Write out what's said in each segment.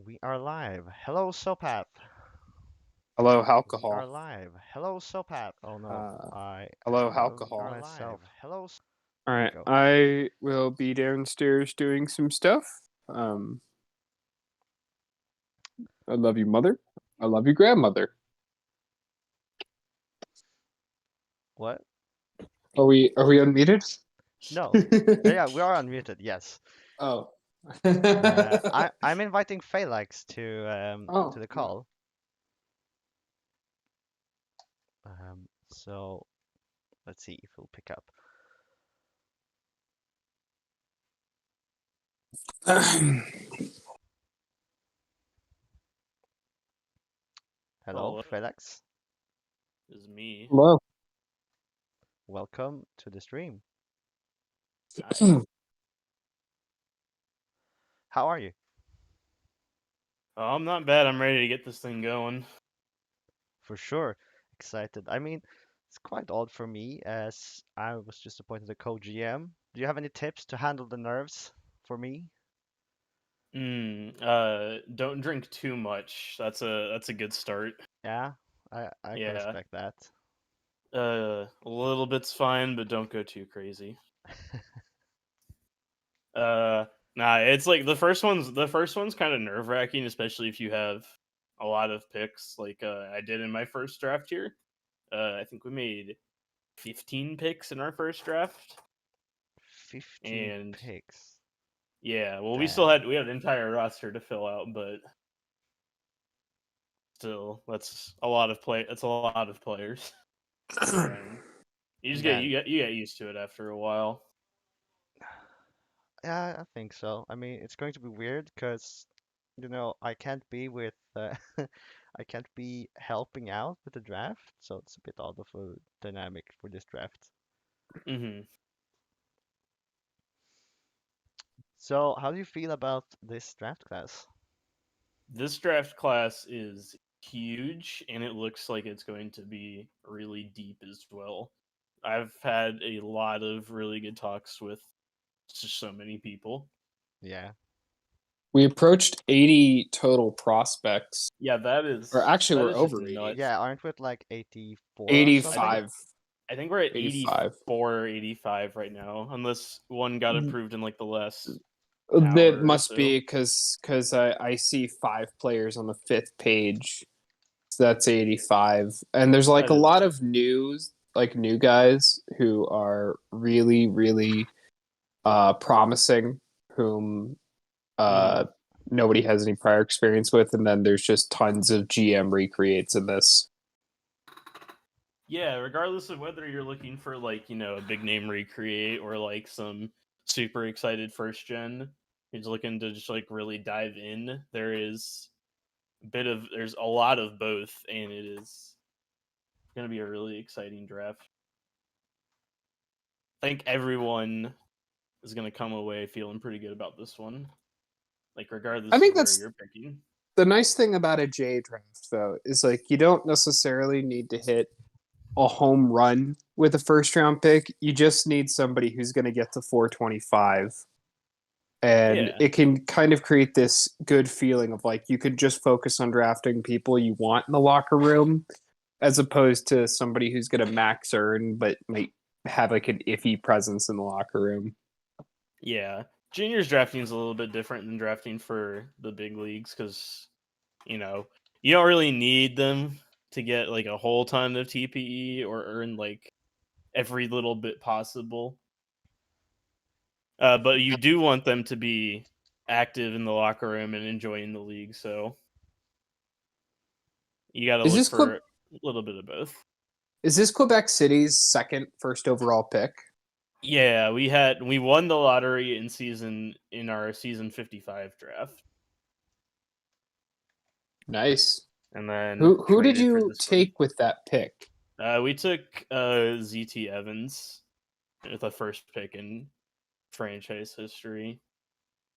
We are live. Hello, Sopath. Hello, We are alcohol. live. Hello, Sopath. Oh no, Uh, I hello, unmuted alcohol. myself. Hello. All There we right, go. I will be downstairs doing some stuff. I love you, mother. I love you, grandmother. What? Are we unmuted? No. Yeah, we are unmuted. Yes. Oh. I'm inviting Felix to Oh. the call. So let's see if he'll pick up. Hello, Hello, Felix. is me. Hello. Welcome to the stream. Hi. How are you? Oh, I'm not bad. I'm ready to get this thing going. For sure. Excited. I mean, it's quite odd for me as I was just appointed a co-GM. Do you have any tips to handle the nerves for me? Don't drink too much. That's a good start. Yeah, I can Yeah. respect that. A little bit's fine, but don't go too crazy. Uh, it's like the first one's kind of nerve-wracking, especially if you have a lot of picks, like I did in my first draft here. I think we made 15 picks in our first draft, 15 and picks. yeah, well, Damn. we had an entire roster to fill out, but still, that's a lot of play. That's a lot of players to get around. You just Yeah, you get used to it after a while. yeah, I think so. I mean, it's going to be weird because, I can't be with, I can't be helping out with the draft, so it's a bit odd of a dynamic for this draft. hmm So, how do you feel about this draft class? This draft class is huge, and it looks like it's going to be really deep as well. I've had a lot of really good talks with just so many people. Yeah. We approached 80 total prospects. Yeah, Or actually, that we're is just over 80. nuts. Yeah, aren't we at like 84 or I think something? 85. I think we're at 85. 84 or 85 right now, unless one got approved in like the last That hour or must so. be because I see 5 players on the 5th page. So that's 85. And there's like That a is lot of new guys who are really, really promising, whom uh, Mhm. nobody has any prior experience with. And then there's just tons of GM recreates in this. Yeah, regardless of whether you're looking for like, a big name recreate or like some super excited first gen who's looking to just like really dive in, there's a lot of both, and it is gonna be a really exciting draft. I think everyone is gonna come away feeling pretty good about this one. Like I regardless of think where that's you're picking. the nice thing about a J draft, though, is like you don't necessarily need to hit a home run with a first round pick. You just need somebody who's going to get to 425. And Yeah. it can kind of create this good feeling of like you could just focus on drafting people you want in the locker room as opposed to somebody who's going to max earn but might have like an iffy presence in the locker room. Yeah. Juniors drafting is a little bit different than drafting for the big leagues because, you don't really need them to get like a whole ton of TPE or earn like every little bit possible. But you do want them to be active in the locker room and enjoying the league. So you got to Is look this for a little bit of both. Quebec City's second first overall pick? Yeah, we won the lottery in our season 55 draft, Nice. and then Who did traded for you this one. take with that pick? We took ZT Evans with the first pick in franchise history.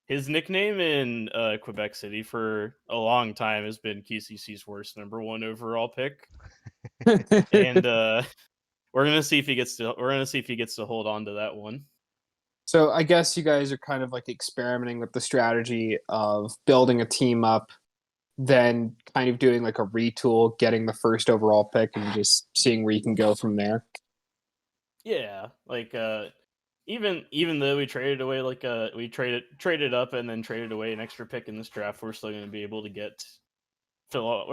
His nickname in Quebec City for a long time has been KCC's worst number one overall pick, and we're gonna see if he gets to hold on to that one. So I guess you guys are kind of like experimenting with the strategy of building a team up then kind of doing like a retool, getting the first overall pick, and just seeing where you can go from there. Yeah, like even though we traded away we traded up and then traded away an extra pick in this draft, we're still going to be able to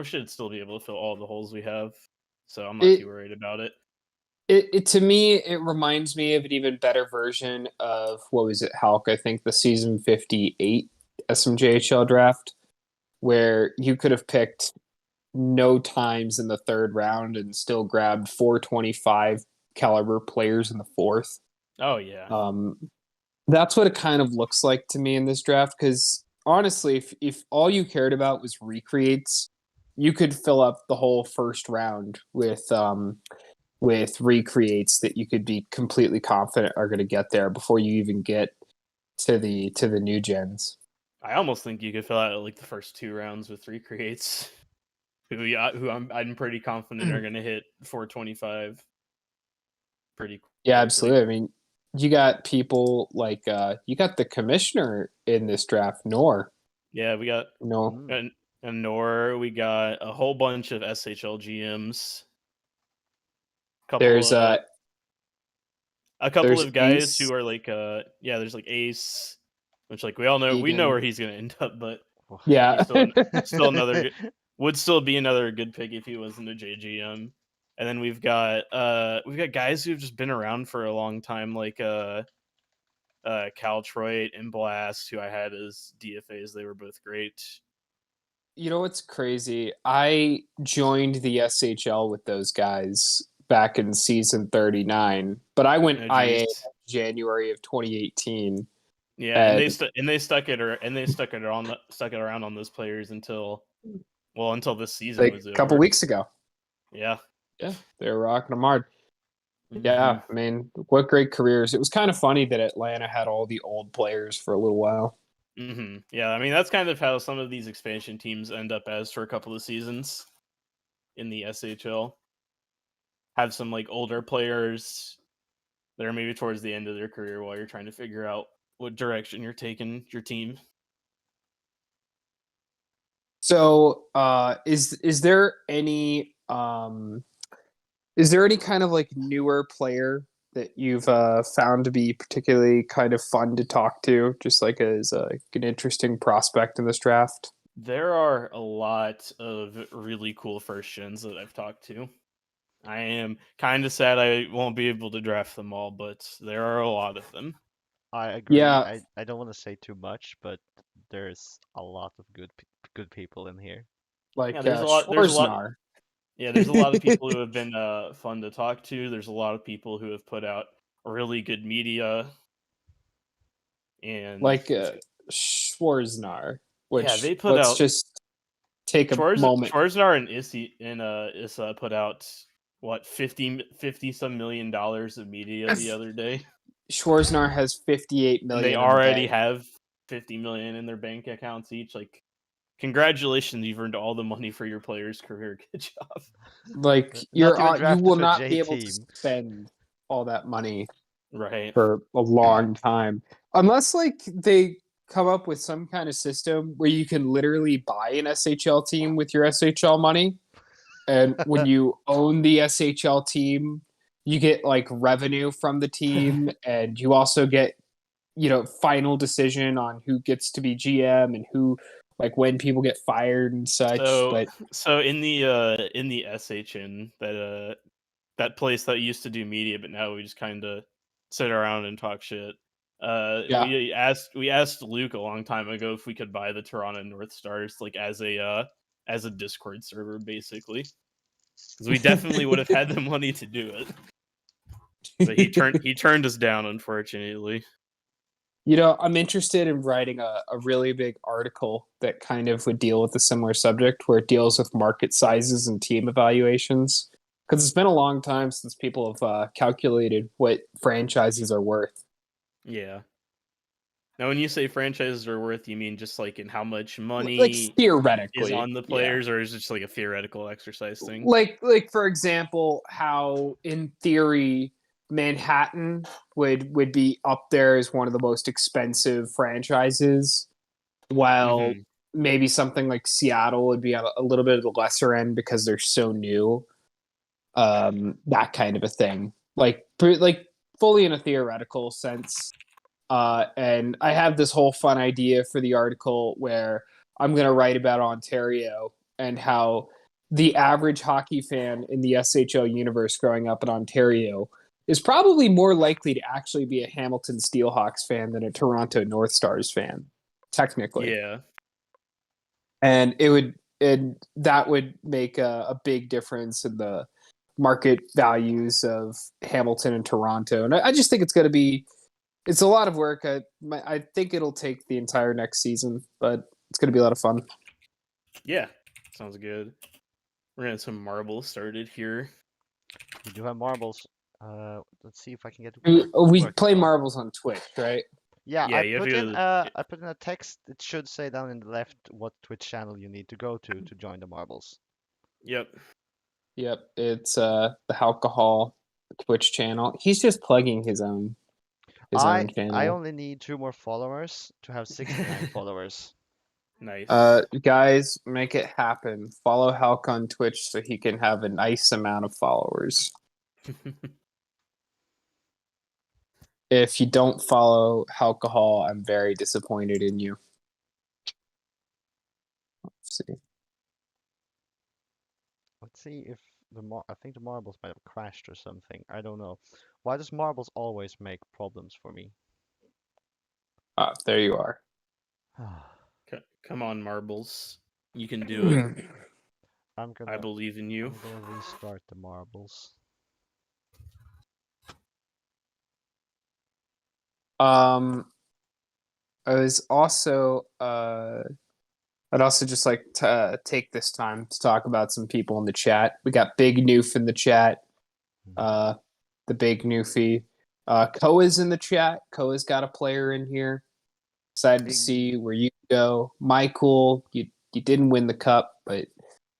should still be able to fill all the holes we have. So I'm not too worried about it. It to me, it reminds me of an even better version of what was it, Hulk? I think the season 58 SMJHL draft, where you could have picked no times in the third round and still grabbed 425 caliber players in the fourth. Oh yeah. That's what it kind of looks like to me in this draft. Because honestly, if all you cared about was recreates, you could fill up the whole first round with recreates that you could be completely confident are going to get there before you even get to the new gens. I almost think you could fill out like the first 2 rounds with recreates, who I'm pretty confident are going to hit 425. Pretty quickly. Yeah, absolutely. I mean, you got people like you got the commissioner in this draft, Nor. Yeah, we got No. and Nor. We got a whole bunch of SHL GMs. There's A couple of guys Ace. who are like there's like Ace, which like we all know, we know where he's gonna end up, but yeah, he's still another would still be another good pick if he wasn't a JGM. And then we've got guys who've just been around for a long time, like Caltroit and Blast, who I had as DFAs. They were both great. You know what's crazy? I joined the SHL with those guys back in season 39, but I went IA January of 2018. Yeah, and they stuck it around on those players until this season was over. A couple weeks ago. Yeah, they were rocking them hard. Yeah, I mean, what great careers! It was kind of funny that Atlanta had all the old players for a little while. Yeah, I mean that's kind of how some of these expansion teams end up as for a couple of seasons in the SHL. Have some like older players that are maybe towards the end of their career while you're trying to figure out what direction you're taking your team. So, is there any kind of like newer player that you've found to be particularly kind of fun to talk to, just like as an interesting prospect in this draft? There are a lot of really cool first gens that I've talked to. I am kind of sad I won't be able to draft them all, but there are a lot of them. I agree. Yeah. I don't want to say too much, but there's a lot of good people in here. Like there's a lot. There's a lot of people who have been fun to talk to. There's a lot of people who have put out really good media, and like Schwarznar, which they put let's out. Just take a moment. Schwarznar and Issa put out what $50 some million of media the other day. Schwarznar has 58 million. And they already have 50 million in their bank accounts each. Like, congratulations, you've earned all the money for your player's career. Good job. Like you will not be able to spend all that money for a long time unless like they come up with some kind of system where you can literally buy an SHL team with your SHL money, and when you own the SHL team, you get like revenue from the team, and you also get final decision on who gets to be GM and who, like, when people get fired and such. So in the SHN, that place that used to do media, but now we just kind of sit around and talk shit. We asked Luke a long time ago if we could buy the Toronto North Stars like as a Discord server, basically, because we definitely would have had the money to do it. But he turned us down, unfortunately. I'm interested in writing a really big article that kind of would deal with a similar subject, where it deals with market sizes and team evaluations, because it's been a long time since people have calculated what franchises are worth. Yeah. Now, when you say franchises are worth, you mean just like in how much money, like, theoretically, is on the players, or is it just like a theoretical exercise thing? Like for example, how in theory Manhattan would be up there as one of the most expensive franchises, while maybe something like Seattle would be a little bit of the lesser end because they're so new. That kind of a thing, like fully in a theoretical sense. And I have this whole fun idea for the article where I'm going to write about Ontario and how the average hockey fan in the SHL universe growing up in Ontario is probably more likely to actually be a Hamilton Steelhawks fan than a Toronto North Stars fan, technically. Yeah. And that would make a big difference in the market values of Hamilton and Toronto. And I just think it's a lot of work. I think it'll take the entire next season, but it's going to be a lot of fun. Yeah. Sounds good. We're gonna get some marbles started here. We do have marbles. Let's see if I can get We working play now. marbles on Twitch, right? Yeah, Yeah, you have to go to I put in a text. It should say down in the left what Twitch channel you need to go to join the marbles. Yep. Yep, it's the alcohol Twitch channel. He's just plugging his own I channel. only need 2 more followers to have 69 followers. Nice. Guys, make it happen. Follow Halk on Twitch so he can have a nice amount of followers. If you don't follow alcohol, I'm very disappointed in you. Let's see. Let's see if I think the marbles might have crashed or something. I don't know. Why does marbles always make problems for me? Ah, there you are. Come on, marbles. You can do it. I I believe in you. I'm gonna restart the marbles. I was also I'd also just like to take this time to talk about some people in the chat. We got Big Noof in the chat. The Big Noofy. Koa's in the chat. Koa's got a player in here. Excited to see where you go. Michael, you didn't win the cup, but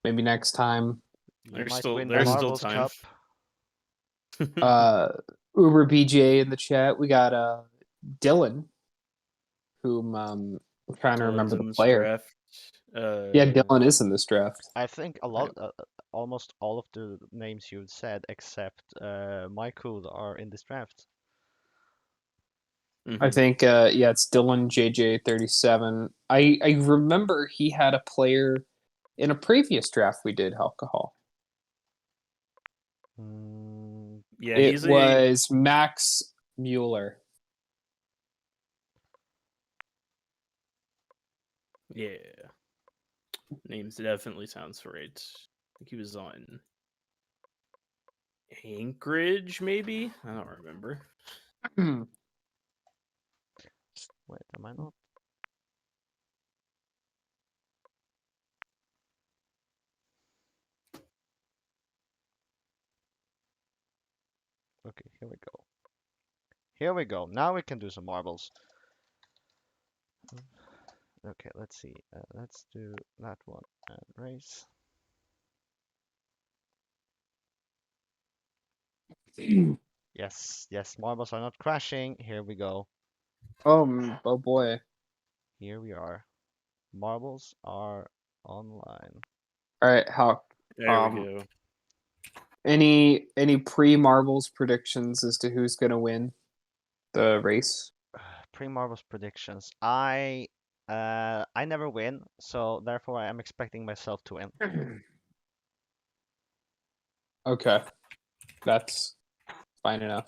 maybe next time. There's might still win the there's still marbles time. cup. Uber BJ in the chat. We got Dylan, whom I'm trying to remember the player. Draft. Yeah, Dylan is in this draft. I think almost all of the names you've said, except Michael, are in this draft. I think yeah, it's Dylan JJ37. I remember he had a player in a previous draft we did, alcohol. Yeah, it was Max Mueller. Yeah. Names definitely sounds right. I think he was on Anchorage, maybe? I don't remember. Wait, am I not? Okay, here we go. Here we go. Now we can do some marbles. Okay, let's see. Let's do that one and race. Yes, marbles are not crashing. Here we go. Oh boy. Here we are. Marbles are online. All right, how? There we go. Any pre-marbles predictions as to who's gonna win the race? Pre-marbles predictions. I never win, so therefore I am expecting myself to win. Okay, that's fine enough.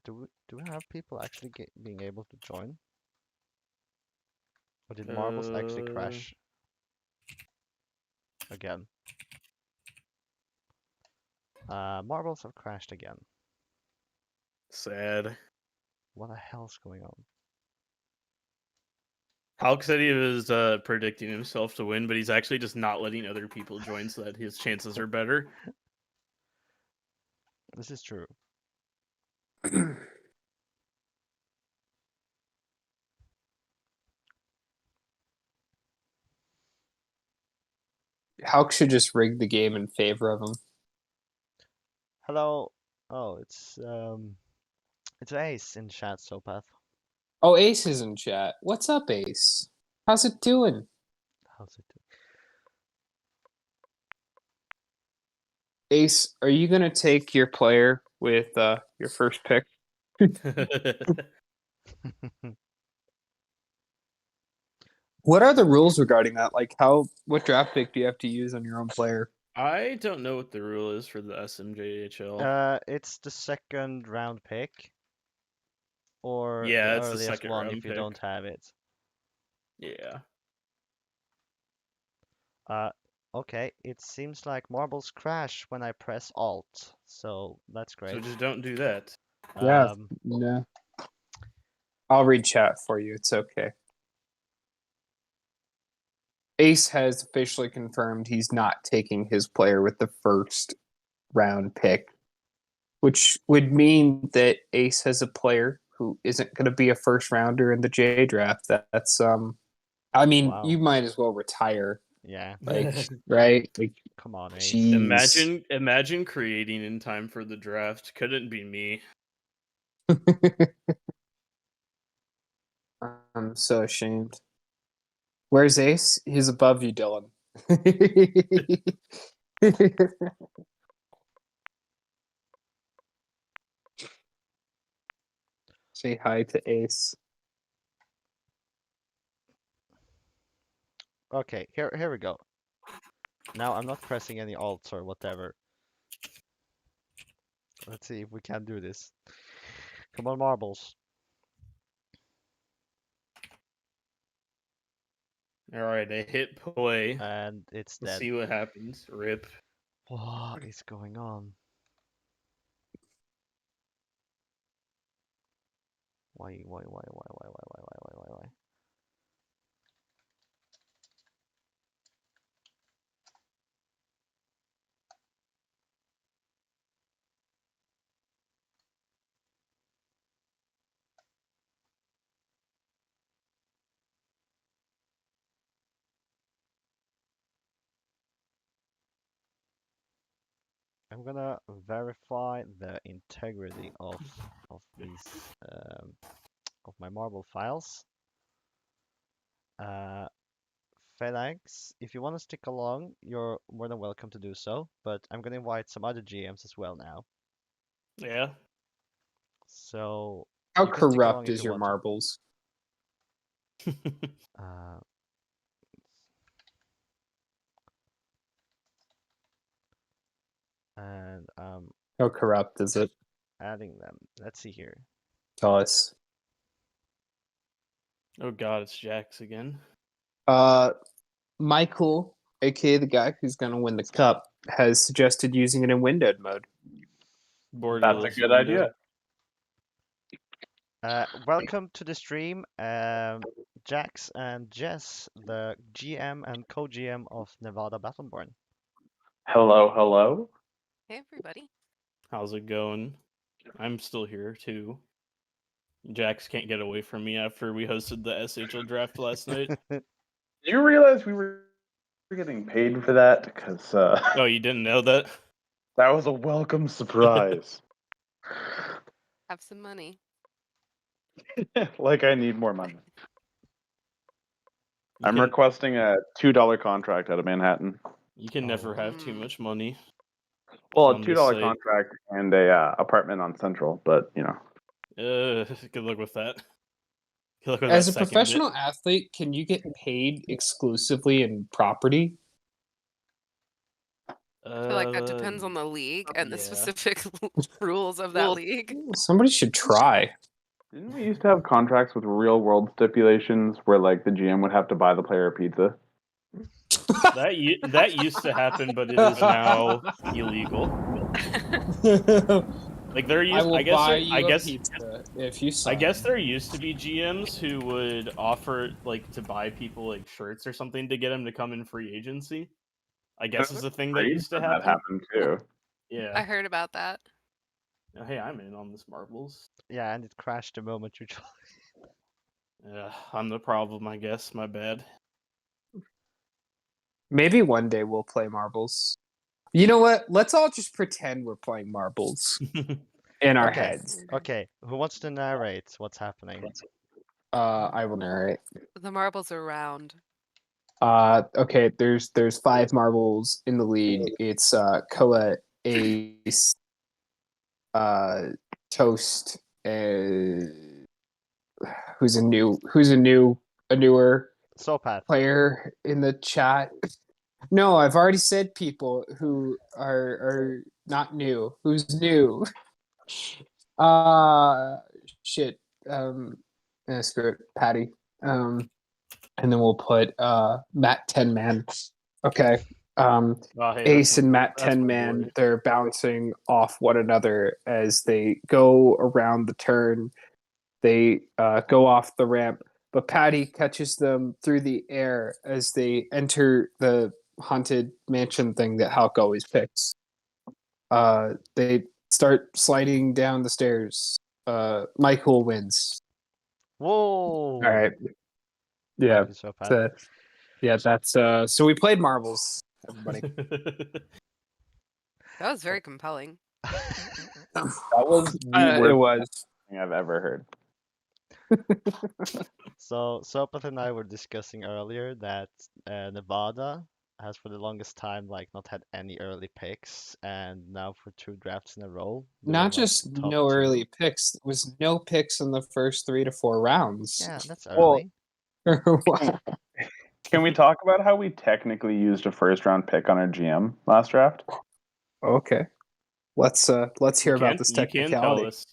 Do we have people actually being able to join? Or did marbles actually crash again? Marbles have crashed again. Sad. What the hell's going on? Hulk said he was predicting himself to win, but he's actually just not letting other people join so that his chances are better. This is true. Hulk should just rig the game in favor of him. Hello. Oh, it's Ace in chat, Sopath. Oh, Ace is in chat. What's up, Ace? How's it doing? How's it Ace, are you gonna take your player with your first pick? doing? What are the rules regarding that? Like, what draft pick do you have to use on your own player? I don't know what the rule is for the SMJHL. It's the second round pick, or the Yeah, it's the earliest second one if round you pick. don't have it. Yeah. Okay, it seems like marbles crash when I press Alt, so that's So great. just don't do that. Yeah, Um, no. I'll read chat for you. It's okay. Ace has officially confirmed he's not taking his player with the first round pick, which would mean that Ace has a player who isn't going to be a first rounder in the J draft. That's I mean, wow. you might as well retire, Yeah, like, right? Like, come on, Ace. jeez. Imagine creating in time for the draft. Couldn't be me. I'm so ashamed. Where's Ace? He's above you, Dylan. Say hi to Ace. Okay, here we go. Now I'm not pressing any Alts or whatever. Let's see if we can do this. Come on, marbles. All right, I hit play. And it's Let's dead. see what happens. Rip. What is going on? Why? I'm gonna verify the integrity of these of my marble files. Uh, Phalanx, if you want to stick along, you're more than welcome to do so. But I'm gonna invite some other GMs as well now. Yeah. So How you can stick along corrupt if is you your want to. marbles? Uh, and How corrupt is it? adding them. Let's see here. Tell us. Oh God, it's Jax again. Michael, aka the guy who's going to win the cup, has suggested using it in windowed mode. Borderless That's a good window. idea. Welcome to the stream, Jax and Jess, the GM and co-GM of Nevada Battleborn. Hello, hello. Hey, everybody. How's it going? I'm still here too. Jax can't get away from me after we hosted the SHL draft last night. Did you realize we were getting paid for that? Because Oh, you didn't know that? that was a welcome surprise. Have some money. Like I need more money. You I'm can, requesting a $2 contract out of Manhattan. you can never have too Mm. much money. Well, a On this $2 site. contract and a apartment on Central, but you know. Good luck with that. Good luck with As that a second professional athlete, can you get paid exclusively in property? bit. I feel like that depends on the league and the yeah. specific rules of that league. Somebody should try. Didn't we used to have contracts with real world stipulations where like the GM would have to buy the player a pizza? That used to happen, but it is now illegal. Like there used, I will I guess, buy there, you I a guess, pizza if you I sign. guess there used to be GMs who would offer like to buy people like shirts or something to get them to come in free agency. I guess is a thing that used to That happen. happened too. I Yeah. heard about that. Hey, I'm in on this marbles. Yeah, and it crashed the moment you tried. Yeah, I'm the problem, I guess. My bad. Maybe one day we'll play marbles. You know what? Let's all just pretend we're playing marbles in our Okay. heads. Okay, who wants to narrate what's happening? I will narrate. The marbles are round. Okay, there's 5 marbles in the lead. It's Koa, Ace, Toast, who's a newer Sopath. player in the chat. No, I've already said people who are not new. Who's new? Shit. Screw it, Patty. And then we'll put Matt 10 Man. Okay. Oh, hey, Ace and Matt that's 10 my Man, boy. they're bouncing off one another as they go around the turn. They go off the ramp, but Patty catches them through the air as they enter the haunted mansion thing that Hulk always picks. They start sliding down the stairs. Michael wins. Whoa. All right. Yeah. Thank you, Sopath. So, yeah, that's so we played marbles, everybody. That was very compelling. That was the It worst was. thing I've ever heard. So Sopath and I were discussing earlier that Nevada has for the longest time like not had any early picks, and now for 2 drafts in a row, they're Not like just top no 2. early picks. It was no picks in the first 3 to 4 rounds. Yeah, that's Well, early. Can we talk about how we technically used a first round pick on our GM last draft? Okay. Let's hear about this You can tell technicality. us.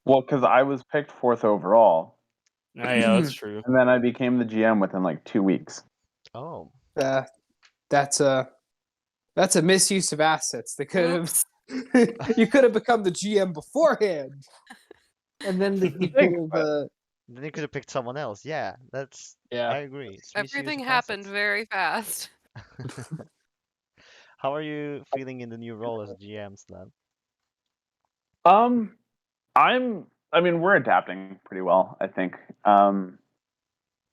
Well, because I was picked 4th overall, Oh, yeah, that's true. and then I became the GM within like 2 weeks. Oh, That's a misuse of assets. They could have Oops. you could have become the GM beforehand, and then you could have. then you could have picked someone else. Yeah, Yeah. I agree. It's misuse Everything of happened assets. very fast. How are you feeling in the new role as GM, Slab? I mean, we're adapting pretty well, I think.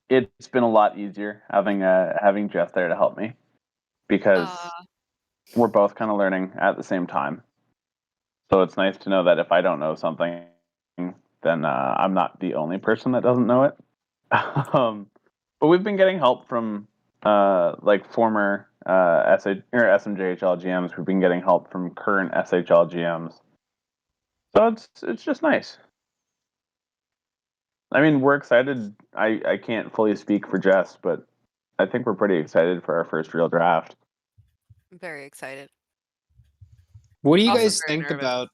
It's been a lot easier having Jeff there to help me because we're both kind of learning at the same time. So it's nice to know that if I don't know something, then I'm not the only person that doesn't know it. But we've been getting help from like former SMJHL GMs. We've been getting help from current SHL GMs. So it's just nice. I mean, we're excited. I can't fully speak for Jess, but I think we're pretty excited for our first real draft. I'm very excited. What do you Also guys very think nervous. about?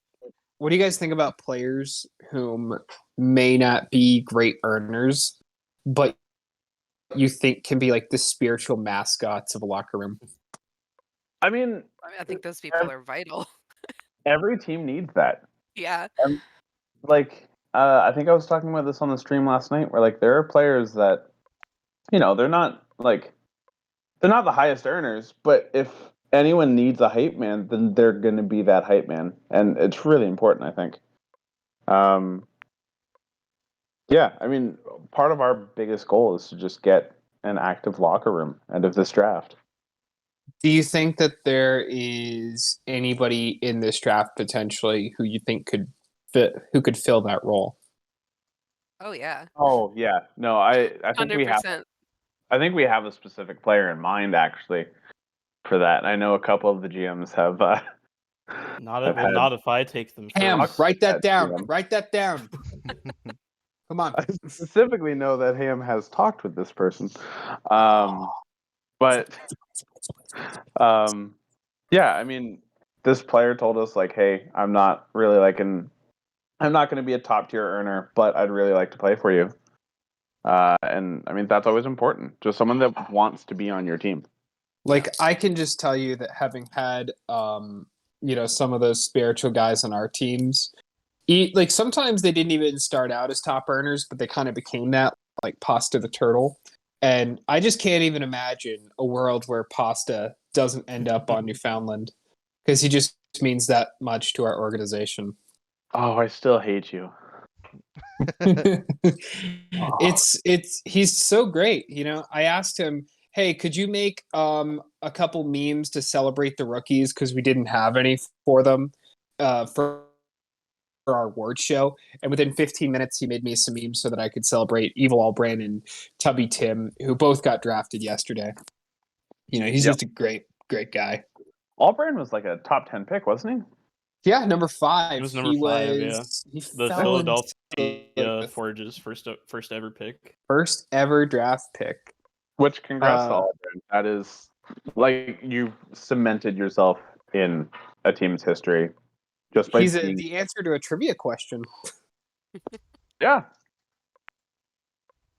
What do you guys think about players whom may not be great earners, but you think can be like the spiritual mascots of a locker room? I mean, I think those people are vital. every team needs that. Yeah. Like, I think I was talking about this on the stream last night, where like there are players that, they're not the highest earners, but if anyone needs a hype man, then they're going to be that hype man, and it's really important, I think. Yeah, I mean, part of our biggest goal is to just get an active locker room end of this draft. Do you think that there is anybody in this draft potentially who you think could fill that role? Oh yeah. Oh yeah, no, I think we have 100%. I think we have a specific player in mind actually for that. I know a couple of the GMs have. Not if I take them Ham, first. write that down. GM. Write that down. Come on. I specifically know that Ham has talked with this person, but yeah, I mean, this player told us like, hey, I'm not going to be a top tier earner, but I'd really like to play for you. And I mean, that's always important. Just someone that wants to be on your team. Like I can just tell you that having had some of those spiritual guys on our teams, like sometimes they didn't even start out as top earners, but they kind of became that, like Pasta the Turtle. And I just can't even imagine a world where Pasta doesn't end up on Newfoundland because he just means that much to our organization. Oh, I still hate you. He's so great. I asked him, hey, could you make a couple memes to celebrate the rookies because we didn't have any for them for our award show, and within 15 minutes, he made me some memes so that I could celebrate Evil Albran and Tubby Tim, who both got drafted yesterday. He's Yep. just a great guy. Albrand was like a top 10 pick, wasn't he? Yeah, number 5. He was number 5, yeah. He The fell into Philadelphia Forge's first ever pick. first ever draft pick. Which congrats to Albrand. That is like you've cemented yourself in a team's history just by He's being... the answer to a trivia question. Yeah.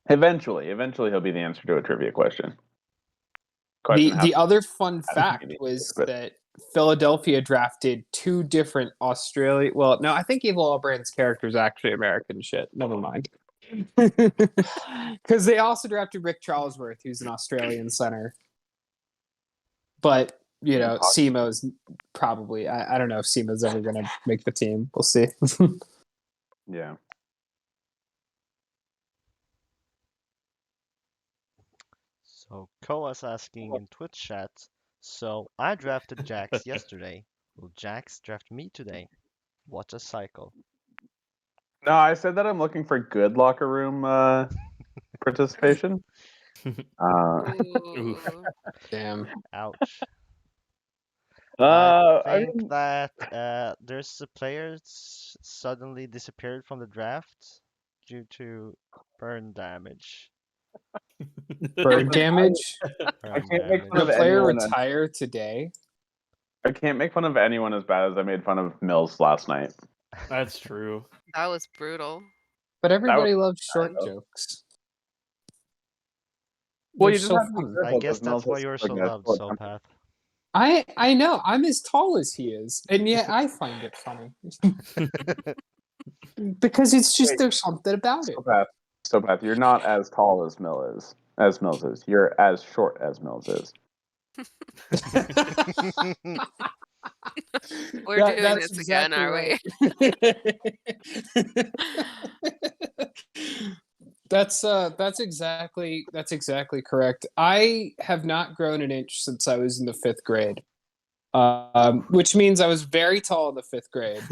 Eventually he'll be the answer to a trivia question. The other fun how fact to was but- that Philadelphia drafted 2 different Australian. Well, no, I think Evil Albrand's character is actually American shit. Never mind. Because they also drafted Rick Charlesworth, who's an Australian center. But Simo's probably. I don't know if Simo's ever going to make the team. We'll see. Yeah. So Koa's asking in Twitch chat, so I drafted Jax yesterday. Will Jax draft me today? What a cycle. No, I said that I'm looking for good locker room participation. Ooh. Damn. Ouch. I I think mean, that there's a player suddenly disappeared from the draft due to burn damage. Bird damage. Burn can't make damage. fun The of player anyone. retired today. I can't make fun of anyone as bad as I made fun of Mills last night. That's true. That was brutal. But everybody loves bad, short though. jokes. Well, They're you just so have to be fun. I careful guess because Mills that's why is you're so like a loved, short Sopath. I know. I'm as tall as he is, and yet I find it funny. Because it's just there's something about it. Sopath, you're not as tall as Mills is. You're as short as Mills is. We're doing this again, are we? That's exactly correct. I have not grown an inch since I was in the 5th grade, which means I was very tall in the 5th grade.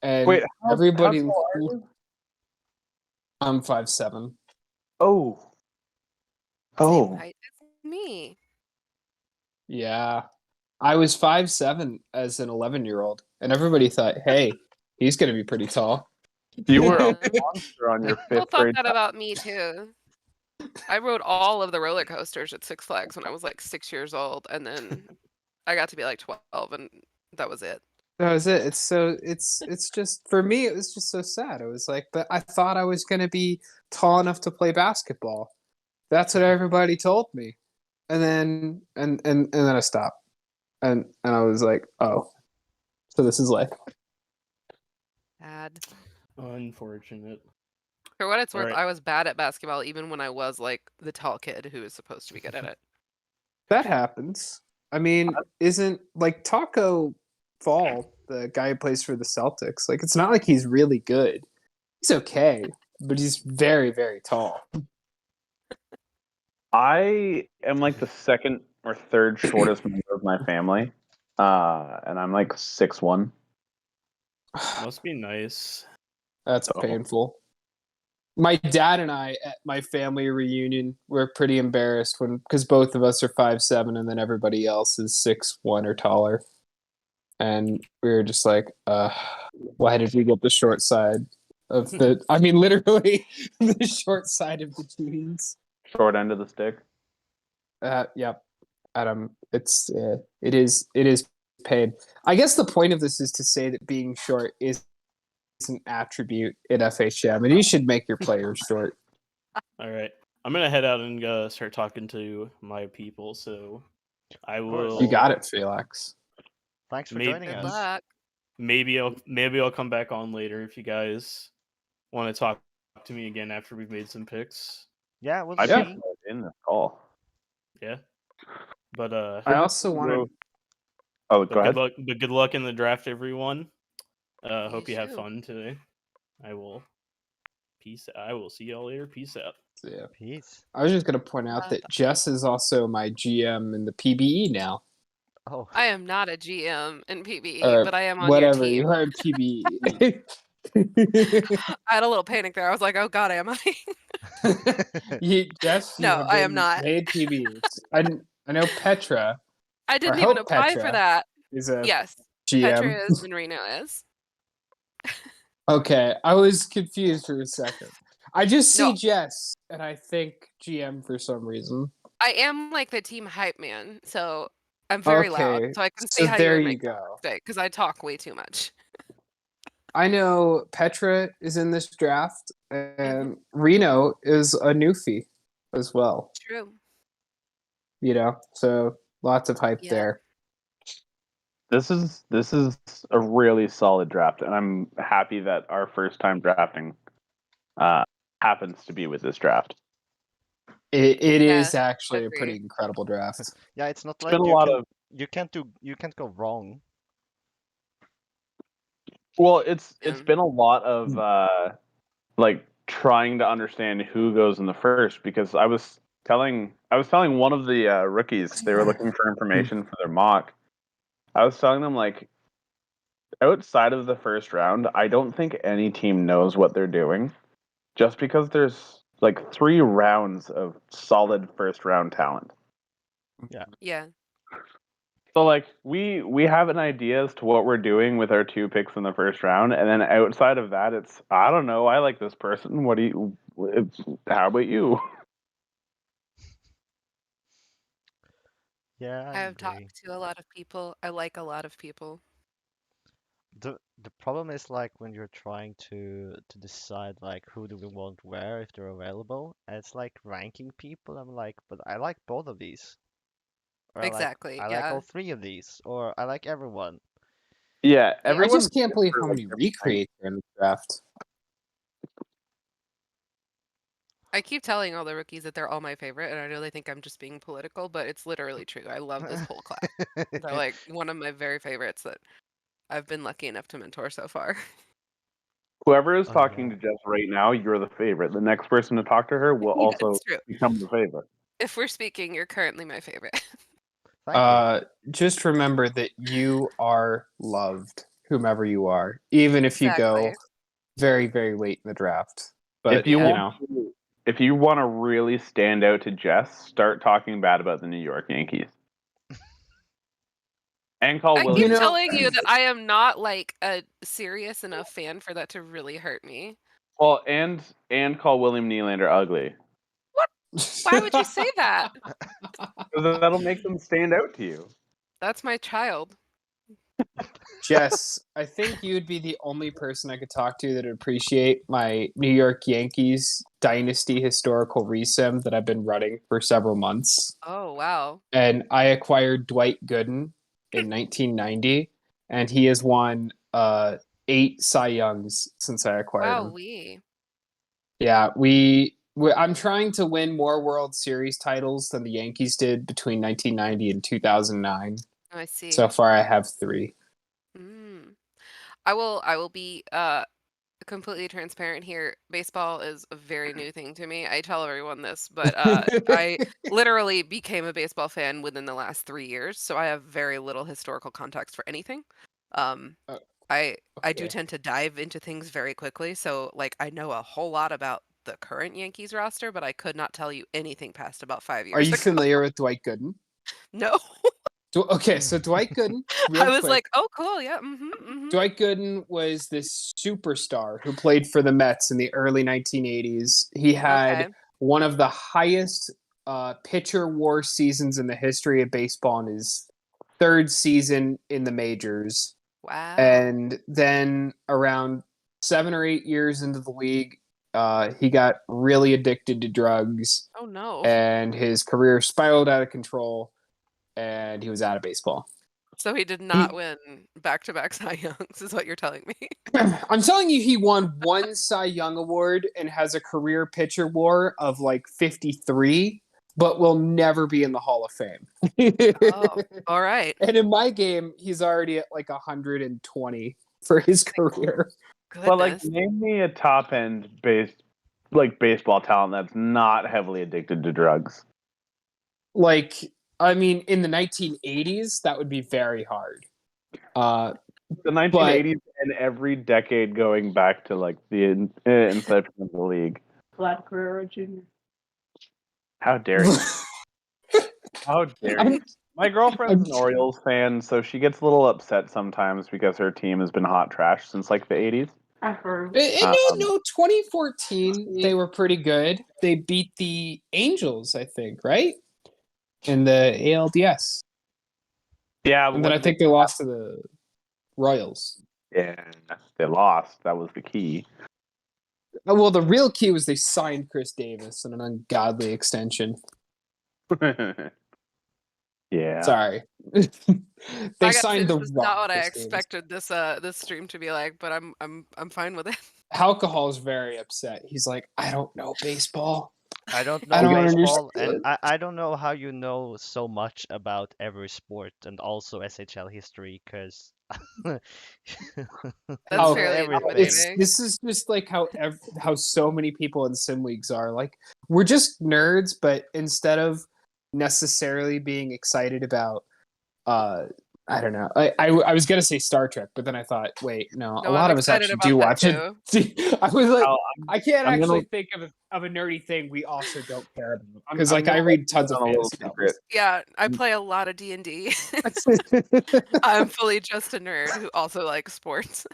And Wait, everybody, how tall are you? I'm 5'7". Oh. Same Oh. height as me. Yeah, I was 5'7" as an 11-year-old, and everybody thought, "Hey, he's going to be pretty tall." You were a monster on your People 5th thought grade. that about me too. I rode all of the roller coasters at Six Flags when I was like 6 years old, and then I got to be like 12, and that was it. That was it. It's just for me. It was just so sad. It was like, but I thought I was going to be tall enough to play basketball. That's what everybody told me, and then I stopped, and I was like, oh, so this is life. Bad. Unfortunate. For what it's worth, Alright. I was bad at basketball even when I was like the tall kid who was supposed to be good at it. That happens. I mean, isn't like Taco Fall, the guy who plays for the Celtics? Like, it's not like he's really good. He's okay, but he's very, very tall. I am like the second or third shortest member of my family, and I'm like 6'1". Must be nice. That's Oh. painful. My dad and I at my family reunion were pretty embarrassed because both of us are 5'7", and then everybody else is 6'1" or taller, and we were just like, why did we get the short side of the? I mean, literally the short side of the genes. Short end of the stick. Yep, Adam. It is pain. I guess the point of this is to say that being short is an attribute in FHM, and you should make your players short. All right. I'm going to head out and start talking to my people, so I will... You got it, Felix. Thanks for Maybe- joining Good us. luck. Maybe I'll come back on later if you guys want to talk to me again after we've made some picks. Yeah, we'll I see. think in this call. Yeah. But I also wanted. Oh, go ahead. good luck in the draft, everyone. Hope you have too. fun today. I will see y'all later. Peace out. Yeah. Peace. I was just going to point out that Jess is also my GM in the PBE now. Oh, I am not a GM in PBE, Or but I am on whatever. your You team. are PBE. I had a little panic there. I was like, oh God, am I? Yes, you No, have I am been not. made PBs. I know Petra. I didn't I even hope apply for Petra that. is a Yes, Petra GM. is and Reno is. Okay, I was confused for a second. I just see No. Jess, and I think GM for some reason. I am like the team hype man, so I'm very loud. Okay, So I can see so how you there would you make that go. mistake because I talk way too much. I know Petra is in this draft, and Reno is a newfie as well. True. You know, so lots of hype Yeah. there. This is a really solid draft, and I'm happy that our first time drafting happens to be with this draft. It Yeah, is actually a agree. pretty incredible draft. Yeah, it's not It's like been a lot of you can't go wrong. well, it's Yeah. been a lot of like trying to understand who goes in the first because I was telling one of the rookies they were looking for information for their mock. I was telling them like outside of the first round, I don't think any team knows what they're doing just because there's like 3 rounds of solid first round talent. Yeah. So like we have an idea as to what we're doing with our 2 picks in the first round, and then outside of that, it's I don't know. I like this person. What do you? How about you? Yeah, I I have agree. talked to a lot of people. I like a lot of people. The problem is like when you're trying to decide like who do we want where if they're available, and it's like ranking people. I'm like, but I like both of these, or Exactly. I like Yeah. all 3 of these, or I like everyone. Yeah, Yeah. I everyone. just can't believe for, how like, many everything. recreates are in the draft. I keep telling all the rookies that they're all my favorite, and I know they think I'm just being political, but it's literally true. I love this whole class. They're like one of my very favorites that I've been lucky enough to mentor so far. Whoever is Oh talking yeah. to Jess right now, you're the favorite. The next person to talk to her will also It's true. become the favorite. If we're speaking, you're currently my favorite. Thank you. Just remember that you are loved, whomever you are, even if you go Exactly. very, very late in the draft. But If you Yeah. want, if you want to really stand out to Jess, start talking bad about the New York Yankees. And call I Willie. keep You know- telling you that I am not like a serious enough fan for that to really hurt me. Well, and call William Nylander ugly. Why would you say that? Because that'll make them stand out to you. That's my child. Jess, I think you'd be the only person I could talk to that would appreciate my New York Yankees dynasty historical resim that I've been running for several months. Oh, wow. And I acquired Dwight Gooden in 1990, and he has won 8 Cy Youngs since I acquired Wow, him. Yeah, I'm trying to win more World Series titles than the Yankees did between 1990 and 2009. I see. So far, I have 3. I will be completely transparent here. Baseball is a very new thing to me. I tell everyone this, but I literally became a baseball fan within the last 3 years, so I have very little historical context for anything. I do Okay. tend to dive into things very quickly, so like I know a whole lot about the current Yankees roster, but I could not tell you anything past about 5 years Are you ago. familiar with Dwight Gooden? No. Okay, so Dwight Gooden, real I was quick. like, oh, cool, yeah, mm-hmm. Dwight Gooden was this superstar who played for the Mets in the early 1980s. He had Okay. one of the highest pitcher WAR seasons in the history of baseball in his 3rd season in the majors. Wow. And then around 7 or 8 years into the league, he got really addicted to drugs, Oh no. and his career spiraled out of control, and he was out of baseball. So he did not win back-to-back Cy Youngs, is what you're telling me. I'm telling you, he won 1 Cy Young award and has a career pitcher WAR of like 53, but will never be in the Hall of Fame. Oh, all right. And in my game, he's already at like 120 for his career. Goodness. But like, name me a top end baseball talent that's not heavily addicted to drugs. Like, I mean, in the 1980s, that would be very hard. The 1980s and every decade going back to like the inception of the league. Vlad Guerrero Jr. How dare you? How dare you? My girlfriend's I'm- an Orioles fan, so she gets a little upset sometimes because her team has been hot trash since like the 80s. I heard. No, 2014 they were pretty good. They beat the Angels, I think, right? In the ALDS. Yeah, And then I think they lost to the Royals. Yeah, they lost. That was the key. Oh, well, the real key was they signed Chris Davis in an ungodly extension. Yeah. Sorry. I They gotta say, signed the this is wrong not what I Chris Davis. expected this stream to be like, but I'm fine with it. Alcohol's very upset. He's like, I don't know baseball. I don't know I don't baseball, and understand. I don't know how you know so much about every sport and also SHL history, because That's Oh, fairly everything. intimidating. This is just like how so many people in sim leagues are. Like, we're just nerds, but instead of necessarily being excited about I don't know. I was gonna say Star Trek, but then I thought, wait, no, a No, lot I'm of us excited actually do about watch that it. I was like, Well, I can't I'm actually gonna- think of a nerdy thing we also don't care about I'm- because I'm like I gonna read tons of on a little fantasy secret. Yeah, I play a lot of D&D. novels. I'm fully just a nerd who also likes sports.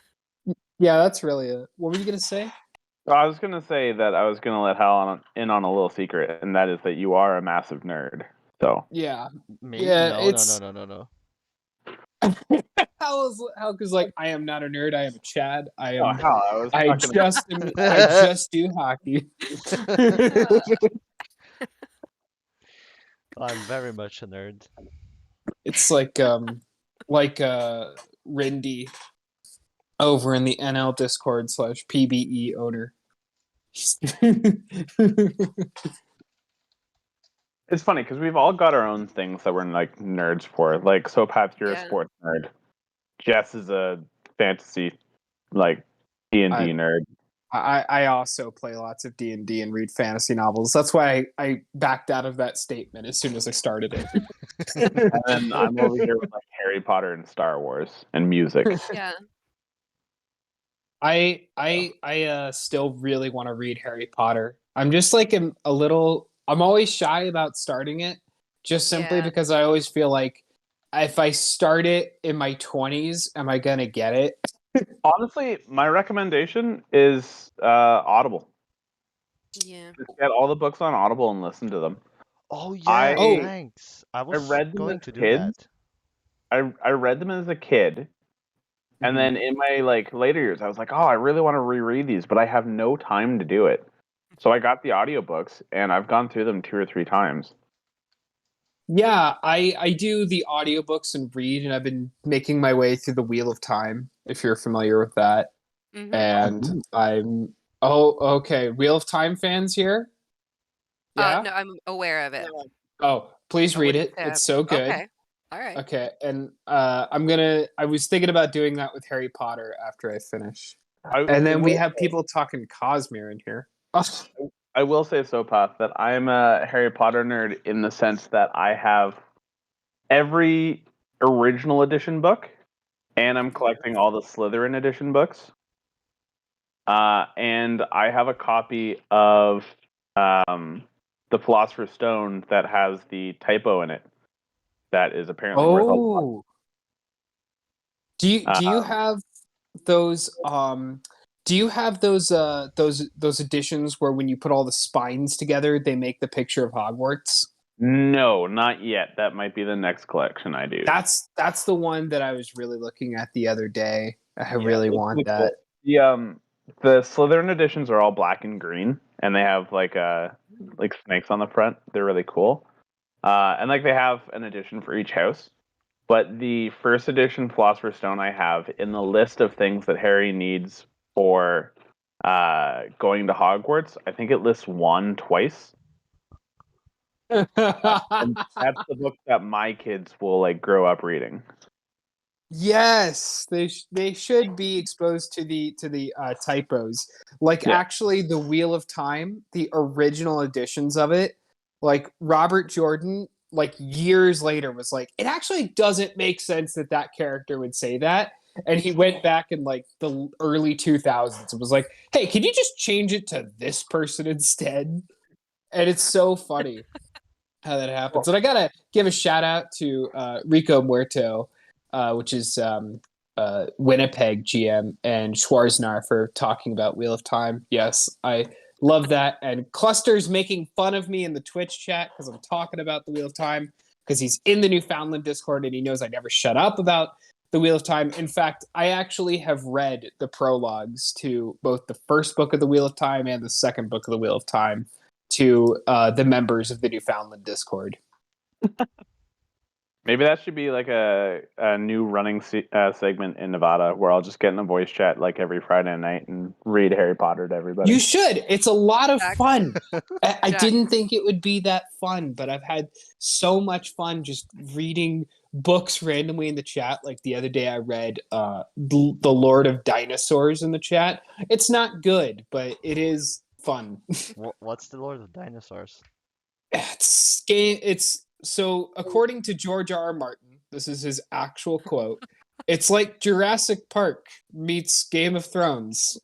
Yeah, that's really it. What were you gonna say? I was gonna say that I was gonna let Hal in on a little secret, and that is that you are a massive nerd. So Yeah, Me? Yeah, No, no, it's- no, no, no, no. Hal's like, I am not a nerd. I am a Chad. I am. Hal, I was I talking I just do hockey. I'm very much a nerd. It's like Rindy over in the NL Discord / PBE owner. It's funny because we've all got our own things that we're like nerds for. Like, so Pat, you're Yeah. a sports nerd. Jess is a fantasy, like D&D nerd. I also play lots of D&D and read fantasy novels. That's why I backed out of that statement as soon as I started it. And then I'm over here with like Harry Potter and Star Wars and music. Yeah. I still really want to read Harry Potter. I'm just like a little. I'm always shy about starting it, just simply Yeah. because I always feel like if I start it in my 20s, am I gonna get it? Honestly, my recommendation is Audible. Yeah. Just get all the books on Audible and listen to them. Oh yeah, Oh. thanks. I was read them going as to do kids. that. I read them as a kid, and then in my like later years, I was like, oh, I really want to reread these, but I have no time to do it. So I got the audiobooks, and I've gone through them 2 or 3 times. Yeah, I do the audiobooks and read, and I've been making my way through the Wheel of Time, if you're familiar with that. Mhm. And I'm okay. Wheel of Time fans here? Yeah. No, I'm aware of it. Oh, please I read wouldn't it. say It's so good. Okay. All right. Okay, and I was thinking about doing that with Harry Potter after I finish. And then we have people talking Cosmere in here. I will say, Sopath, that I'm a Harry Potter nerd in the sense that I have every original edition book, and I'm collecting all the Slytherin edition books. And I have a copy of the Philosopher's Stone that has the typo in it. That is apparently worth a lot. Oh. Do you have those those editions where when you put all the spines together they make the picture of Hogwarts? No, not yet. That might be the next collection I do. That's the one that I was really looking at the other day. I really it's want really that. cool. The Slytherin editions are all black and green, and they have like snakes on the front. They're really cool. And like they have an edition for each house. But the first edition Philosopher's Stone I have in the list of things that Harry needs for going to Hogwarts, I think it lists one twice. And that's the book that my kids will like grow up reading. Yes, they should be exposed to the typos. Like Yeah. actually, the Wheel of Time, the original editions of it, like Robert Jordan, like years later was like, it actually doesn't make sense that character would say that. And he went back in like the early 2000s and was like, hey, can you just change it to this person instead? And it's so funny how that happens. And I got to give a shout out to Rico Muerto, which is Winnipeg GM, and Schwarznar for talking about Wheel of Time. Yes, I love that. And Cluster's making fun of me in the Twitch chat because I'm talking about the Wheel of Time because he's in the Newfoundland Discord and he knows I never shut up about the Wheel of Time. In fact, I actually have read the prologues to both the first book of the Wheel of Time and the second book of the Wheel of Time to the members of the Newfoundland Discord. Maybe that should be like a new running segment in Nevada where I'll just get in a voice chat like every Friday night and read Harry Potter to everybody. You should. It's a lot of Jack. fun. I Jack. didn't think it would be that fun, but I've had so much fun just reading books randomly in the chat. Like the other day I read The Lord of Dinosaurs in the chat. It's not good, but it is fun. What's the Lord of Dinosaurs? It's so according to George R. R. Martin, this is his actual quote. It's like Jurassic Park meets Game of Thrones.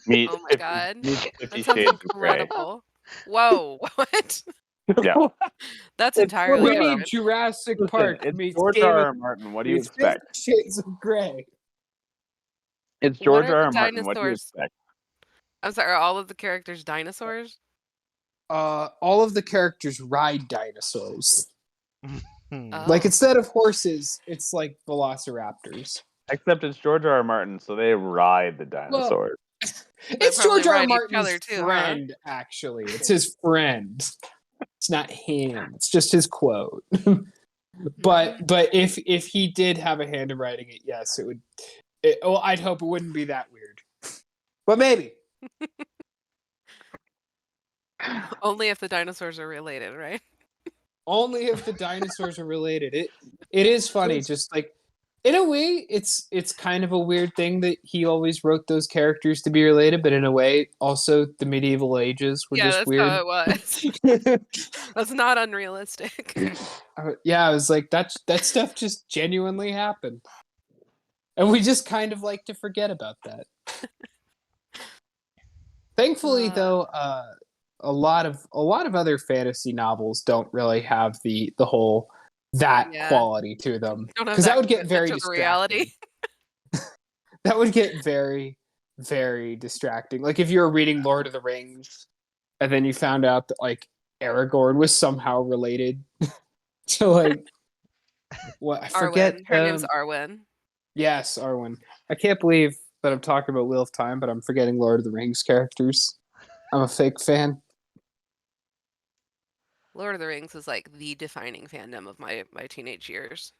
Meet Oh my God. Meet That 50 sounds Shades of Grey. incredible. Whoa, what? Yeah. That's It's entirely We George R. need different. Jurassic Listen, Park it's meets George Game R. of R. Martin. What do you meets expect? 50 Shades of Grey. It's What George are R. the R. Martin. What do you dinosaurs? expect? I'm sorry, are all of the characters dinosaurs? All of the characters ride dinosaurs. Oh. Like instead of horses, it's like velociraptors. Except it's George R. R. Martin, so they ride the dinosaurs. It's probably George R. R. ride each Martin's other too, huh? friend, actually. It's his friend. It's not him. It's just his quote. but if he did have a hand in writing it, yes, it would. Well, I'd hope it wouldn't be that weird. But maybe. Only if the dinosaurs are related, right? Only if the dinosaurs are related. It is funny, just like in a way, it's kind of a weird thing that he always wrote those characters to be related, but in a way, also the medieval ages were Yeah, just that's weird. how it was. That's not unrealistic. Yeah, I was like, that stuff just genuinely happened, and we just kind of like to forget about that. Thankfully, though, a lot of other fantasy novels don't really have the whole that Yeah. quality to them, Don't have because that would get commitment very to the distracting. reality. That would get very, very distracting. Like if you were reading Lord of the Rings, and then you found out that like Aragorn was somehow related to like what I forget. Arwen. Her name's Arwen. Yes, Arwen. I can't believe that I'm talking about Wheel of Time, but I'm forgetting Lord of the Rings characters. I'm a fake fan. Lord of the Rings was like the defining fandom of my teenage years.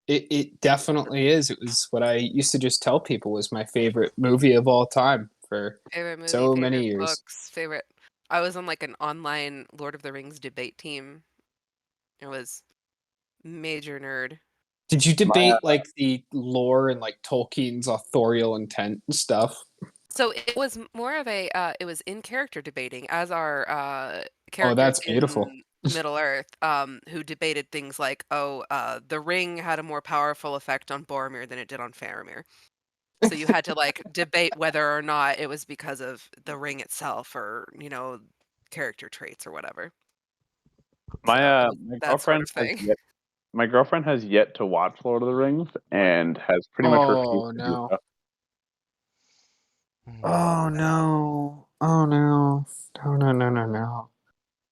It definitely is. It was what I used to just tell people was my favorite movie of all time for Favorite movie, so favorite many years. books, favorite. I was on like an online Lord of the Rings debate team. It was major nerd. Did you debate like the lore and like Tolkien's authorial intent and stuff? So it was more of a it was in character debating as our characters that's beautiful. in Middle Earth who debated things like the ring had a more powerful effect on Boromir than it did on Faramir. So you had to like debate whether or not it was because of the ring itself or, character traits or whatever. My So that sort of thing. My girlfriend has yet to watch Lord of the Rings and has pretty much refused to do so. Oh no! Oh no! No!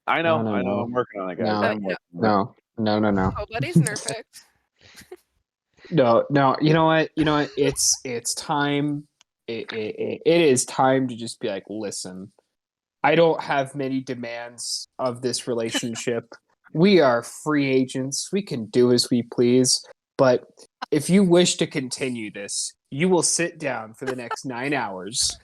I know. No. I'm working on it, guys. No. I'm working on it. No. Oh, buddy's perfect. No. You know what? It's time. It is time to just be like, listen. I don't have many demands of this relationship. We are free agents. We can do as we please. But if you wish to continue this, you will sit down for the next 9 hours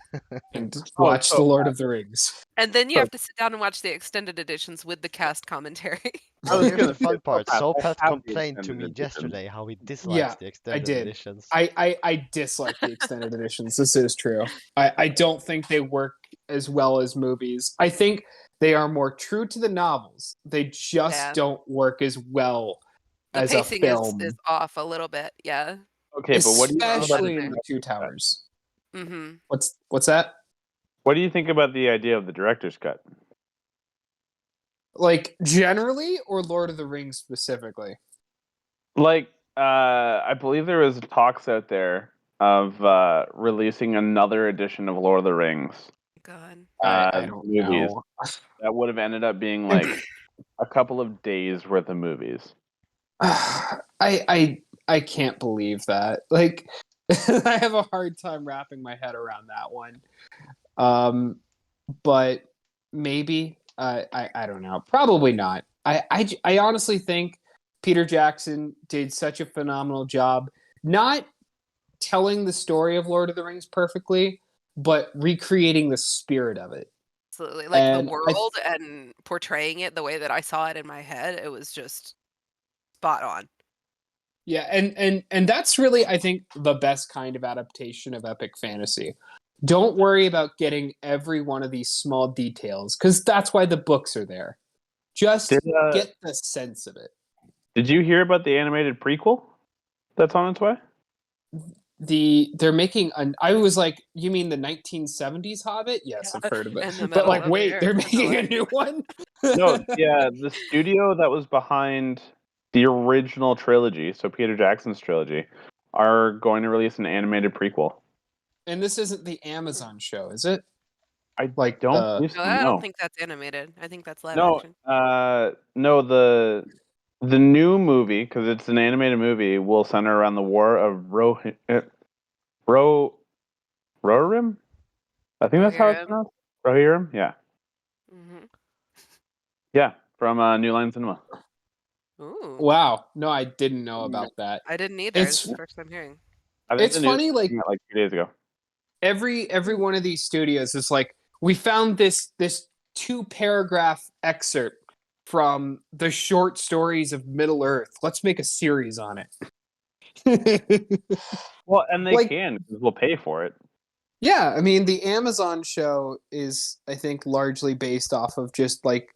and watch The Lord of the Rings. And then you have to sit down and watch the extended editions with the cast commentary. Well, was here's gonna the fun say, part. I Sopat have the complained to extended me editions. yesterday how he dislikes the extended did. editions. I dislike the extended editions. This is true. I don't think they work as well as movies. I think they are more true to the novels. They just don't work as well The as a pacing film. is off a little bit, yeah. Okay, but what do you think about Especially the in the Two Towers. Mm-hmm. What's that? What do you think about the idea of the director's cut? Like generally, or Lord of the Rings specifically? Like, I believe there was talks out there of releasing another edition of Lord of the Rings. God. I don't movies. know. That would have ended up being like a couple of days worth of movies. I can't believe that. Like, I have a hard time wrapping my head around that one. But maybe I don't know. Probably not. I honestly think Peter Jackson did such a phenomenal job, not telling the story of Lord of the Rings perfectly, but recreating the spirit of it. Absolutely. Like the And world and portraying it the way that I saw it in my head, it was just spot on. Yeah, and that's really, I think, the best kind of adaptation of epic fantasy. Don't worry about getting every one of these small details, because that's why the books are there. Just get the sense of it. Did you hear about the animated prequel that's on its way? They're making an. I was like, you mean the 1970s Hobbit? Yes, I've heard of In the it. But middle like, of the wait, they're earth, making a new one? No, yeah, the studio that was behind the original trilogy, so Peter Jackson's trilogy, are going to release an animated prequel. And this isn't the Amazon show, is it? I Like don't believe so. No, I No, don't think that's animated. I think that's live no, action. no. The new movie, because it's an animated movie, will center around the War of Rohirrim. I think that's how it's Rohirrim. pronounced. Rohirrim, yeah, Mm-hmm. yeah, from New Line Cinema. Ooh. Wow. No, I didn't know about that. I didn't either. It's It's the first I'm hearing. I think it's the news funny, like came out like 2 days ago. every one of these studios is like, we found this 2-paragraph excerpt from the short stories of Middle Earth. Let's make a series on it. Well, and they Like, can because we'll pay for it. yeah, I mean, the Amazon show is, I think, largely based off of just like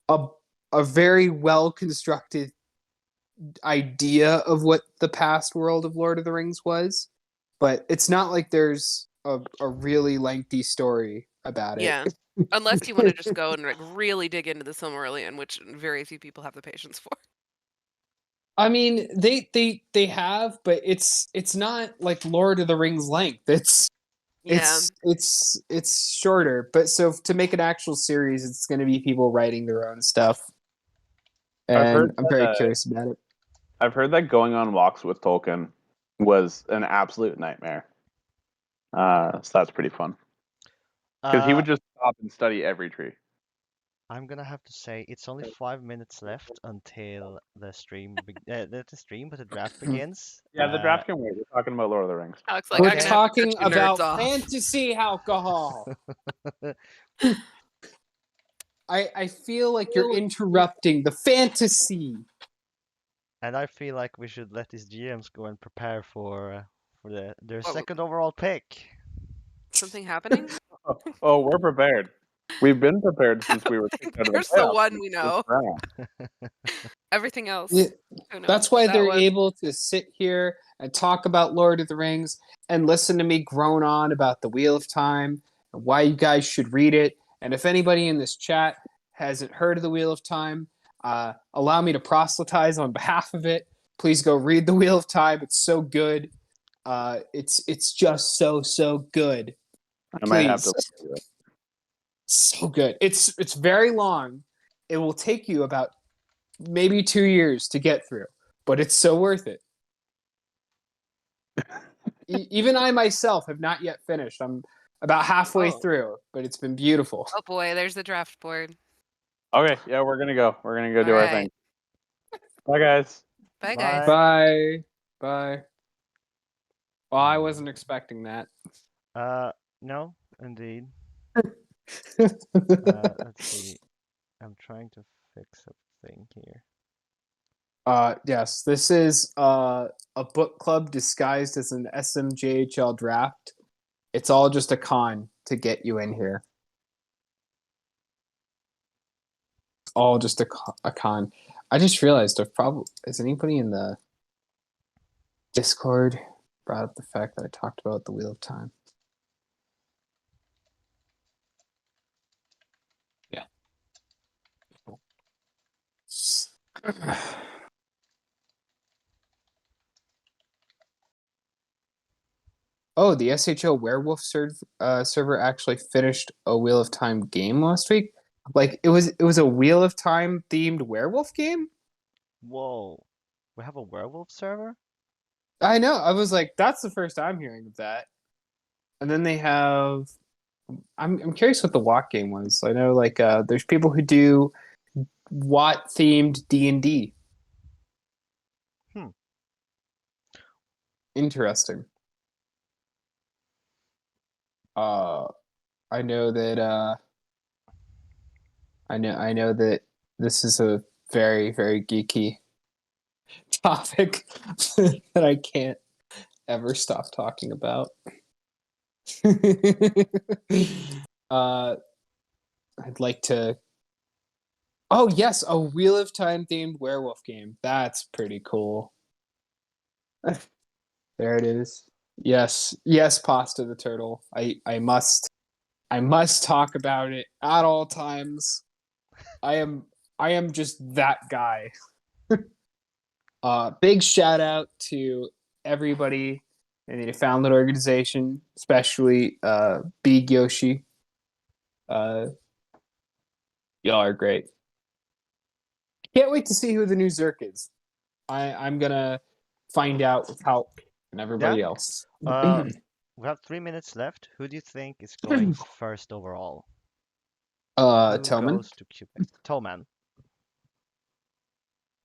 a a very well constructed idea of what the past world of Lord of the Rings was, but it's not like there's a really lengthy story about it. Yeah. Unless you want to just go and like really dig into the Silmarillion, which very few people have the patience for. I mean, they have, but it's not like Lord of the Rings length. Yeah. It's shorter. But so to make an actual series, it's going to be people writing their own stuff, I've heard and I'm very curious about it. I've heard that going on walks with Tolkien was an absolute nightmare. So that's pretty fun because he Uh, would just stop and study every tree. I'm gonna have to say it's only 5 minutes left until the stream, not the stream, but the draft begins. Yeah, the draft can wait. We're talking about Lord of the Rings. Alex, like, We're I'm gonna have to talking cut you nerds about off. fantasy alcohol. I feel like you're interrupting the fantasy. And I feel like we should let these GMs go and prepare for their Oh. second overall pick. Something happening? Oh, we're prepared. We've been prepared since we were kicked out of the There's the playoffs one in we the first know. round. Everything else. Yeah, Who knows? that's why That they're one. able to sit here and talk about Lord of the Rings and listen to me groan on about the Wheel of Time and why you guys should read it. And if anybody in this chat hasn't heard of the Wheel of Time, allow me to proselytize on behalf of it. Please go read the Wheel of Time. It's so good. It's just so good. I might have to. Please. So good. It's very long. It will take you about maybe 2 years to get through, but it's so worth it. Even I myself have not yet finished. I'm about halfway through, but it's been beautiful. Oh boy, there's the draft board. Okay, yeah, we're gonna go. We're gonna go do All our right. thing. Bye, guys. Bye, guys. Bye. Bye. Well, I wasn't expecting that. No, indeed. Let's see. I'm trying to fix a thing here. Yes, this is a book club disguised as an SMJHL draft. It's all just a con to get you in here. All just a con. I just realized is anybody in the Discord? brought up the fact that I talked about the Wheel of Time. Yeah. Oh, the SHL Werewolf server actually finished a Wheel of Time game last week. Like it was a Wheel of Time themed werewolf game. Whoa, we have a werewolf server? I know. I was like, that's the first I'm hearing of that. And then they have. I'm curious what the Watt game was. I know like there's people who do Watt themed D&D. Hmm. Interesting. I know that I know that this is a very, very geeky topic that I can't ever stop talking about. I'd like to. Oh yes, a Wheel of Time themed werewolf game. That's pretty cool. There it is. Yes, yes, Pasta the Turtle. I must talk about it at all times. I am just that guy. Big shout out to everybody in the Foundland organization, especially Big Yoshi. Y'all are great. Can't wait to see who the new Zerk is. I'm gonna find out with help and everybody else. We have 3 minutes left. Who do you think is going first overall? Who Toman. goes to Quebec? Toman.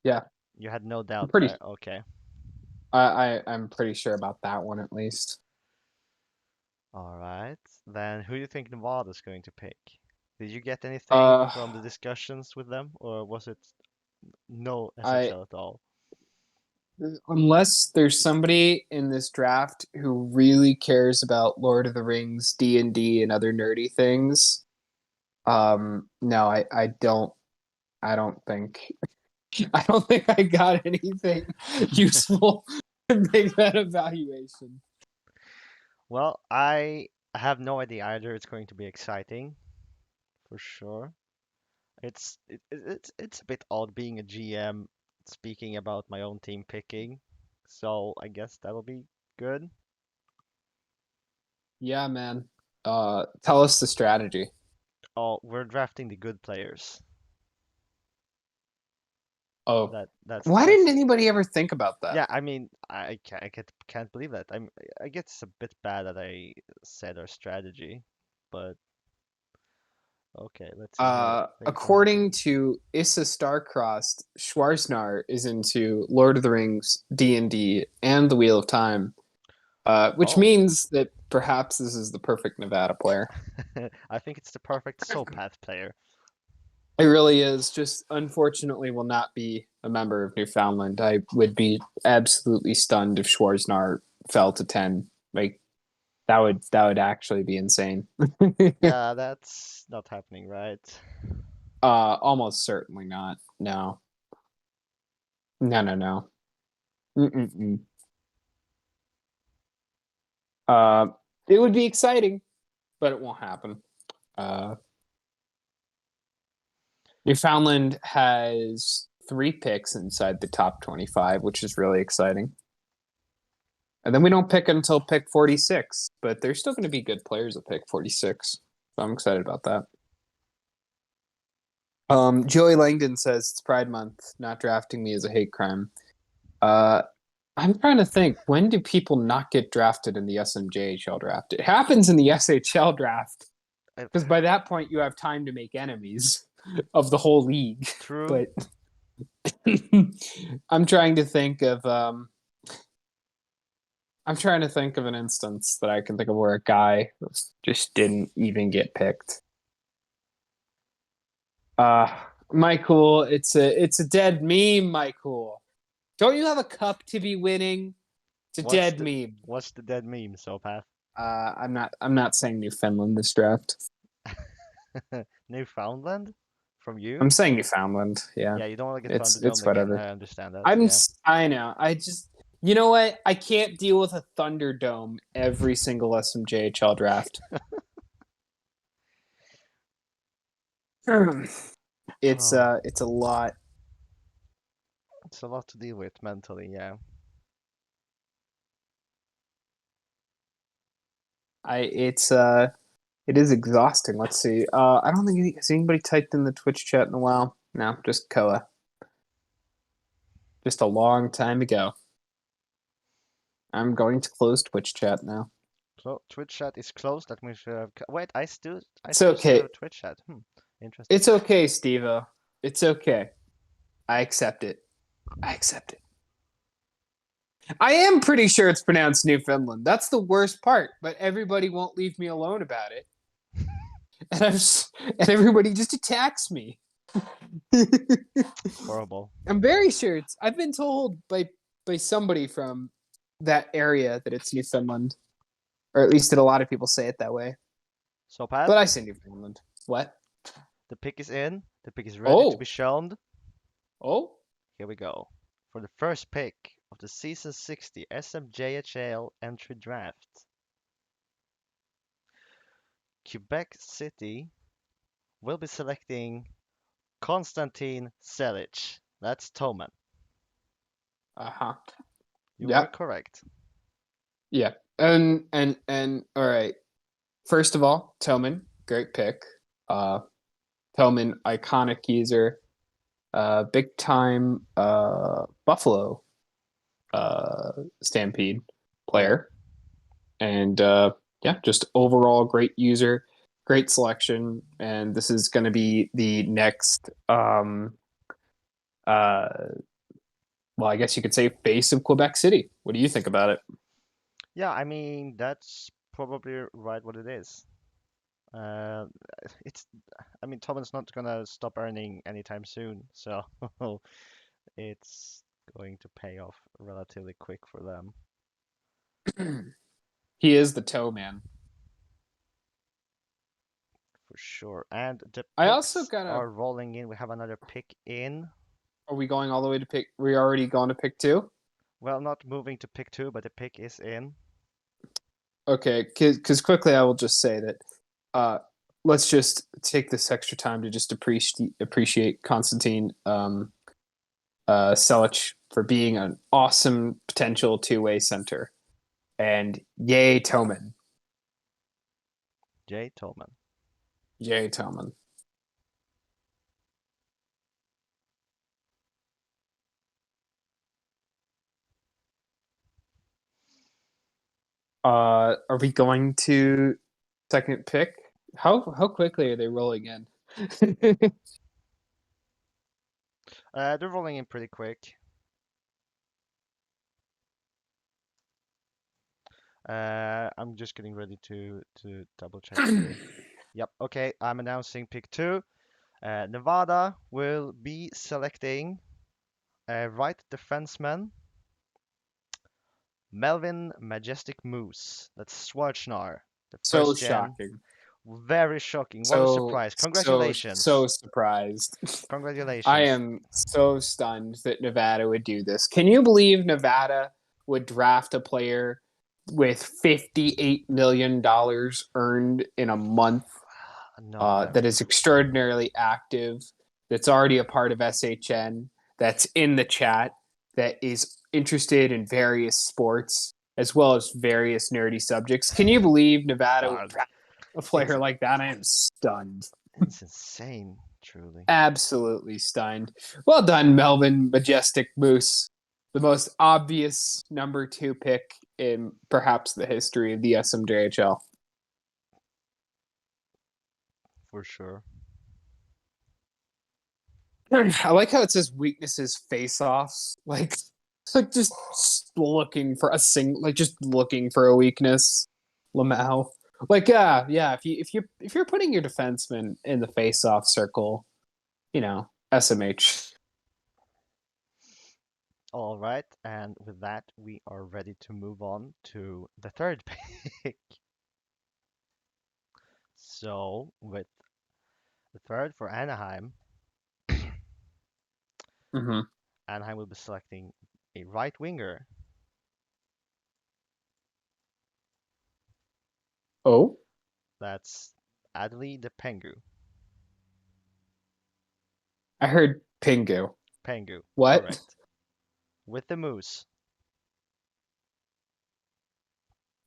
Yeah. You had no doubt Pretty. there. Okay. I'm pretty sure about that one at least. All right. Then who do you think Nevada is going to pick? Did you get anything from the discussions with them, or was it no SHL at all? Unless there's somebody in this draft who really cares about Lord of the Rings, D&D, and other nerdy things, no, I don't think I got anything useful to make that evaluation. Well, I have no idea either. It's going to be exciting, for sure. It's a bit odd being a GM speaking about my own team picking, so I guess that'll be good. Yeah, man. Tell us the strategy. Oh, we're drafting the good players. Oh, That's why didn't anybody ever think about that? Yeah, I mean, I can't believe that. I guess it's a bit bad that I said our strategy, but okay, let's see here. According to Issa Starcrossed, Schwarznar is into Lord of the Rings, D&D, and the Wheel of Time, which Oh. means that perhaps this is the perfect Nevada player. I think it's the perfect Soulpath player. It really is. Just unfortunately will not be a member of Newfoundland. I would be absolutely stunned if Schwarznar fell to 10. Like that would actually be insane. Yeah, that's not happening, right? Almost certainly not. No. No. Mm-mm-mm. It would be exciting, but it won't happen. Newfoundland has 3 picks inside the top 25, which is really exciting. And then we don't pick until pick 46, but there's still going to be good players at pick 46. So I'm excited about that. Joey Langdon says it's Pride Month. Not drafting me is a hate crime. I'm trying to think, when do people not get drafted in the SMJHL draft? It happens in the SHL draft because by that point you have time to make enemies of the whole league. True. But I'm trying to think of an instance that I can think of where a guy just didn't even get picked. Michael, it's a dead meme, Michael. Don't you have a cup to be winning? It's a dead meme. What's the dead meme, Soulpath? I'm not saying Newfoundland this draft. Newfoundland? From you? I'm saying Newfoundland, yeah. Yeah, you don't want to get thrown It's again. whatever. I understand that. I know. You know what? I can't deal with a Thunderdome every single SMJHL draft. It's Oh, it's a lot. it's a lot to deal with mentally, yeah. It is exhausting. Let's see. I don't think has anybody typed in the Twitch chat in a while. No, just Koa. Just a long time ago. I'm going to close Twitch chat now. So Twitch chat is closed. That means we have. Wait, I still It's see okay. a Twitch chat. Interesting. It's okay, Steve-O. It's okay. I accept it. I accept it. I am pretty sure it's pronounced Newfoundland. That's the worst part, but everybody won't leave me alone about it. And everybody just attacks me. Horrible. I'm very sure I've been told by somebody from that area that it's Newfoundland. Or at least that a lot of people say it that way. So Pat, But I say Newfoundland. What? the pick is in. The pick is ready to be shown. Oh. Here we go. For the first pick of the Season 60 SMJHL Entry Draft. Quebec City will be selecting Konstantin Selic. That's Toman. Uh-huh. You Yep. are correct. Yeah. And all right. First of all, Toman, great pick. Toman, iconic user, big time Buffalo Stampede player. And yeah, just overall great user, great selection. And this is going to be the next well, I guess you could say face of Quebec City. What do you think about it? Yeah, I mean, that's probably right what it is. Uh, I mean, Toman's not gonna stop earning anytime soon, so it's going to pay off relatively quick for them. He is the toe man. For sure. And the I also picks are rolling in. We have another pick in. Are we going all the way to pick? We already gone to pick 2? Well, not moving to pick 2, but the pick is in. Okay, because quickly I will just say that let's just take this extra time to just appreciate Konstantin Selic for being an awesome potential two-way center. And yay, Toman. Jay Tolman. Yay, Toman. Are we going to second pick? How quickly are they rolling in? They're rolling in pretty quick. I'm just getting ready to double check here. Yep, okay, I'm announcing pick 2. Nevada will be selecting a right defenseman, Melvin Majestic Moose. That's Schwarznar, the So first gen. shocking. Very shocking. What a surprise. Congratulations. So surprised. Congratulations. I am so stunned that Nevada would do this. Can you believe Nevada would draft a player with $58 million earned in a month No, that is extraordinarily active, that's already a part of SHN, that's in the chat, that is interested in various sports as well as various nerdy subjects? Can you believe Nevada would draft a player like that? I am stunned. It's insane, truly. Absolutely stunned. Well done, Melvin Majestic Moose. The most obvious number 2 pick in perhaps the history of the SMJHL. For sure. I like how it says weaknesses face-offs. Like just looking for just looking for a weakness. Lamau. Like yeah, if you're putting your defenseman in the face-off circle, you know, SMH. All right, and with that, we are ready to move on to the third pick. So, with the third for Anaheim, Mm-hmm. Anaheim will be selecting a right winger, Oh, That's Adley the Pengu. I heard Pingu. Pengu. What? All right. With the moose.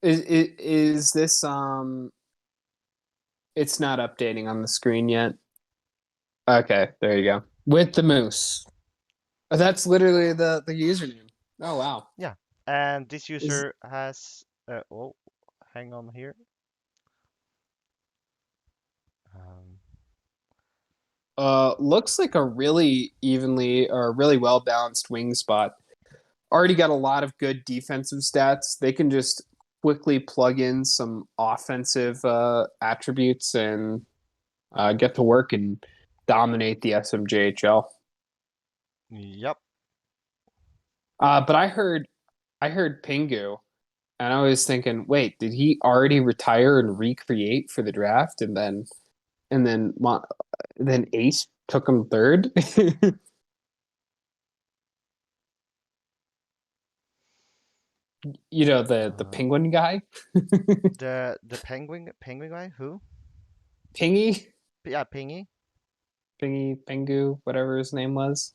Is this It's not updating on the screen yet. Okay, there you go. With the moose. Oh, that's literally the username. Oh wow. Yeah. And this Is user has. Oh, hang on here. Um, looks like a really evenly or really well balanced wing spot. Already got a lot of good defensive stats. They can just quickly plug in some offensive attributes and get to work and dominate the SMJHL. yep. But I heard Pingu, and I was thinking, wait, did he already retire and recreate for the draft, and then Ace took him third? You know, the Uh, penguin guy, the penguin guy who? Pingy, Yeah, Pingy. Pingu, whatever his name was.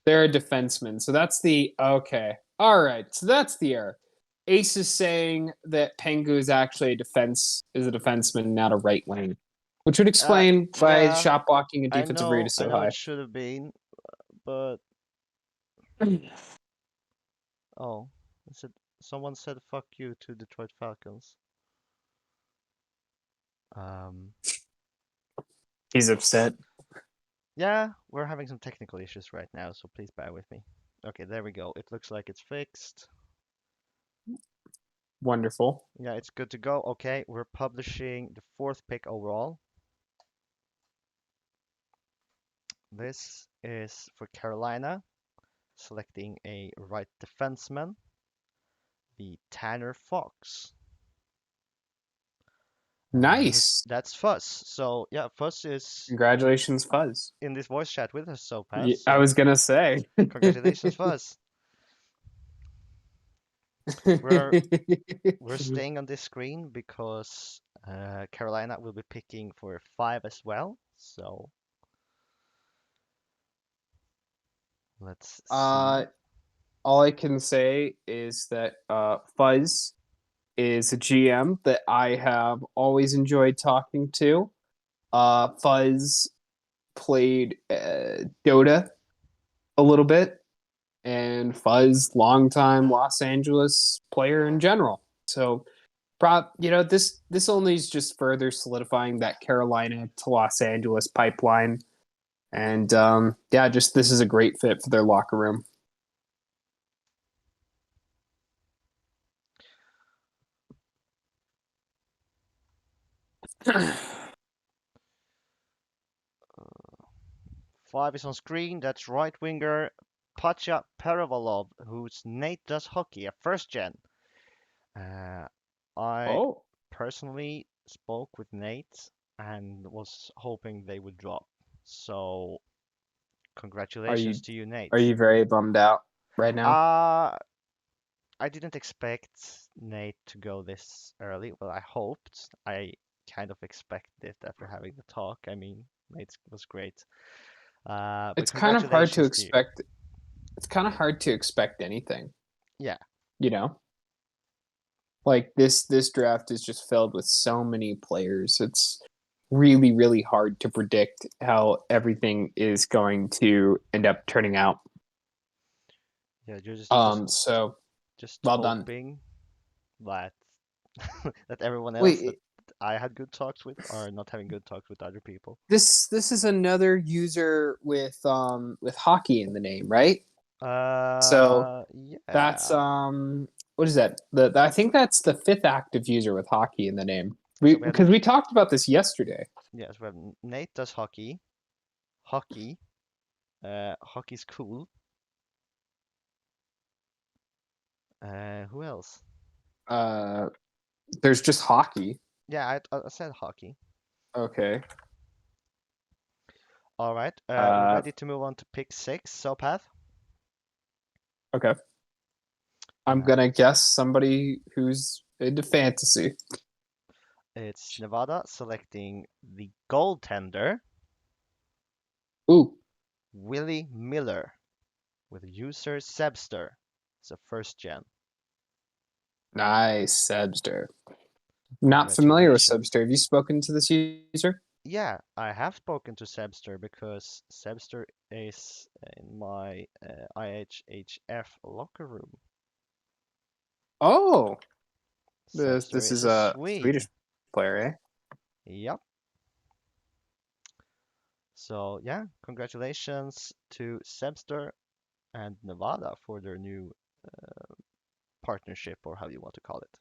They're a defenseman, so that's the okay. All right, so that's the error. Ace is saying that Pengu is actually a defenseman, not a right wing, which would explain why Yeah, shot blocking and I defensive rate know, is I so know high. it should have been, but oh, someone said fuck you to Detroit Falcons. Um, He's upset. yeah, we're having some technical issues right now, so please bear with me. Okay, there we go. It looks like it's fixed. Wonderful. Yeah, it's good to go. Okay, we're publishing the fourth pick overall. This is for Carolina, selecting a right defenseman, the Tanner Fox. Nice. That's Fuzz. So yeah, Fuzz is Congratulations, Fuzz. in this voice chat with us, so Yeah, Paz. I So was gonna say. congratulations, Fuzz. We're staying on this screen because Carolina will be picking for 5 as well. So let's see. All I can say is that Fuzz is a GM that I have always enjoyed talking to. Fuzz played Dota a little bit, and Fuzz, longtime Los Angeles player in general. So, this only is just further solidifying that Carolina to Los Angeles pipeline. And just this is a great fit for their locker room. Five is on screen. That's right winger Pacha Paravalov, whose Nate does hockey, a first gen. I Oh, personally spoke with Nate and was hoping they would drop. So congratulations to you, Nate. are you very bummed out right now? I didn't expect Nate to go this early. Well, I hoped. I kind of expected it after having the talk. I mean, Nate was great. But It's kind of hard to congratulations to you. expect. It's kind of hard to expect anything. Yeah. You know, like this draft is just filled with so many players. It's really, really hard to predict how everything is going to end up turning out. Yeah, you're So just well done. hoping that that everyone else that Wait, I had good talks with are not having good talks with other people. this is another user with hockey in the name, right? So that's Yeah. what is that? I think that's the fifth active user with hockey in the name. So we have Because we talked about this yesterday. yes, we have Nate does hockey. Hockey. Hockey's cool. Who else? There's just hockey. Yeah, I said hockey. Okay. All right. We're ready to move on to pick 6. So, Path. Okay. I'm gonna guess somebody who's into fantasy. It's Nevada selecting the goaltender, Ooh, Willie Miller, with user Sebster. It's a first gen. nice, Sebster. Not familiar with Congratulations. Sebster. Have you spoken to this user? Yeah, I have spoken to Sebster because Sebster is in my IHHF locker room. Oh, Sebster this is is a a Swede. Swedish player, eh? Yep. So yeah, congratulations to Sebster and Nevada for their new partnership, or how you want to call it.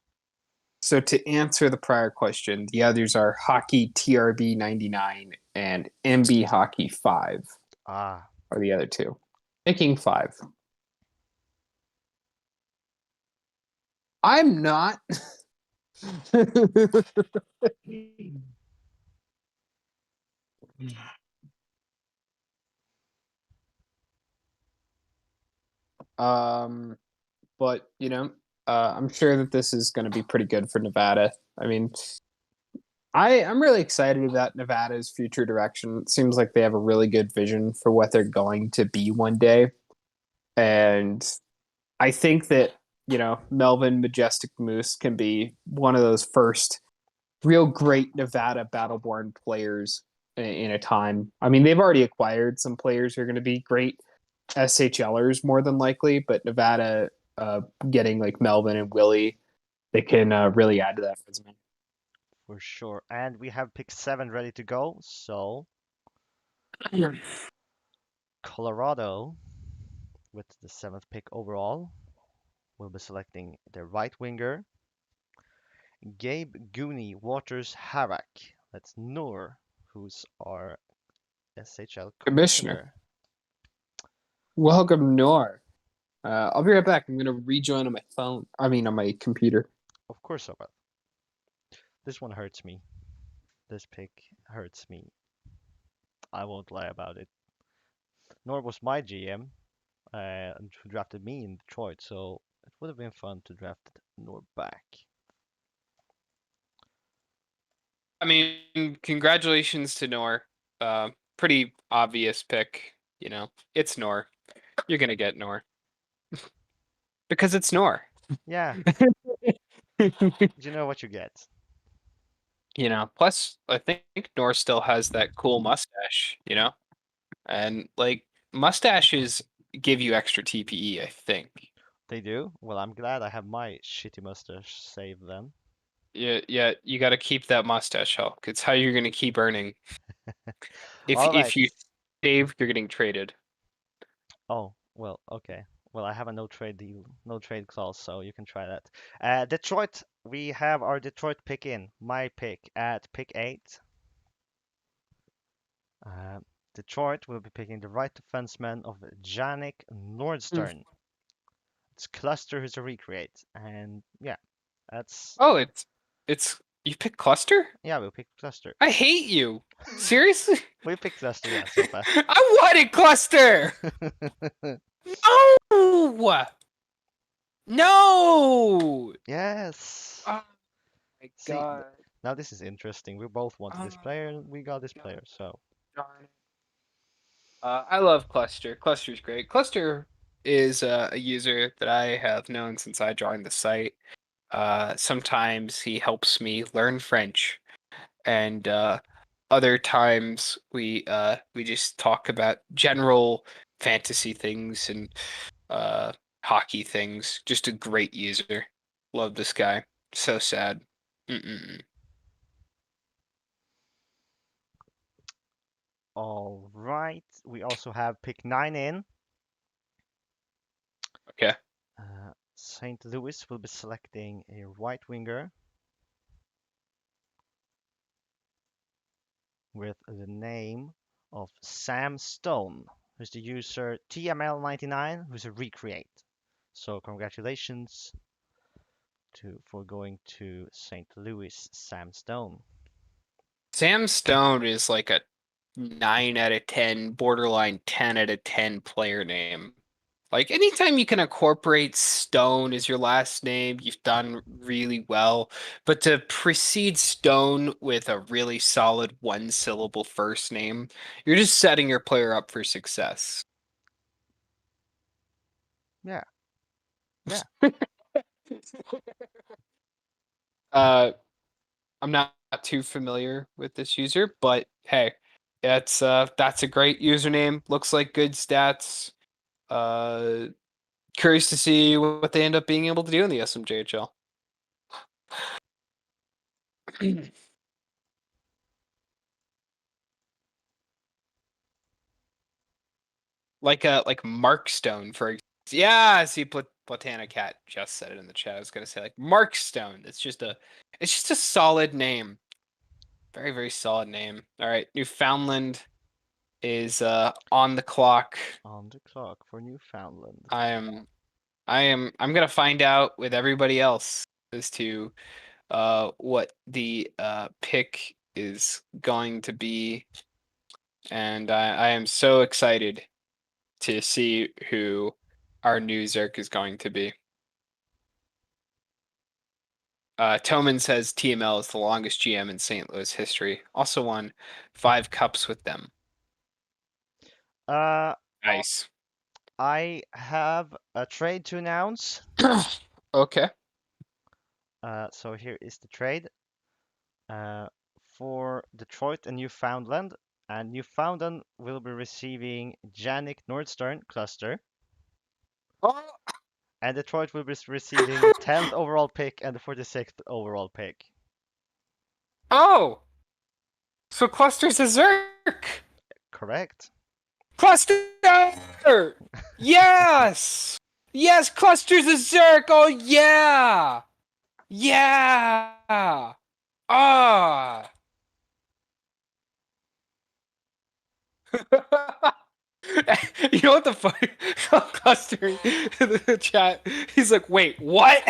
So to answer the prior question, the others are Hockey TRB 99 and MB Hockey 5 Ah, are the other two. Making 5. I'm not. um, but I'm sure that this is going to be pretty good for Nevada. I mean, I'm really excited about Nevada's future direction. It seems like they have a really good vision for what they're going to be one day. And I think that, Melvin Majestic Moose can be one of those first real great Nevada Battleborn players in a time. I mean, they've already acquired some players who are going to be great SHLers more than likely, but Nevada getting like Melvin and Willie, they can really add to that resume. for sure. And we have pick 7 ready to go. So Colorado, with the 7th pick overall, will be selecting the right winger, Gabe Goonie Waters Harak. That's Noor, who's our SHL Commissioner. commissioner. Welcome, Nor. I'll be right back. I'm going to rejoin on my phone. I mean, on my computer. Of course I will. This one hurts me. This pick hurts me. I won't lie about it. Nor was my GM, who drafted me in Detroit, so it would have been fun to draft Nor back. I mean, congratulations to Nor. Pretty obvious pick. It's Nor. You're going to get Nor. Because it's Nor. Yeah, you know what you get. Plus, I think Nor still has that cool mustache, and like mustaches give you extra TPE, I think. They do? Well, I'm glad I have my shitty mustache saved then. Yeah, you got to keep that mustache, Hulk. It's how you're going to keep earning. All right. If you save, you're getting traded. Oh, well, okay. Well, I have a no trade deal, no trade clause, so you can try that. Detroit, we have our Detroit pick in. My pick at pick 8. Uh, Detroit will be picking the right defenseman of Jannik Nordstern. It's Cluster who's a recreate, and yeah, that's Oh, it's you pick Cluster? yeah, we'll pick Cluster. I hate you. Seriously? We picked Cluster, yeah, so fast. I wanted Cluster. No. No. Yes. Oh my See, god. now this is interesting. We both wanted this Oh, player, and we got this God. player. So Darn it. I love Cluster. Cluster's great. Cluster is a user that I have known since I joined the site. Sometimes he helps me learn French, and other times we just talk about general fantasy things and hockey things. Just a great user. Love this guy. So sad. Mm-mm. all right, we also have pick 9 in. Okay. St. Louis will be selecting a right winger with the name of Sam Stone, who's the user TML99, who's a recreate. So congratulations for going to St. Louis, Sam Stone. Sam Stone is like a 9 out of 10, borderline 10 out of 10 player name. Like anytime you can incorporate Stone as your last name, you've done really well. But to precede Stone with a really solid one-syllable first name, you're just setting your player up for success. Yeah. Yeah. I'm not too familiar with this user, but hey, that's a great username. Looks like good stats. Curious to see what they end up being able to do in the SMJHL. like Mark Stone, for example. Yeah, see, Platana Cat just said it in the chat. I was gonna say like Mark Stone. It's just a solid name. Very, very solid name. All right, Newfoundland is on the clock. On the clock for Newfoundland. I'm gonna find out with everybody else as to what the pick is going to be, and I am so excited to see who our new Zerk is going to be. Toman says TML is the longest GM in St. Louis history. Also won 5 cups with them. Nice. I have a trade to announce. Okay. So here is the trade. For Detroit and Newfoundland. And Newfoundland will be receiving Janik Nordstern cluster. Oh. And Detroit will be receiving the 10th overall pick and the 46th overall pick. Oh! So Cluster's a Zerk! Correct. Cluster! Yes! Yes, Cluster's a Zerk! Oh, yeah! Yeah! Ah! You know what the fuck? Cluster in the chat. He's like, wait, what?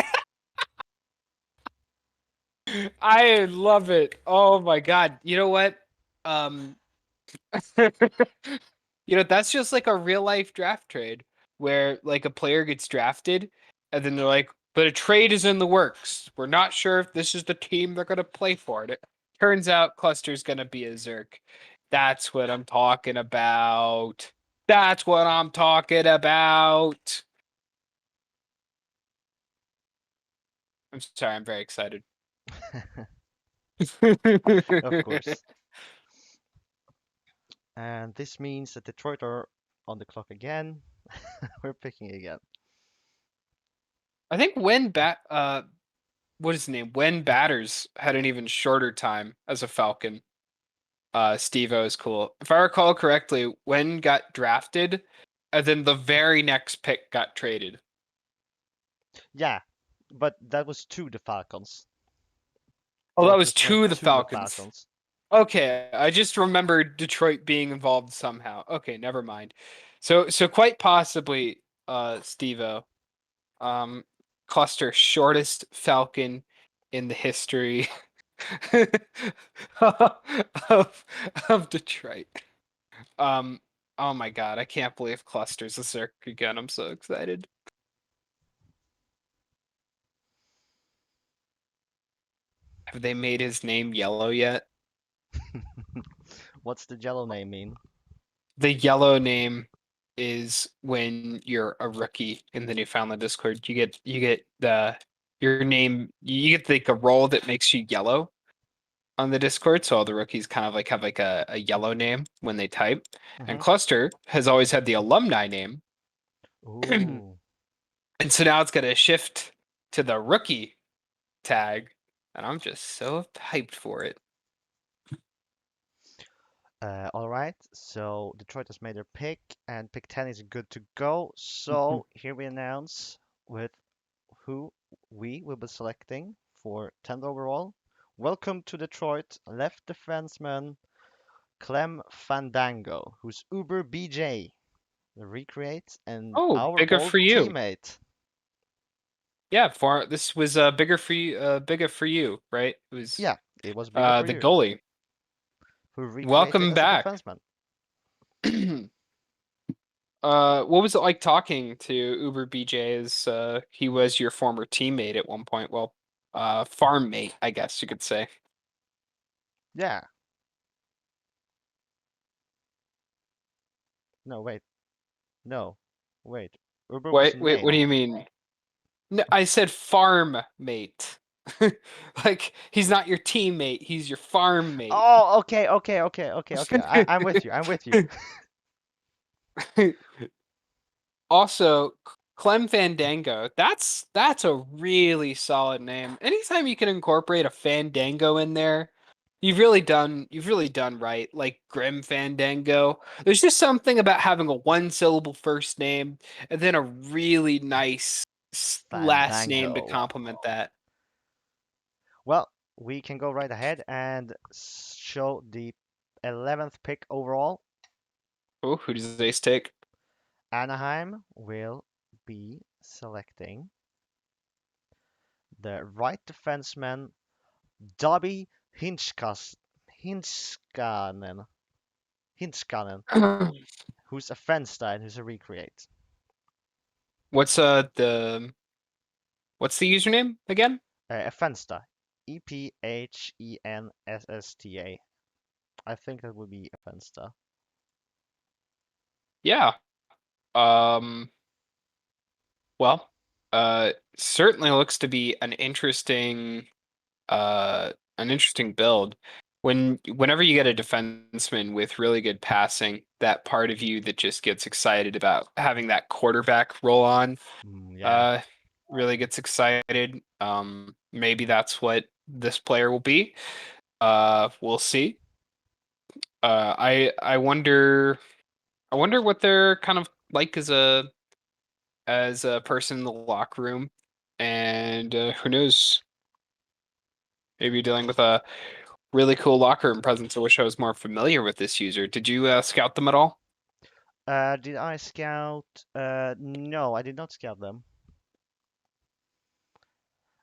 I love it. Oh my god. You know what? That's just like a real life draft trade where like a player gets drafted and then they're like, but a trade is in the works. We're not sure if this is the team they're gonna play for. And it turns out Cluster's gonna be a Zerk. That's what I'm talking about. That's what I'm talking about. I'm sorry, I'm very excited. Of course. And this means that Detroit are on the clock again. We're picking again. I think what is his name? When Batters had an even shorter time as a Falcon. Steve-O is cool. If I recall correctly, Wen got drafted, and then the very next pick got traded. Yeah, but that was to the Falcons. Oh, that Don't was just went to the to Falcons. Okay, I just remembered Detroit being involved somehow. Okay, never mind. So quite possibly, Steve-O, Cluster shortest Falcon in the history of Detroit. Oh my god, I can't believe Cluster's a Zerk again. I'm so excited. Have they made his name yellow yet? What's the yellow name mean? The yellow name is when you're a rookie in the Newfoundland Discord. You get your name. You get like a role that makes you yellow on the Discord. So all the rookies kind of like have like a yellow name when they type. And Cluster has always had the alumni name. Ooh. And so now it's gonna shift to the rookie tag, and I'm just so hyped for it. All right, so Detroit has made their pick, and pick 10 is good to go. So here we announce with who we will be selecting for 10th overall. Welcome to Detroit, left defenseman Clem Fandango, who's Uber BJ, recreates, and Oh, our bigger old for you. teammate. Yeah, this was bigger for you, right? It was Yeah, it was bigger for the you, goalie. who recreated Welcome as a back. defenseman. What was it like talking to Uber BJ as he was your former teammate at one point? Well, farm mate, I guess you could say. Yeah. No, wait. No. Wait. Uber was a Wait, what do name. you mean? No, I said farm mate. Like he's not your teammate, he's your farm mate. Oh, okay. I'm with you. I'm with you. Also, Clem Fandango. That's a really solid name. Anytime you can incorporate a Fandango in there, you've really done right. Like Grim Fandango. There's just something about having a one-syllable first name and then a really nice last name to Fandango. complement that. Well, we can go right ahead and show the 11th pick overall. Oh, who does Ace take? Anaheim will be selecting the right defenseman Dobby Hinskanen, who's a Fenstein, who's a recreate. What's the what's the username again? A Fensta, EPHENSSTA. I think that would be a Fensta. Yeah. Um Well, certainly looks to be an interesting build. Whenever you get a defenseman with really good passing, that part of you that just gets excited about having that quarterback roll on, Yeah, uh, really gets excited. Maybe that's what this player will be. We'll see. I wonder what they're kind of like as a person in the locker room, and who knows, maybe dealing with a really cool locker room presence. I wish I was more familiar with this user. Did you scout them at all? Did I scout? No, I did not scout them.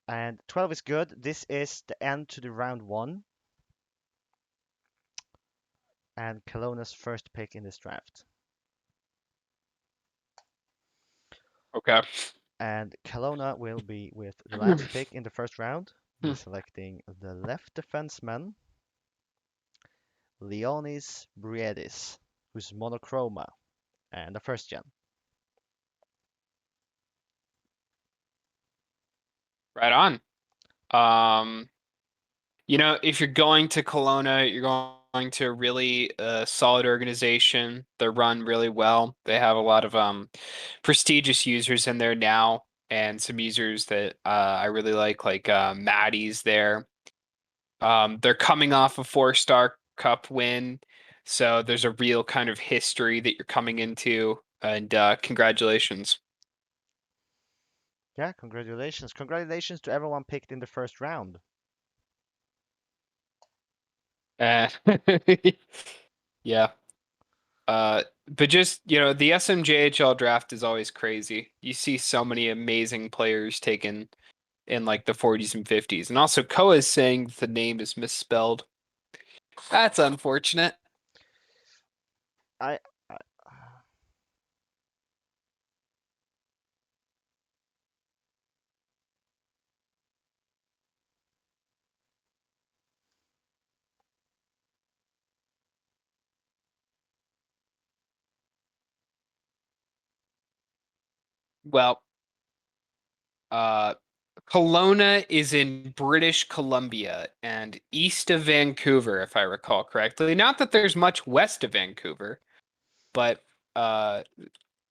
And 12 is good. This is the end to the round one. And Kelowna's first pick in this draft. Okay. And Kelowna will be with the last pick in the first round. They're selecting the left defenseman, Leonis Briedis, who's monochroma and a first gen. Right on. Um, if you're going to Kelowna, you're going to a really solid organization. They're run really well. They have a lot of prestigious users in there now, and some users that I really like Maddie's there. They're coming off a four-star cup win, so there's a real kind of history that you're coming into, and congratulations. Yeah, congratulations. Congratulations to everyone picked in the first round. Uh, yeah. But just, the SMJHL draft is always crazy. You see so many amazing players taken in like the 40s and 50s. And also Koa is saying the name is misspelled. That's unfortunate. I, I Well, uh Kelowna is in British Columbia and east of Vancouver, if I recall correctly. Not that there's much west of Vancouver, but uh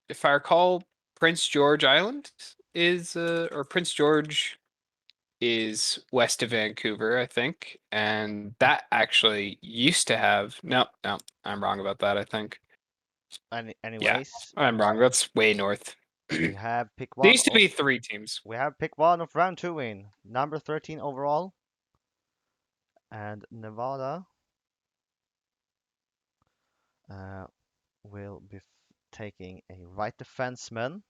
if I recall, Prince George Island or Prince George is west of Vancouver, I think, and that actually used to have. No, no, I'm wrong about that. I think. Yeah, anyways, I'm wrong. That's way north. we have pick There one used to of be 3 teams. round two in number 13 overall, and Nevada uh, will be taking a right defenseman,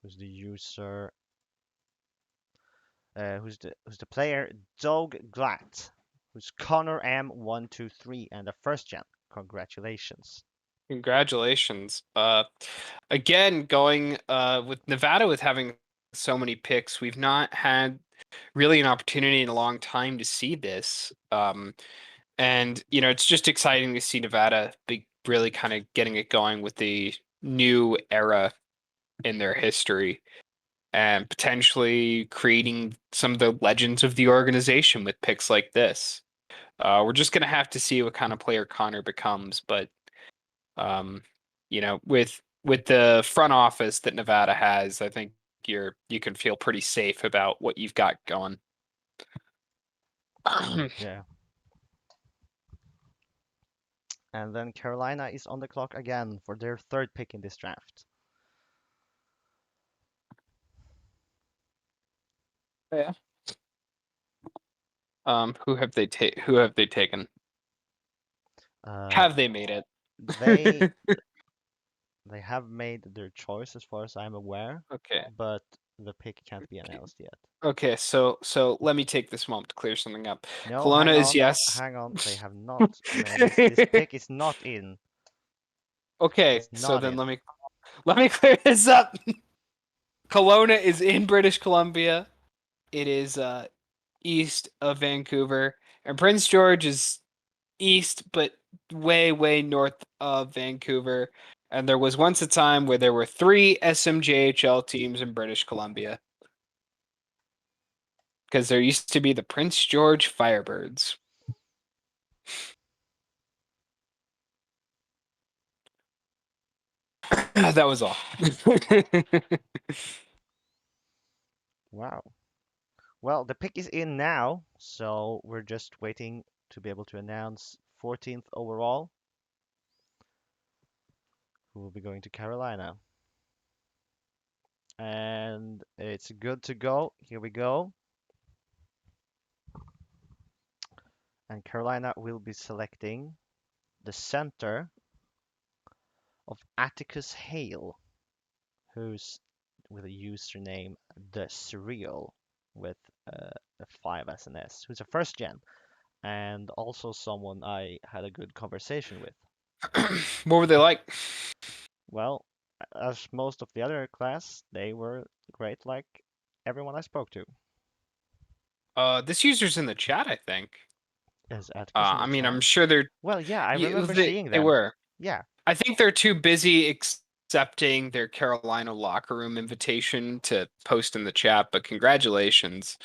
who's the user, who's the player Doug Glatt, who's Connor M123 and a first gen. Congratulations. Congratulations. Again, going with Nevada with having so many picks, we've not had really an opportunity in a long time to see this. And it's just exciting to see Nevada be really kind of getting it going with the new era in their history and potentially creating some of the legends of the organization with picks like this. We're just gonna have to see what kind of player Connor becomes, but um, with the front office that Nevada has, I think you can feel pretty safe about what you've got going. Yeah. And then Carolina is on the clock again for their third pick in this draft. Yeah. Who have they taken? Have they made it? They they have made their choice as far as I'm aware, Okay. but the pick can't be announced yet. Okay, so let me take this moment to clear something up. No, Kelowna is yes. hang on. They have not. This pick is not in. Okay, It's so not then in. let me clear this up. Kelowna is in British Columbia. It is east of Vancouver, and Prince George is east, but way north of Vancouver. And there was once a time where there were 3 SMJHL teams in British Columbia. Because there used to be the Prince George Firebirds. That was all. Wow. Well, the pick is in now, so we're just waiting to be able to announce 14th overall, who will be going to Carolina. And it's good to go. Here we go. And Carolina will be selecting the center of Atticus Hale, who's with a username The Surreal with a 5 as an S, who's a first gen and also someone I had a good conversation with. What were they like? Well, as most of the other class, they were great like everyone I spoke to. This user's in the chat, I think. Is Atticus in the I mean, chat? I'm sure they're. Well, yeah, I You, remember seeing they them. were. Yeah. I think they're too busy accepting their Carolina locker room invitation to post in the chat, but congratulations.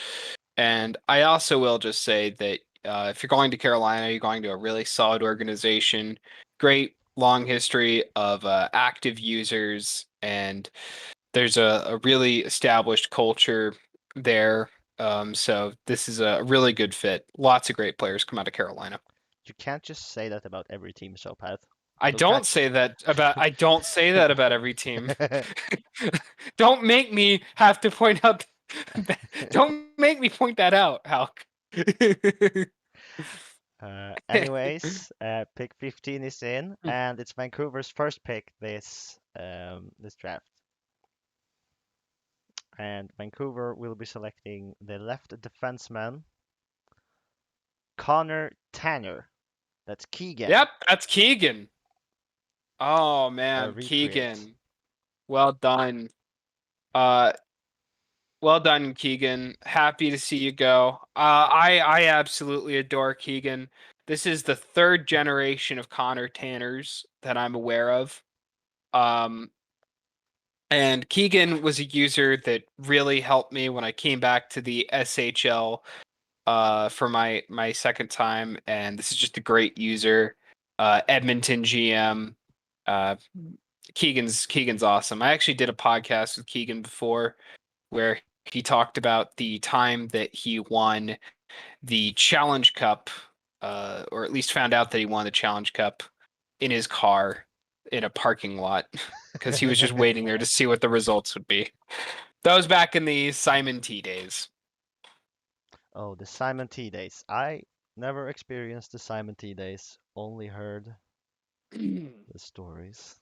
And I also will just say that if you're going to Carolina, you're going to a really solid organization, great long history of active users, and there's a really established culture there. So this is a really good fit. Lots of great players come out of Carolina. You can't just say that about every team, Sopath. I don't say that about every team. Don't make me have to point out. Don't make me point that out, Halk. Anyways, pick 15 is in, and it's Vancouver's first pick this draft. And Vancouver will be selecting the left defenseman, Connor Tanner. That's Keegan. Yep, that's Keegan. Oh A man, recreate. Keegan. Well done. Well done, Keegan. Happy to see you go. I absolutely adore Keegan. This is the 3rd generation of Connor Tanners that I'm aware of. And Keegan was a user that really helped me when I came back to the SHL for my second time, and this is just a great user. Edmonton GM. Keegan's awesome. I actually did a podcast with Keegan before where he talked about the time that he won the Challenge Cup, or at least found out that he won the Challenge Cup in his car in a parking lot because he was just waiting there to see what the results would be. That was back in the Simon T days. Oh, the Simon T days. I never experienced the Simon T days, only heard the stories.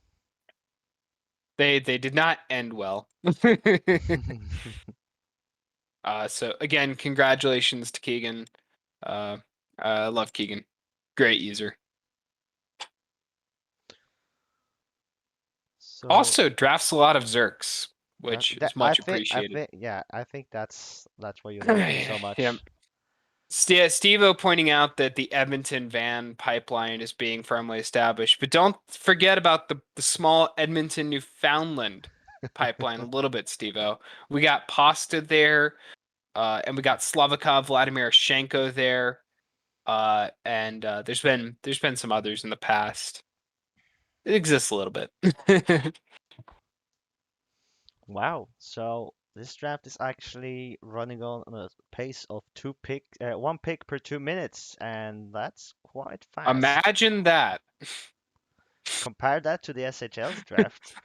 They did not end well. So again, congratulations to Keegan. I love Keegan. Great user. So Also drafts a lot of Zerks, which is much appreciated. I think that's why you like him so much. Yeah. Steve-O pointing out that the Edmonton van pipeline is being firmly established, but don't forget about the small Edmonton, Newfoundland pipeline a little bit, Steve-O. We got Pasta there, and we got Slavikov, Vladimir Shenko there, and there's been some others in the past. It exists a little bit. Wow. So this draft is actually running on a pace of one pick per 2 minutes, and that's quite fast. Imagine that. Compare that to the SHL's draft.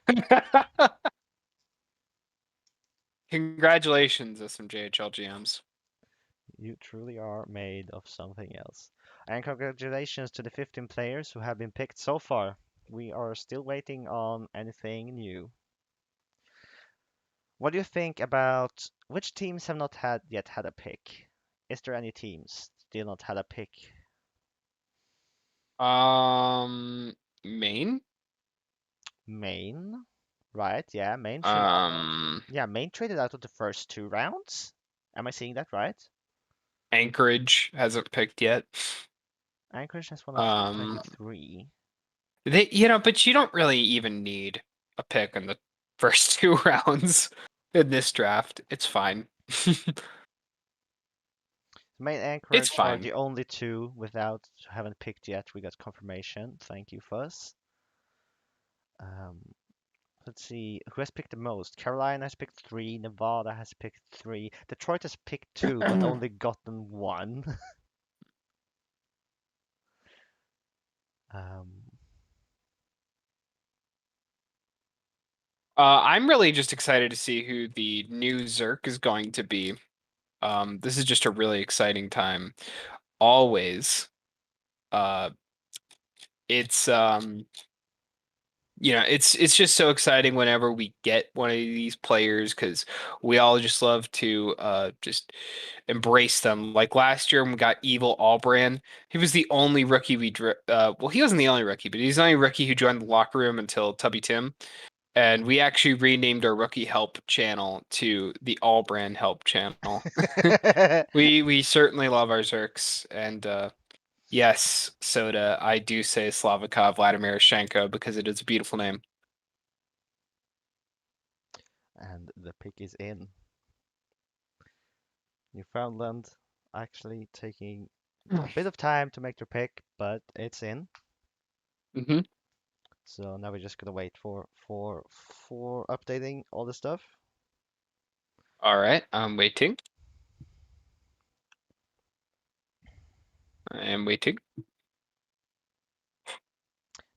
Congratulations, SMJHL GMs. You truly are made of something else. And congratulations to the 15 players who have been picked so far. We are still waiting on anything new. What do you think about which teams have not yet had a pick? Is there any teams still not had a pick? Maine? Maine, right? Yeah, Maine. Yeah, Maine traded out of the first 2 rounds. Am I seeing that right? Anchorage hasn't picked yet. Anchorage has one of 23. But you don't really even need a pick in the first 2 rounds in this draft. It's fine. Maine and Anchorage are fine. the only two haven't picked yet. We got confirmation. Thank you, Fuzz. Let's see who has picked the most. Carolina has picked 3. Nevada has picked 3. Detroit has picked 2, but only gotten 1. I'm really just excited to see who the new Zerk is going to be. This is just a really exciting time. Always. It's it's just so exciting whenever we get one of these players because we all just love to just embrace them. Like last year when we got Evil Allbrand, he was the only rookie well, he wasn't the only rookie, but he's the only rookie who joined the locker room until Tubby Tim. And we actually renamed our rookie help channel to the Allbrand help channel. We certainly love our Zerks, and yes, Soda, I do say Slavikov Vladimir Shenko because it is a beautiful name. And the pick is in. Newfoundland actually taking a bit of time to make their pick, but it's in. Mm-hmm. So now we're just gonna wait for updating all the stuff. All right, I'm waiting. I am waiting.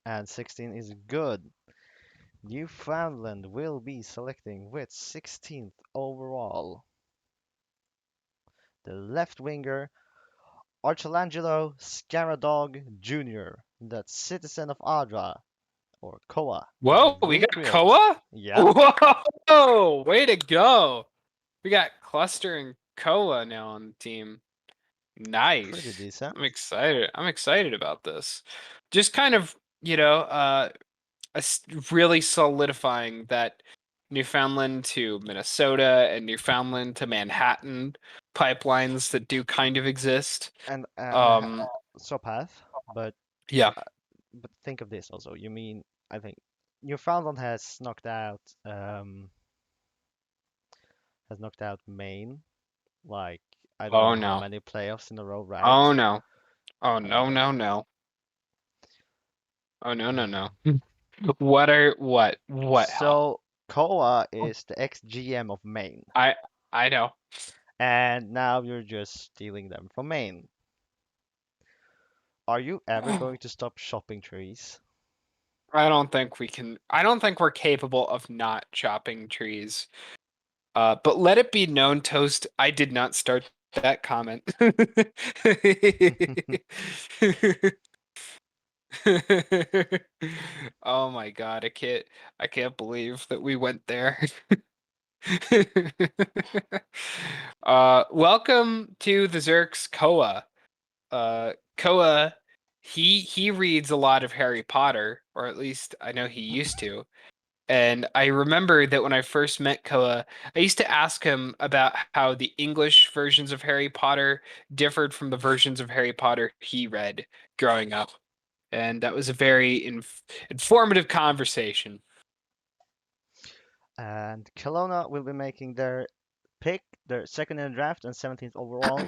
And 16 is good. Newfoundland will be selecting with 16th overall the left winger Archelangelo Scaradog Jr., that's citizen of Adra, or Koa. Whoa, we got Creole. Koa? Yeah. Whoa, way to go. We got Cluster and Koa now on the team. Nice. Pretty decent. I'm excited. I'm excited about this. Just kind of, really solidifying that Newfoundland to Minnesota and Newfoundland to Manhattan pipelines that do kind of exist. And so path, but yeah. But think of this also. You mean I think Newfoundland has knocked out Maine, like I don't know how many playoffs in a row, right? Oh no. Oh no. Oh no. What? So Koa is the ex-GM of Maine. I know. And now you're just stealing them from Maine. Are you ever going to stop shopping trees? I don't think we can. I don't think we're capable of not chopping trees. But let it be known, Toast, I did not start that comment. Oh my god, I can't believe that we went there. Welcome to the Zerks Koa. Koa, he reads a lot of Harry Potter, or at least I know he used to. And I remember that when I first met Koa, I used to ask him about how the English versions of Harry Potter differed from the versions of Harry Potter he read growing up. And that was a very informative conversation. And Kelowna will be making their pick, their second in the draft and 17th overall,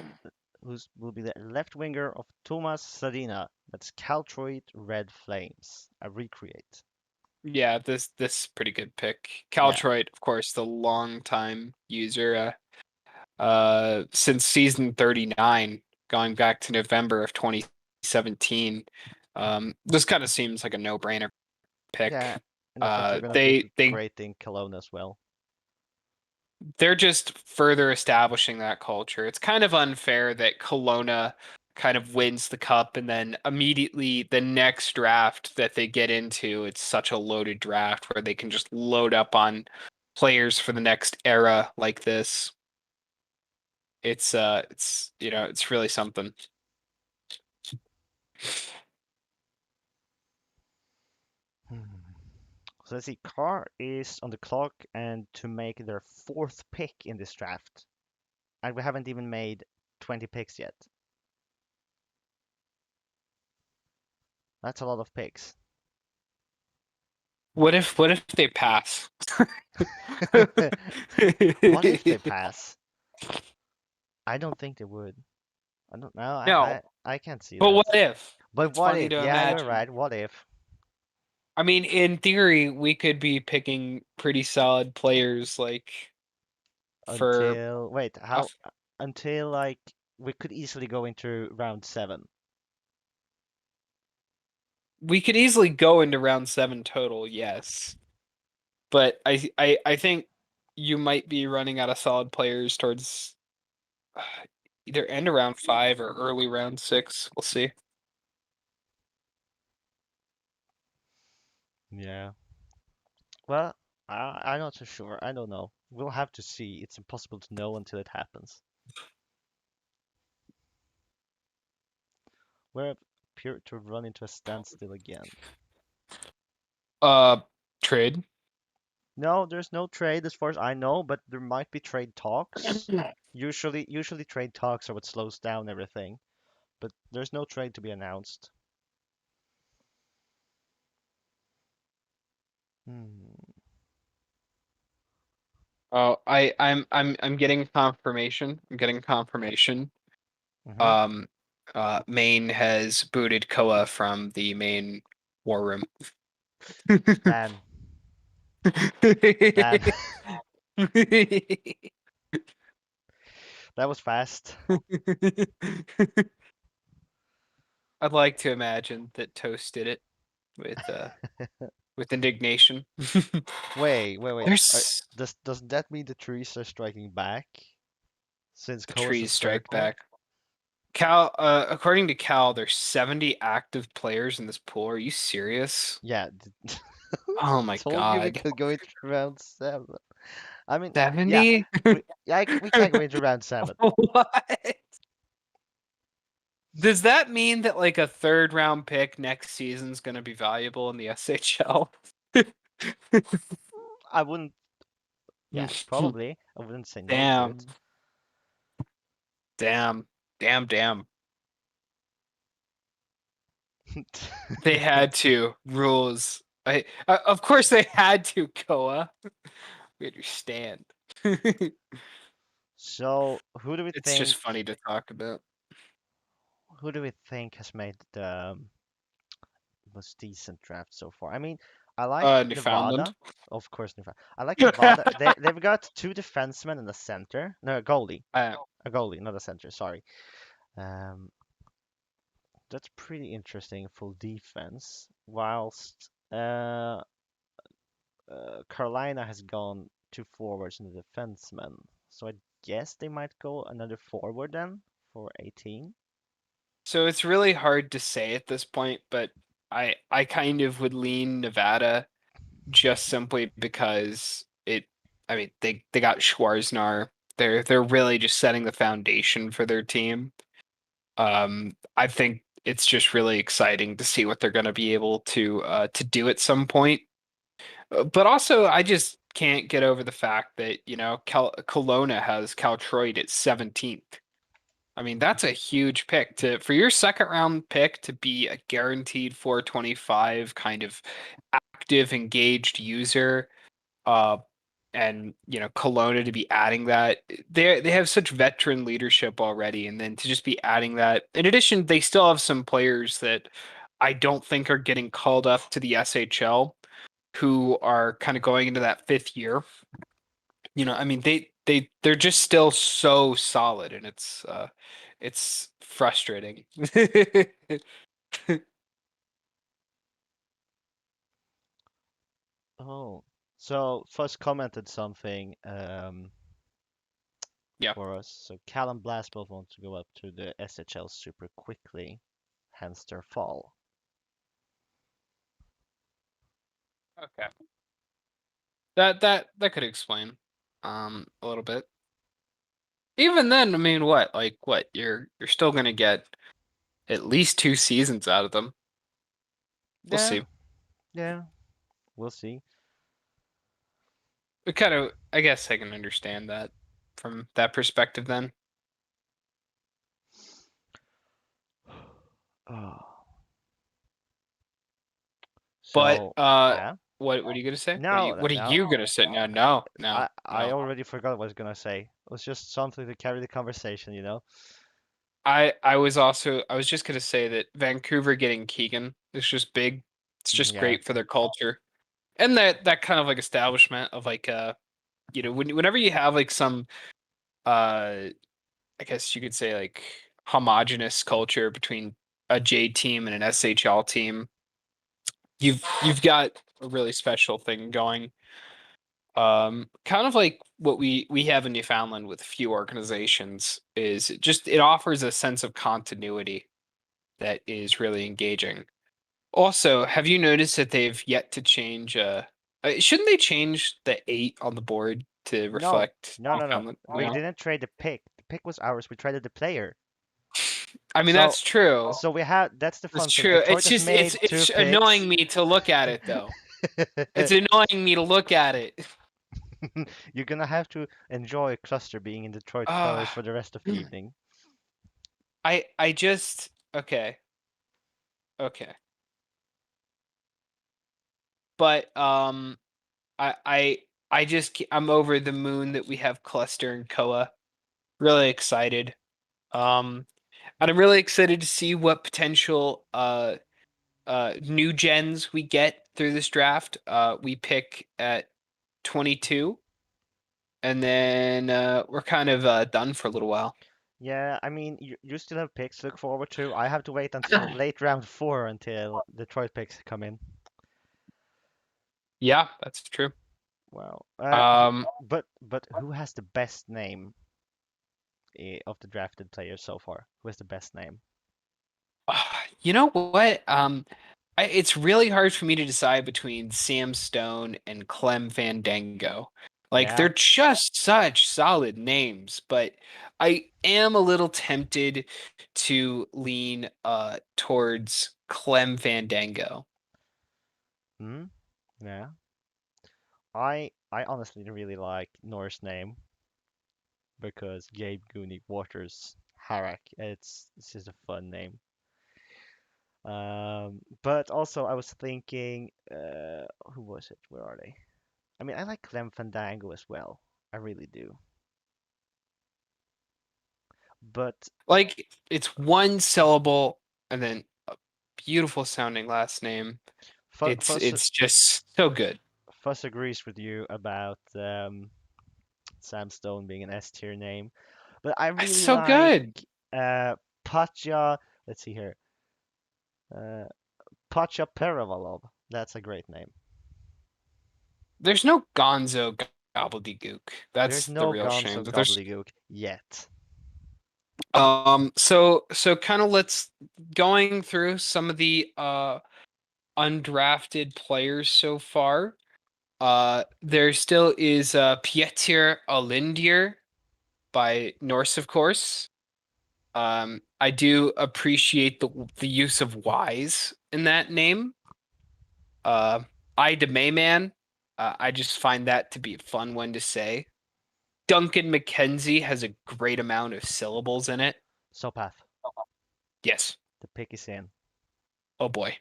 who's will be the left winger of Thomas Sadina. That's Caltroit Red Flames. A recreate. Yeah, this is pretty good pick. Yeah. Caltroit, of course, the longtime user since season 39, going back to November of 2017. This kind of seems like a no-brainer Yeah. pick. And I think they're gonna fit They great in Kelowna as well. they're just further establishing that culture. It's kind of unfair that Kelowna kind of wins the cup and then immediately the next draft that they get into, it's such a loaded draft where they can just load up on players for the next era like this. It's it's really something. Hmm. So let's see. Carr is on the clock and to make their fourth pick in this draft. And we haven't even made 20 picks yet. That's a lot of picks. What if they pass? What if they pass? I don't think they would. I don't know. No, I can't see but that. what if? But It's what funny if? to Yeah, you're imagine. right. What if? I mean, in theory, we could be picking pretty solid players like for Until wait, a how? Until like we could easily go into round 7. we could easily go into round 7 total, yes. But I think you might be running out of solid players towards either end of round 5 or early round 6. We'll see. Yeah. Well, I'm not so sure. I don't know. We'll have to see. It's impossible to know until it happens. We appear to run into a standstill again. Trade. No, there's no trade as far as I know, but there might be trade talks. Usually trade talks are what slows down everything. But there's no trade to be announced. Hmm. Oh, I'm getting confirmation. I'm getting confirmation. Mm-hmm. Maine has booted Koa from the main war room. Dan. Dan. That was fast. I'd like to imagine that Toast did it with indignation. Wait. There's Doesn't that mean the trees are striking back? Since the Koa's a trees strike circle? back. Cal, according to Cal, there's 70 active players in this pool. Are you serious? Yeah. Oh my Told you we god. could go into round 7. I mean, yeah, 70? we can go into round 7. What? Does that mean that like a third round pick next season is going to be valuable in the SHL? I wouldn't. Yeah, probably. I wouldn't say no to Damn. it. Damn. They had to. Rules. Of course they had to, Koa. We understand. So, who do we It's think? just funny to talk about. Who do we think has made the most decent draft so far? I mean, I like Newfoundland. Nevada, of course. Nevada. I like Nevada. They've got 2 defensemen and a center. No, a goalie, not a center. Sorry. Um, that's pretty interesting. Full defense. Whilst Carolina has gone 2 forwards and a defenseman. So I guess they might go another forward then for 18. So it's really hard to say at this point, but I kind of would lean Nevada just simply because I mean they got Schwarznar. They're really just setting the foundation for their team. I think it's just really exciting to see what they're going to be able to do at some point. But also, I just can't get over the fact that Kelowna has Caltroid at 17th. I mean, that's a huge pick for your second round pick to be a guaranteed 425 kind of active, engaged user. And Kelowna to be adding that. They have such veteran leadership already, and then to just be adding that. In addition, they still have some players that I don't think are getting called up to the SHL, who are kind of going into that 5th year. I mean, they're just still so solid, and it's frustrating. Oh, so Fuzz commented something Yeah. for us. So Cal and Blast both want to go up to the SHL super quickly, hence their fall. Okay. That could explain a little bit. Even then, I mean, what you're still gonna get at least 2 seasons out of them. We'll Yeah, see. yeah, we'll see. I guess I can understand that from that perspective then. Oh. But So, what yeah. are you gonna say? No, What are no. you gonna say? No. I already forgot what I was gonna say. It was just something to carry the conversation, you know? I was just gonna say that Vancouver getting Keegan is just big. It's just Yeah. great for their culture. And that kind of like establishment of like whenever you have like some I guess you could say like homogenous culture between a J team and an SHL team, you've got a really special thing going. Kind of like what we have in Newfoundland with a few organizations is it offers a sense of continuity that is really engaging. Also, have you noticed that they've yet to change? Shouldn't they change the 8 on the board to No, reflect no. Newfoundland? We didn't trade the pick. The pick was ours. We traded the player. I mean, So, that's true. so we had. That's the That's fun thing. true. Detroit It's has just made two it's picks. annoying me to look at it though. It's annoying me to look at it. You're gonna have to enjoy Cluster being in Detroit colors for the rest of the evening. I just okay. Okay. But I'm over the moon that we have Cluster and Koa. Really excited. And I'm really excited to see what potential new gens we get through this draft. We pick at 22, and then we're kind of done for a little while. Yeah, I mean, you still have picks to look forward to. I have to wait until late round 4 until Detroit picks come in. Yeah, that's true. Wow. But who has the best name of the drafted players so far? Who has the best name? You know what? It's really hard for me to decide between Sam Stone and Clem Fandango. Like Yeah. they're just such solid names, but I am a little tempted to lean towards Clem Fandango. Hmm. Yeah. I honestly really like Norse name because Gabe Goonie Waters Harak. It's just a fun name. But also I was thinking, who was it? Where are they? I mean, I like Clem Fandango as well. I really do. But Like it's one syllable and then a beautiful sounding last name. It's Fuss it's just so good. Fuss agrees with you about Sam Stone being an S tier name, but I It's really so like good. Patja. Let's see here. Uh, Patja Perevalov. That's a great name. There's no Gonzo gobbledygook. There's That's the no real shame. Gonzo But there's gobbledygook yet. so kind of let's going through some of the undrafted players so far. There still is Pieter Alindier by Norse, of course. I do appreciate the use of Y's in that name. Uh, I Mayman I just find that to be a fun one to say. Duncan McKenzie has a great amount of syllables in it. Sopath, Yes. the pick is in, Oh boy.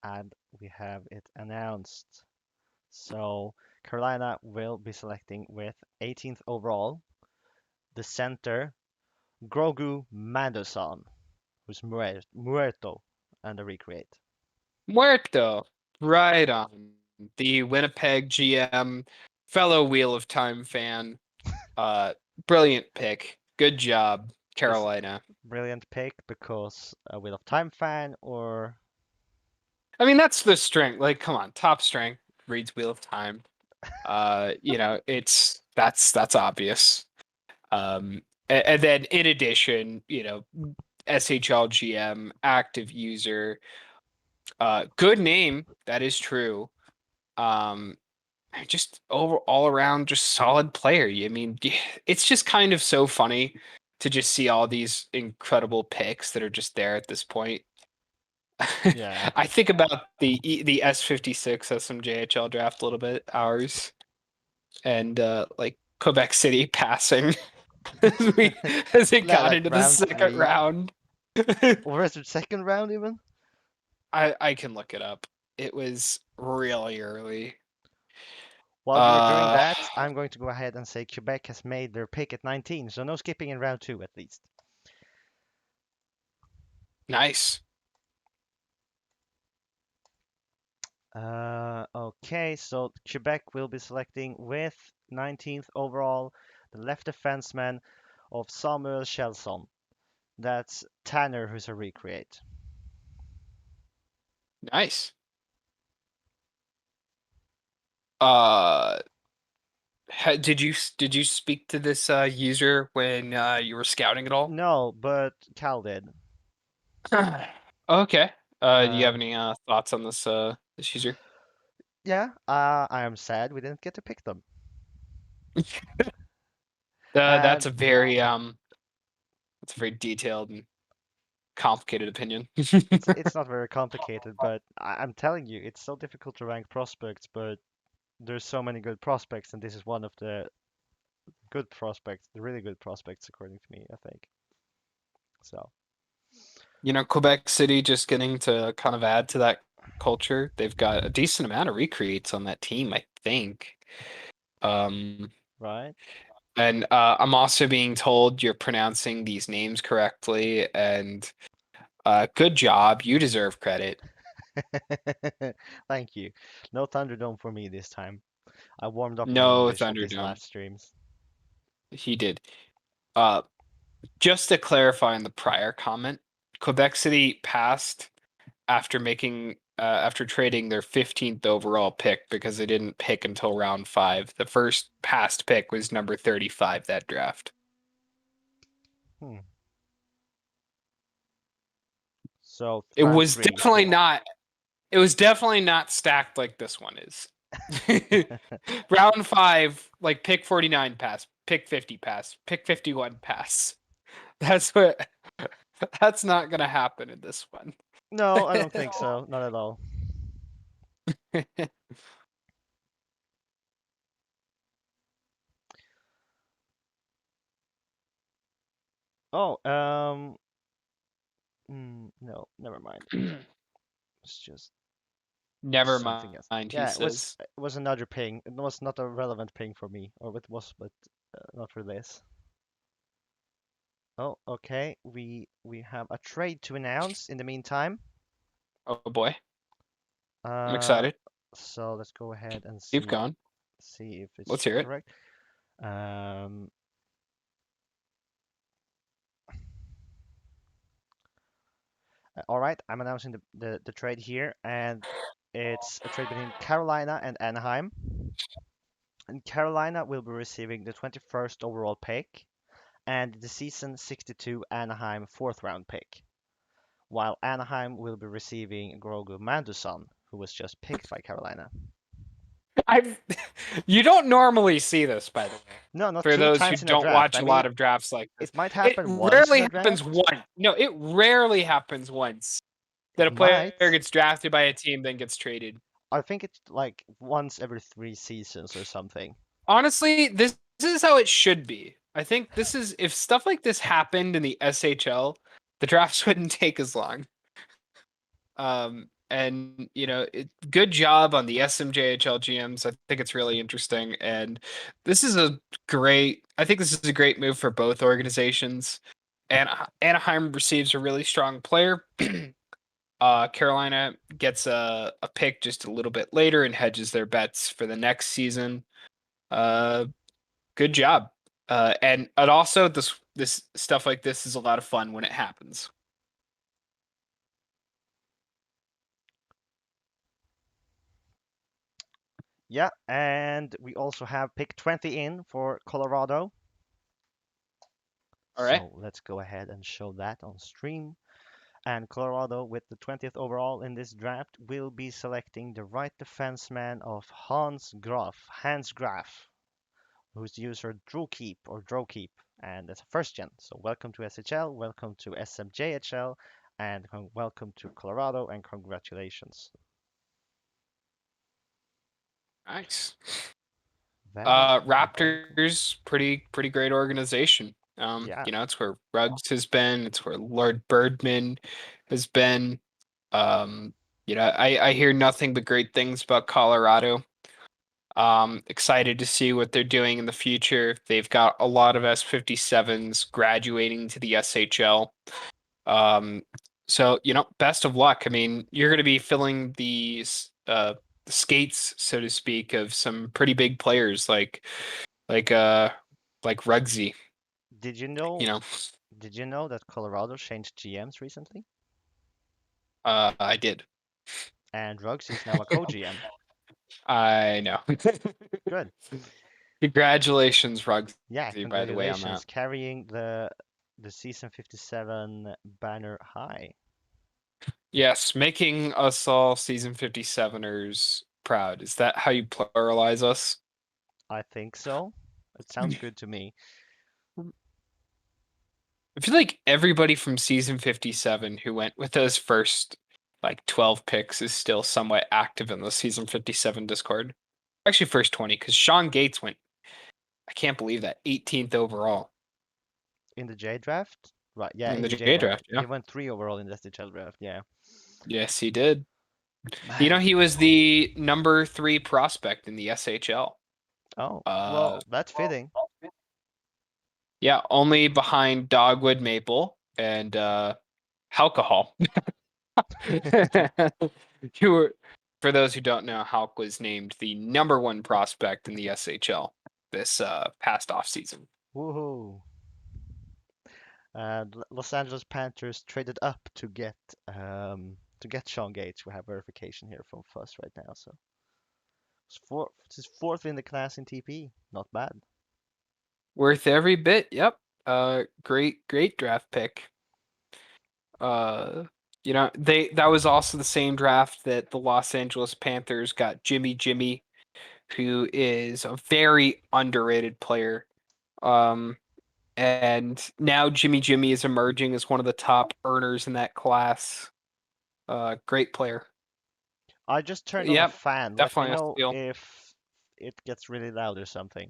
and we have it announced. So Carolina will be selecting with 18th overall the center Grogu Manderson, who's Muerto, and a recreate. Muerto. Right on. The Winnipeg GM, fellow Wheel of Time fan. Brilliant pick. Good job, Carolina. Brilliant pick because a Wheel of Time fan, or I mean, that's the strength. Like, come on, top strength reads Wheel of Time. That's obvious. And then in addition, SHL GM, active user, good name, that is true. Just all around, just solid player. I mean, it's just kind of so funny to just see all these incredible picks that are just there at this point. Yeah. I think about the S56 SMJHL draft a little bit, ours, and like Quebec City passing as it got Like into the round second 3. round. Or is it second round even? I can look it up. It was really early. While you are doing that, I'm going to go ahead and say Quebec has made their pick at 19, so no skipping in round 2 at least. Nice. Okay, so Quebec will be selecting with 19th overall the left defenseman of Samuel Kjellson. That's Tanner, who's a recreate. Nice. Did you speak to this user when you were scouting at all? No, but Cal did. Okay. Do you have any thoughts on this user? Yeah, I am sad we didn't get to pick them. That's a very detailed and complicated opinion. It's not very complicated, but I'm telling you, it's so difficult to rank prospects, but there's so many good prospects, and this is one of the good prospects, the really good prospects, according to me, I think. So. Quebec City just getting to kind of add to that culture. They've got a decent amount of recreates on that team, I think. Right. And I'm also being told you're pronouncing these names correctly, and good job. You deserve credit. Thank you. No Thunderdome for me this time. I warmed up in No English at these Thunderdome. last streams. He did. Just to clarify on the prior comment, Quebec City passed after trading their 15th overall pick because they didn't pick until round 5. The first passed pick was number 35 that draft. So it round was 3, definitely pick. not. It was definitely not stacked like this one is. Round 5, like pick 49 pass, pick 50 pass, pick 51 pass. That's not gonna happen in this one. No, I don't think so. Not at all. Oh, no, never mind. It's just Never something else. mind. Yeah, He says. it was another ping. It was not a relevant ping for me, or it was, but not for this. Oh, okay. We have a trade to announce in the meantime. Oh boy, I'm excited. So let's go ahead and see. Keep going. See if it's Let's hear correct. All right, I'm announcing the trade here, and it's a trade between Carolina and Anaheim. And Carolina will be receiving the 21st overall pick and the season 62 Anaheim 4th round pick, while Anaheim will be receiving Grogu Manderson, who was just picked by Carolina. You don't normally see this, by the way. No, not for two those who times in a don't draft. watch I a mean, lot of drafts like this. It might happen It once rarely in a happens draft. once. No, it rarely happens once that a player Might. gets drafted by a team then gets traded. I think it's like once every 3 seasons or something. Honestly, this is how it should be. I think this is if stuff like this happened in the SHL, the drafts wouldn't take as long. And good job on the SMJHL GMs. I think it's really interesting, and this is a great. I think this is a great move for both organizations. And Anaheim receives a really strong player. Carolina gets a pick just a little bit later and hedges their bets for the next season. Good job. And also this stuff like this is a lot of fun when it happens. Yeah, and we also have pick 20 in for Colorado. All right. So let's go ahead and show that on stream. And Colorado, with the 20th overall in this draft, will be selecting the right defenseman of Hans Graf, whose user Drewkeep, and that's a first gen. So welcome to SHL, welcome to SMJHL, and welcome to Colorado, and congratulations. Nice. Very, very cool. Raptors, pretty great organization. Yeah, It's where Ruggs has been. It's where Lord Birdman has been. I hear nothing but great things about Colorado. Excited to see what they're doing in the future. They've got a lot of S57s graduating to the SHL. So best of luck. I mean, you're going to be filling the skates, so to speak, of some pretty big players like Ruggsy. did you You know? know, Did you know that Colorado changed GMs recently? I did. And Ruggs is now a co-GM. I know. Good. Congratulations, Ruggsy, Yeah, by the way, on congratulations, that. carrying the season 57 banner high. Yes, making us all season 57ers proud. Is that how you pluralize us? I think so. It sounds good to me. I feel like everybody from season 57 who went with those first like 12 picks is still somewhat active in the season 57 Discord. Actually, first 20, because Sean Gates went, I can't believe that, 18th overall In the J draft? Right, yeah, in in the the J J draft. draft. He Yeah. went 3 overall in the SHL draft, yeah. Yes, he did. Man. He was the number 3 prospect in the SHL. Oh, Uh, well, that's fitting. yeah, only behind Dogwood Maple and Alcohol. You were, for those who don't know, Hulk was named the number 1 prospect in the SHL this past off season. Woohoo. And Los Angeles Panthers traded up to get Sean Gates. We have verification here from Fuss right now, so it's fourth in the class in TP. Not bad. Worth every bit. Yep. Great draft pick. That was also the same draft that the Los Angeles Panthers got Jimmy, who is a very underrated player. And now Jimmy is emerging as one of the top earners in that class. Great player. I just turned on a Yep, fan. Let me definitely a know steal. if it gets really loud or something.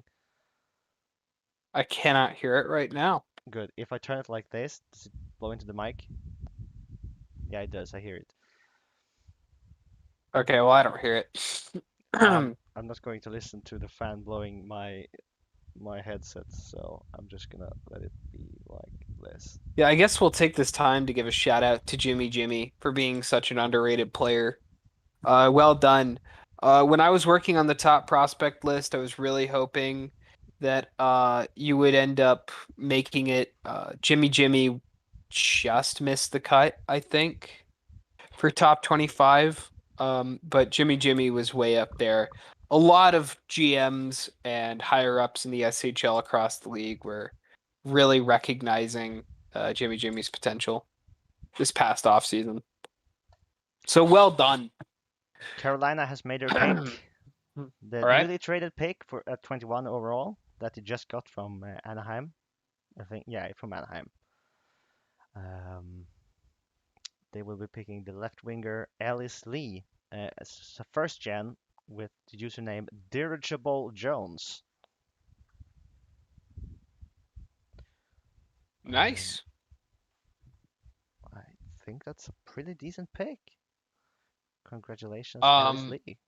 I cannot hear it right now. Good. If I turn it like this, does it blow into the mic? Yeah, it does. I hear it. Okay, well I don't hear it. I'm not going to listen to the fan blowing my headset, so I'm just gonna let it be like this. Yeah, I guess we'll take this time to give a shout out to Jimmy for being such an underrated player. Well done. When I was working on the top prospect list, I was really hoping that you would end up making it. Jimmy just missed the cut, I think, for top 25. But Jimmy was way up there. A lot of GMs and higher ups in the SHL across the league were really recognizing Jimmy's potential this past offseason. So well done. Carolina has made their pick. The All right. newly traded pick for at 21 overall that they just got from Anaheim. I think, yeah, from Anaheim. Um, they will be picking the left winger Ellis Lee, It's a first gen with the username Dirigible Jones. Um, Nice. I think that's a pretty decent pick. Congratulations, Ellis Um, Lee.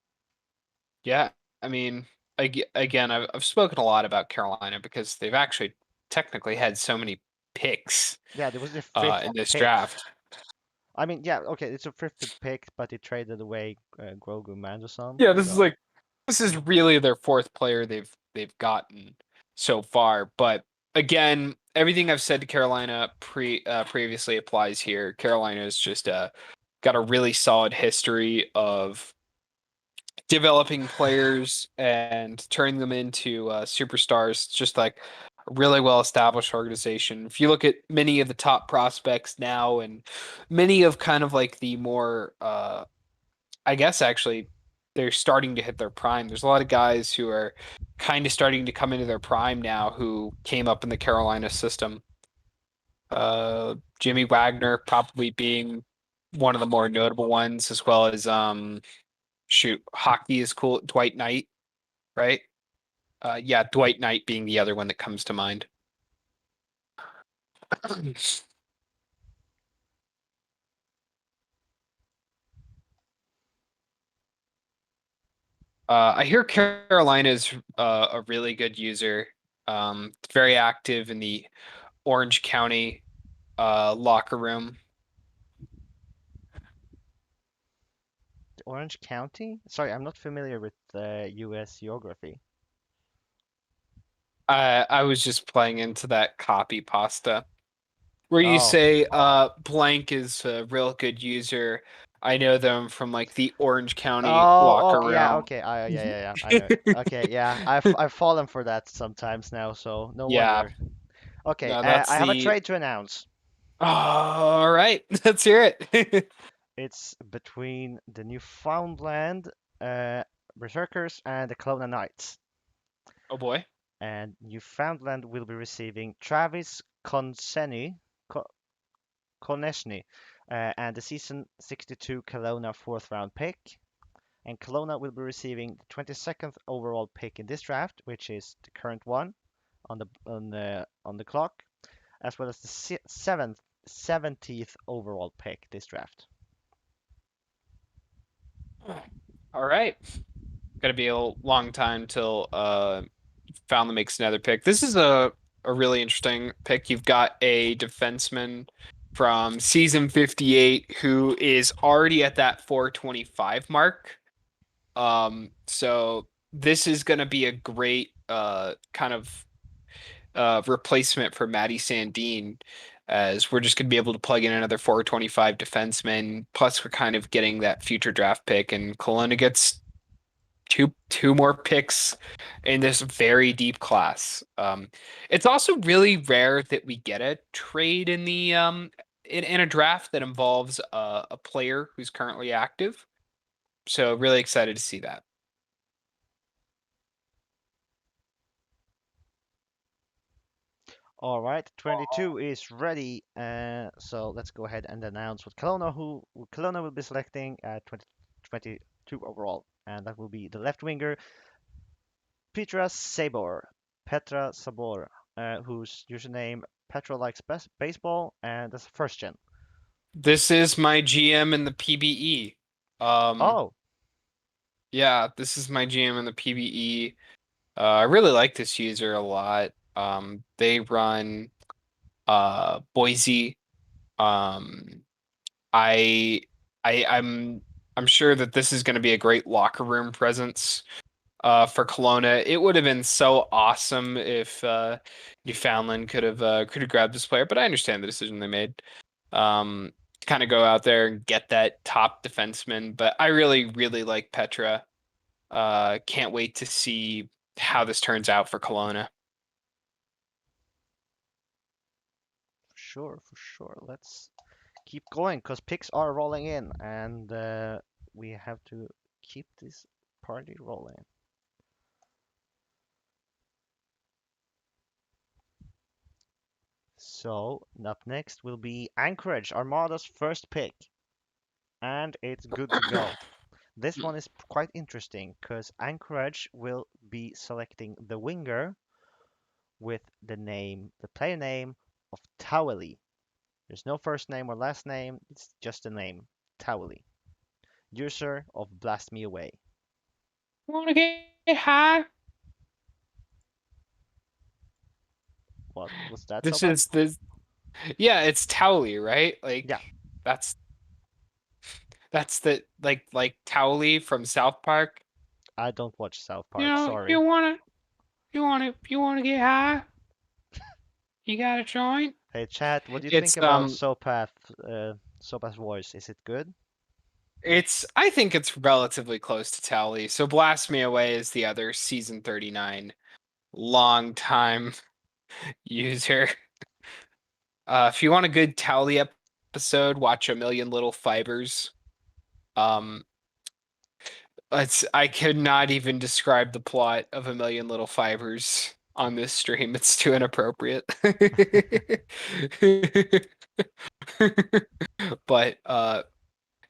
yeah, I mean, again, I've spoken a lot about Carolina because they've actually technically had so many picks Yeah, there was the fifth in this pick. draft. I mean, yeah, okay, it's a fifth pick, but they traded away Grogu Manderson. Yeah, So this is really their fourth player they've gotten so far. But again, everything I've said to Carolina previously applies here. Carolina is just got a really solid history of developing players and turning them into superstars. Just like a really well established organization. If you look at many of the top prospects now, and many of kind of like the more I guess actually they're starting to hit their prime. There's a lot of guys who are kind of starting to come into their prime now who came up in the Carolina system. Jimmy Wagner probably being one of the more notable ones, as well as shoot, hockey is cool. Dwight Knight, right? Yeah, Dwight Knight being the other one that comes to mind. I hear Carolina is a really good user. Very active in the Orange County locker room. Orange County? Sorry, I'm not familiar with U.S. geography. I was just playing into that copy pasta where you Oh, say blank is a real good user. I know them from like the Orange County oh, locker okay, yeah, room. okay, yeah, I know. Okay, yeah, I've fallen for that sometimes now, so no Yeah, wonder. Okay, no, that's I have a the. trade to announce. All right, let's hear it. It's between the Newfoundland Berserkers and the Kelowna Knights. Oh boy. And Newfoundland will be receiving Travis Konechny, and the season 62 Kelowna fourth round pick. And Kelowna will be receiving the 22nd overall pick in this draft, which is the current one on the clock, as well as the 70th overall pick this draft. All right. Gonna be a long time till Foundland makes another pick. This is a really interesting pick. You've got a defenseman from season 58 who is already at that 425 mark. So this is gonna be a great kind of replacement for Matty Sandine, as we're just going to be able to plug in another 425 defenseman. Plus, we're kind of getting that future draft pick, and Kelowna gets two more picks in this very deep class. It's also really rare that we get a trade in the in a draft that involves a player who's currently active. So really excited to see that. All right, 22 is ready. So let's go ahead and announce what Kelowna will be selecting at 2022 overall, and that will be the left winger Petra Sabor, whose username Petra likes baseball, and that's first gen. This is my GM in the PBE. Um, Oh, Yeah, this is my GM in the PBE. I really like this user a lot. They run Boise. Um, I I I'm sure that this is going to be a great locker room presence for Kelowna. It would have been so awesome if Newfoundland could have grabbed this player, but I understand the decision they made. Kind of go out there and get that top defenseman, but I really like Petra. Can't wait to see how this turns out for Kelowna. for sure. Let's keep going because picks are rolling in, and we have to keep this party rolling. So up next will be Anchorage, Armada's first pick, and it's good to go. This one is quite interesting because Anchorage will be selecting the winger with the player name of Towley. There's no first name or last name, it's just a name, Towley. User of Blast Me Away. Want to get high? What was that, This Sobat? is the yeah, it's Towley, right? Like Yeah. that's the like Towley from South Park. I don't watch South You Park, know, sorry. you wanna get high? You got a joint? Hey, chat, what do you It's think about Sopath's voice? Is it good? I think it's relatively close to Towley. So Blast Me Away is the other season 39 long time user. If you want a good Towley episode, watch A Million Little Fibers. I could not even describe the plot of A Million Little Fibers on this stream. It's too inappropriate. But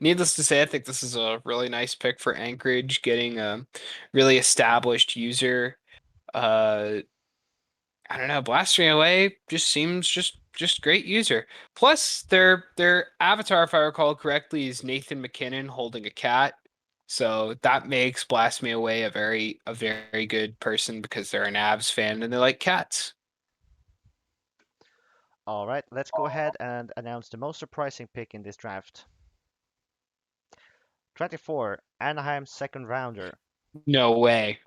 needless to say, I think this is a really nice pick for Anchorage, getting a really established user. I don't know, Blast Me Away just seems just great user. Plus, their avatar, if I recall correctly, is Nathan McKinnon holding a cat. So that makes Blast Me Away a very good person because they're an Avs fan and they like cats. All right, let's go ahead and announce the most surprising pick in this draft. 24, Anaheim second rounder. No way.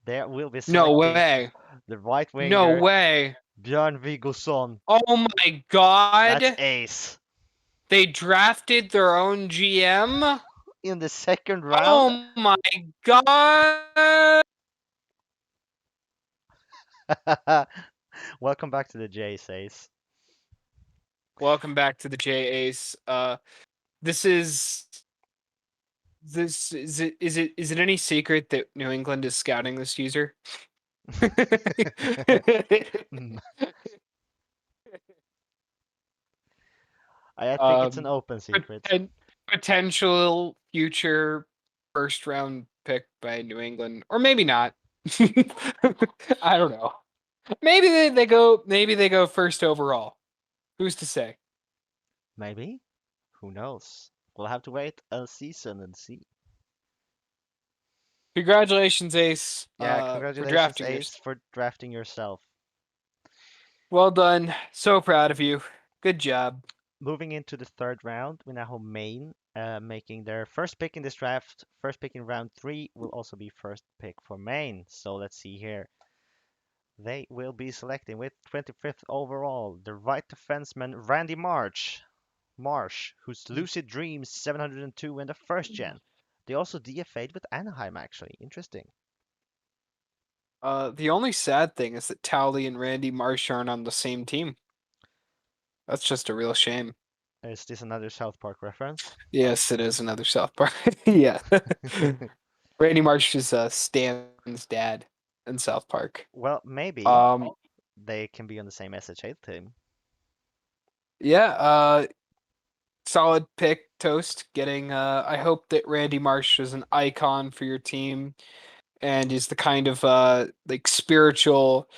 There will be No selecting way. the right No winger, way. Björn Vigosson. Oh my god. That's ace. They drafted their own GM? In the second round? Oh my god. Welcome back to the Jays, Ace. Welcome back to the J Ace. Is it any secret that New England is scouting this user? I think it's an open secret. Potential future first round pick by New England, or maybe not. I don't know. Maybe they go first overall. Who's to say? Maybe. Who knows? We'll have to wait a season and see. Congratulations, Ace. Yeah, for congratulations, drafting Ace, for drafting yourself. Well done. So proud of you. Good job. Moving into the third round, we now have Maine making their first pick in this draft. First pick in round 3 will also be first pick for Maine. So let's see here. They will be selecting with 25th overall the right defenseman Randy Marsh, whose Lucid Dreams 702 in the first gen. They also DFA'd with Anaheim, actually. Interesting. The only sad thing is that Towley and Randy Marsh aren't on the same team. That's just a real shame. Is this another South Park reference? Yes, it is another South Park. Yeah. Randy Marsh is Stan's dad in South Park. Well, maybe they can be on the same SHL team. Yeah, solid pick, Toast. Getting I hope that Randy Marsh is an icon for your team and is the kind of like spiritual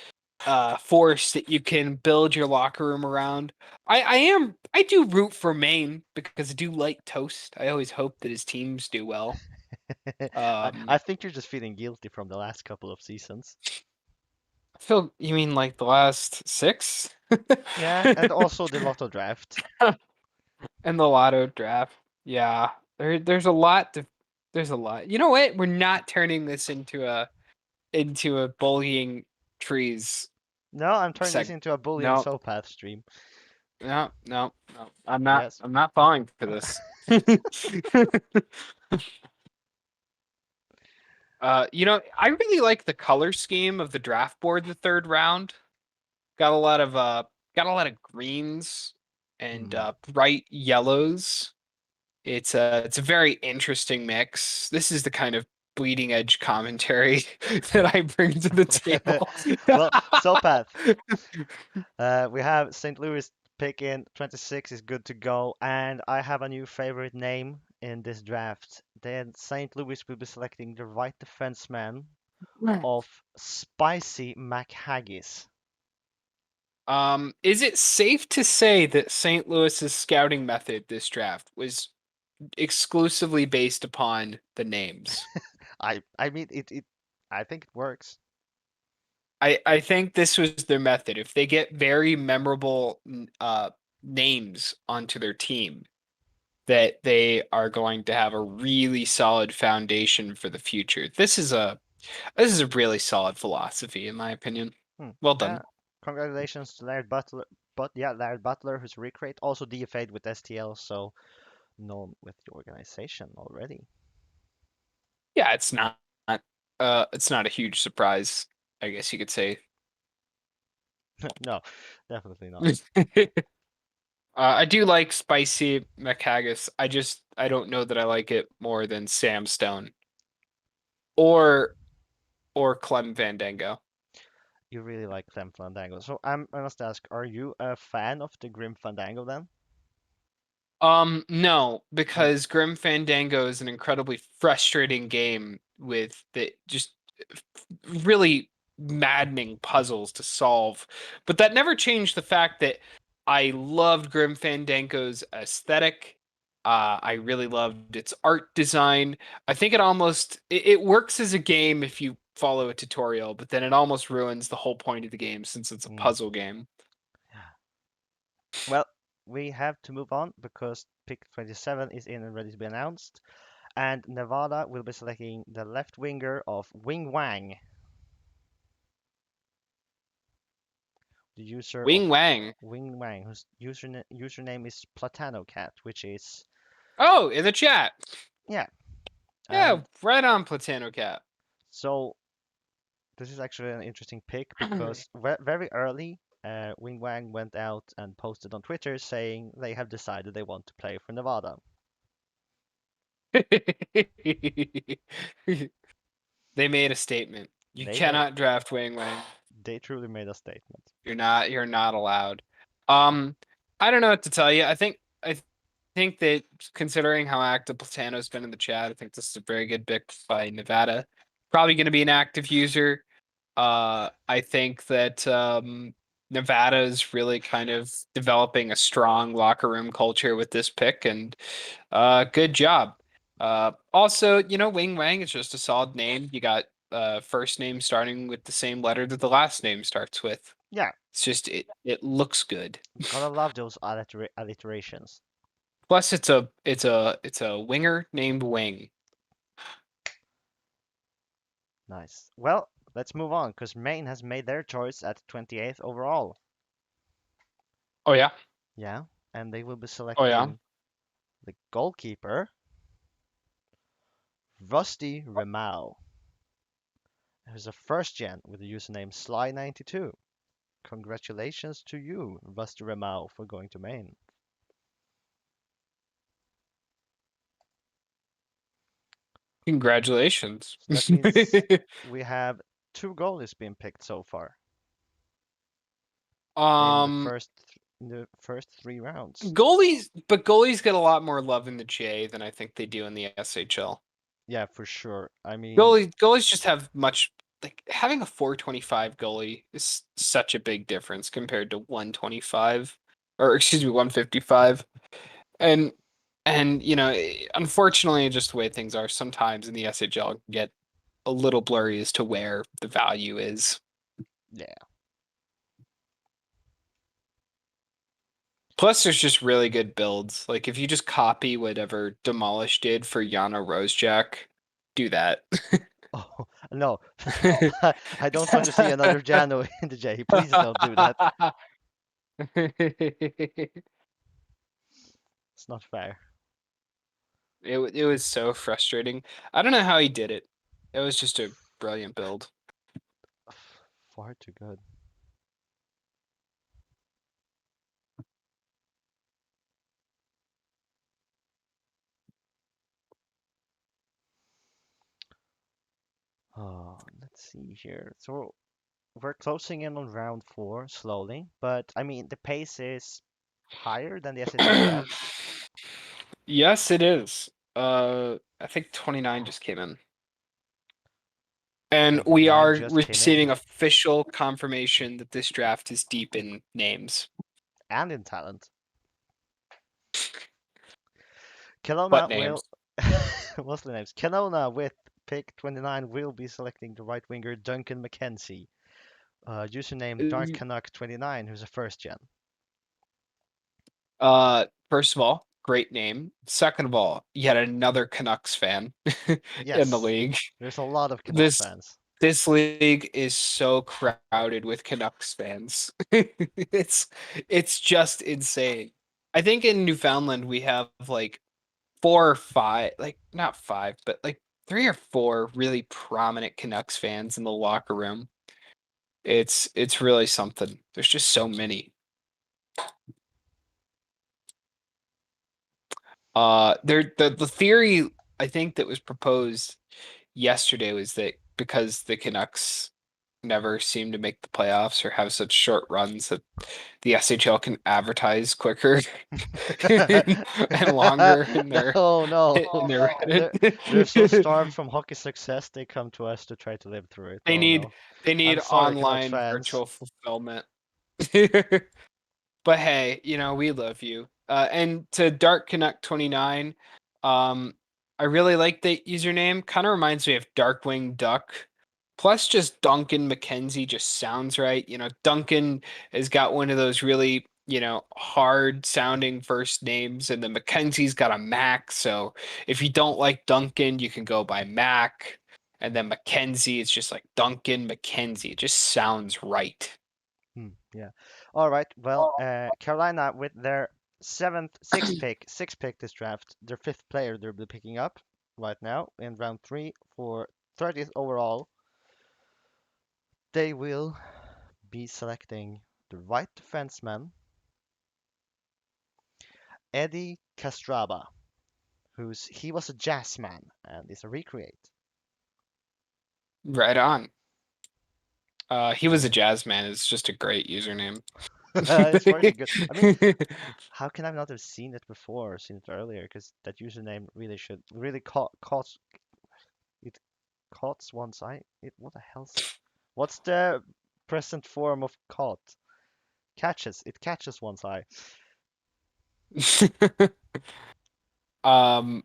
force that you can build your locker room around. I do root for Maine because I do like Toast. I always hope that his teams do well. I think you're just feeling guilty from the last couple of seasons. You mean like the last 6? Yeah, and also the Lotto draft. And the Lotto draft. Yeah. There's a lot. You know what? We're not turning this into a bullying trees. No, I'm turning this into a bullying Sopath stream. No. I'm not. Yes. I'm not falling for this. I really like the color scheme of the draft board. The third round got a lot of greens and bright yellows. It's a very interesting mix. This is the kind of bleeding edge commentary that I bring to the table. Well, Sopath, we have St. Louis picking 26 is good to go, and I have a new favorite name in this draft. then St. Louis will be selecting the right defenseman of Spicy McHaggis. Is it safe to say that St. Louis's scouting method this draft was exclusively based upon the names? I mean it I think it works. I think this was their method. If they get very memorable names onto their team, that they are going to have a really solid foundation for the future. This is a really solid philosophy, in my opinion. Hmm. Well done. Congratulations to Laird Butler, Laird Butler, who's recreate, also DFA'd with STL, so known with the organization already. Yeah, it's not a huge surprise, I guess you could say. No, definitely not. I do like spicy McHaggis. I don't know that I like it more than Sam Stone or Clem Fandango. You really like Clem Fandango. So I must ask, are you a fan of the Grim Fandango then? No, Mm, because Grim Fandango is an incredibly frustrating game with the just really maddening puzzles to solve. But that never changed the fact that I loved Grim Fandango's aesthetic. I really loved its art design. I think it works as a game if you follow a tutorial, but then it almost ruins the whole point of the game since it's a mm. puzzle game. Well, we have to move on because pick 27 is in and ready to be announced. And Nevada will be selecting the left winger of Wing Wang, the user of Wing Wang. Wing Wang, whose username is PlatanoCat, which is Oh, in the chat. yeah. Yeah, And right on Platano Cat. so this is actually an interesting pick because very early, Wing Wang went out and posted on Twitter saying they have decided they want to play for Nevada. They made a statement. You They made cannot draft Wang Wang. they truly made a statement. You're not allowed. Um, I don't know what to tell you. I think that considering how active Platano's been in the chat, I think this is a very good pick by Nevada. Probably going to be an active user. I think that Nevada is really kind of developing a strong locker room culture with this pick, and good job. Also, Wing Wang is just a solid name. You got first name starting with the same letter that the last name starts with. Yeah, It's just it looks good. gotta love those alliterations. Plus, it's a winger named Wing. Nice. Well, let's move on because Maine has made their choice at 28th overall. Oh yeah, Yeah, and they will be oh yeah. selecting the goalkeeper, Rusty Remau, who's a first gen with the username Sly92. Congratulations to you, Rusty Remau, for going to Maine. Congratulations. So that means we have two goalies being picked so far in the um, first three rounds. goalies get a lot more love in the J than I think they do in the SHL. Yeah, for sure. I mean, Goalies just have much like having a 425 goalie is such a big difference compared to 125 or excuse me 155. And unfortunately just the way things are sometimes in the SHL can get a little blurry as to where the value is. yeah. Plus there's just really good builds. Like if you just copy whatever Demolish did for Yana Rosejack, do that. Oh, no. I don't want to see another Jano in the J. Please don't do that. It's not fair. It was so frustrating. I don't know how he did it. It was just a brilliant build. Far too good. Oh, let's see here. So we're closing in on round 4 slowly, but I mean the pace is higher than the SHL draft. Yes, it is. I think 29 just came in. And we 29 are just came receiving in. official confirmation that this draft is deep in names. And in talent. What Kelowna names? will mostly names. Kelowna with pick 29 will be selecting the right winger Duncan McKenzie. Username Dark Canuck 29, who's a first gen. First of all, great name. Second of all, yet another Canucks fan in the Yes, league. there's a lot of Canucks This fans. this league is so crowded with Canucks fans. it's just insane. I think in Newfoundland we have like 4 or 5, like not 5, but like 3 or 4 really prominent Canucks fans in the locker room. It's really something. There's just so many. The theory I think that was proposed yesterday was that because the Canucks never seem to make the playoffs or have such short runs that the SHL can advertise quicker and longer in their No, no. in their They're so starved from hockey success, they come to us to try to live through it. they Oh need no. they need I'm sorry, Canucks online fans. virtual fulfillment. But hey, we love you. And to Dark Canuck 29, I really like the username. Kind of reminds me of Darkwing Duck. Plus, just Duncan McKenzie just sounds right. Duncan has got one of those really, hard sounding first names, and then McKenzie's got a Mac. So if you don't like Duncan, you can go by Mac. And then McKenzie, it's just like Duncan McKenzie. It just sounds right. Yeah. All right. Well, Carolina with their sixth pick this draft, their fifth player they'll be picking up right now in round 3 for 30th overall. They will be selecting the right defenseman, Eddie Castraba, he was a jazz man and is a recreate. Right on. He was a jazz man. It's just a great username. It's very good. I mean, how can I not have seen it before or seen it earlier? Because that username really caught one's eye. What the hell's what's the present form of caught? It catches one's eye. um,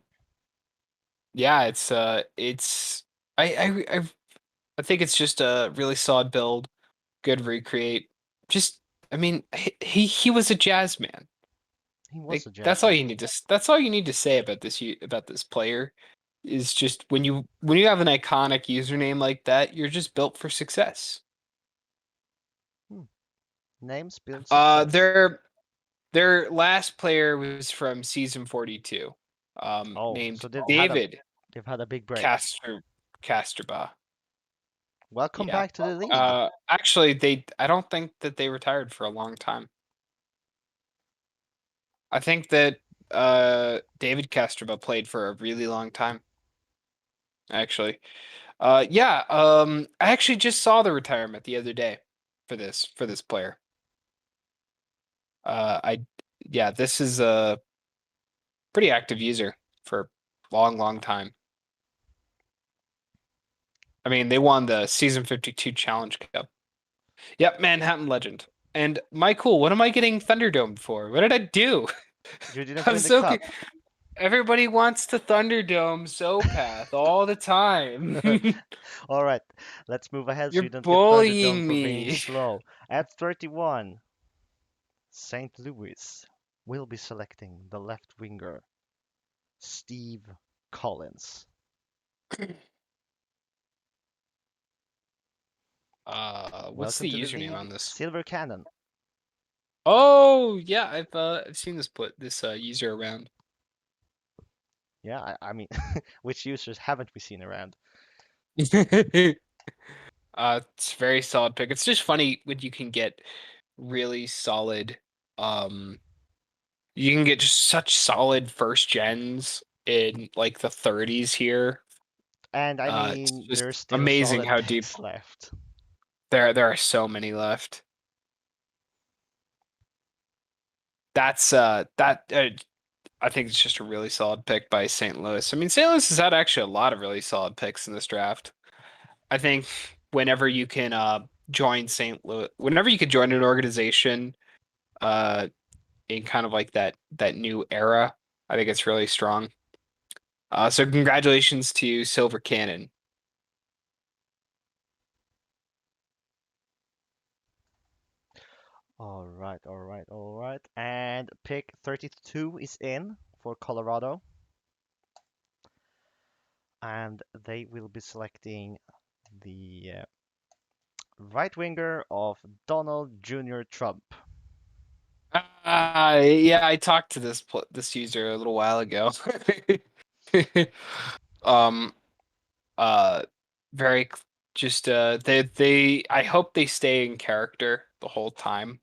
yeah, it's I think it's just a really solid build, good recreate. Just, I mean, he was a jazz man. He was Like a jazz that's all man. you need to that's all you need to say about this player is just when you have an iconic username like that, you're just built for success. Names build success. Their last player was from season 42, Oh, named so David they've had a big break. Casterba. Welcome Yeah. back to the league. Actually, I don't think that they retired for a long time. I think that David Castraba played for a really long time. Actually, yeah. I actually just saw the retirement the other day for this player. This is a pretty active user for a long time. I mean, they won the season 52 Challenge Cup. Yep, Manhattan legend. And Michael, what am I getting Thunderdome for? What did I do? You didn't I'm win the so cup. Everybody wants to Thunderdome Sopath all the time. All right, let's move ahead so You're you don't get Thunderdome bullying for being me. slow. At 31, St. Louis will be selecting the left winger, Steve Collins. What's Welcome the to the username on league, this? Silver Cannon. Oh yeah, I've seen this user around. Yeah, I mean, which users haven't we seen around? It's a very solid pick. It's just funny when you can get really solid. You can get just such solid first gens in like the 30s here. And I It's mean, just there's still amazing solid how deep picks left. there are so many left. That's I think it's just a really solid pick by St. Louis. I mean, St. Louis has had actually a lot of really solid picks in this draft. I think whenever you can join St. Louis, whenever you can join an organization in kind of like that new era, I think it's really strong. So congratulations to Silver Cannon. All right, all right, all right. And pick 32 is in for Colorado. And they will be selecting the right winger of Donald Jr. Trump. Yeah, I talked to this user a little while ago. um, very just they I hope they stay in character the whole time.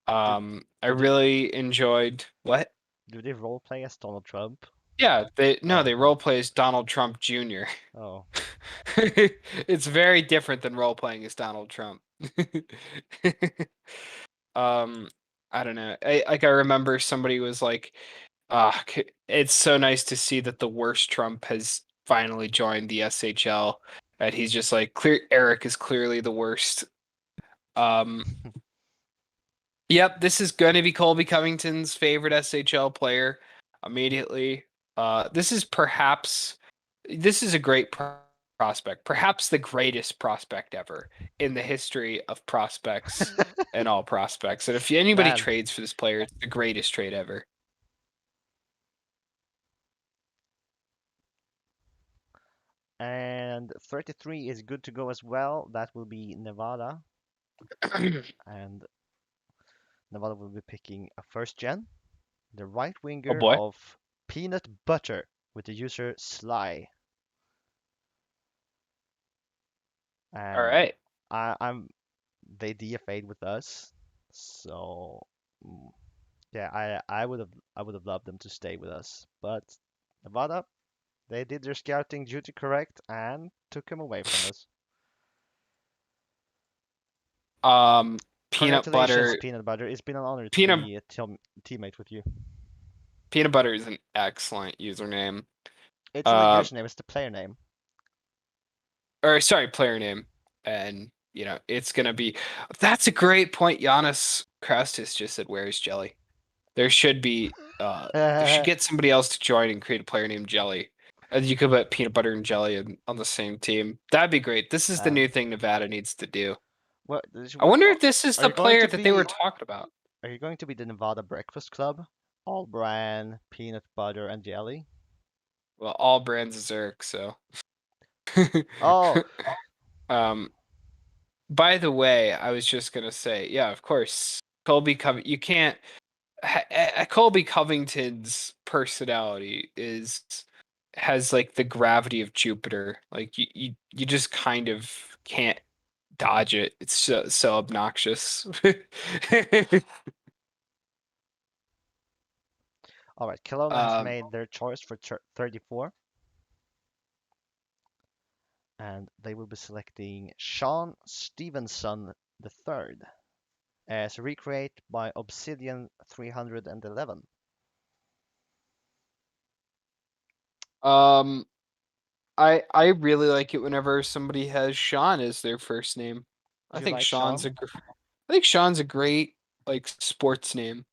I do they- really enjoyed what? Do they role play as Donald Trump? Yeah, they Oh, they role play as Donald Trump Jr. oh. It's very different than role playing as Donald Trump. um, I don't know. I remember somebody was like, it's so nice to see that the worst Trump has finally joined the SHL." And he's just like, Eric is clearly the worst. Um, yep, this is going to be Colby Covington's favorite SHL player immediately. This is a great prospect, perhaps the greatest prospect ever in the history of prospects and all prospects. And if anybody Man, trades for this player, it's the greatest trade ever. and 33 is good to go as well. That will be Nevada, and Nevada will be picking a first gen, the right Oh winger boy. of Peanut Butter with the user Sly. All And right. I'm they DFA'd with us, so mm, yeah, I would have loved them to stay with us, but Nevada, they did their scouting duty correct and took him away from us. Peanut Congratulations, butter. Peanut Butter. It's been an honor to Peanut be a teammate with you. peanut butter is an excellent username. It's not a username, it's the player name. Or sorry, player name, and it's gonna be. That's a great point. Giannis Krastis just said, "Where's Jelly?" There should be. They should get somebody else to join and create a player named Jelly. And you could put peanut butter and jelly on the same team. That'd be great. This is the new thing Nevada needs to do. I wonder if this is are the you going player to that they were be talking about. are you going to be the Nevada Breakfast Club? All bran, peanut butter, and jelly? Well, all brands is Zerk, so. Oh, um. By the way, I was just gonna say, yeah, of course, You can't. Colby Covington's personality has like the gravity of Jupiter. Like you just kind of can't dodge it. It's so obnoxious. all right. Kelowna has made their choice for 34, and they will be selecting Sean Stevenson III as recreate by Obsidian 311. um, I really like it whenever somebody has Sean as their first name. Do I you think like Sean? I think Sean's a great like sports name.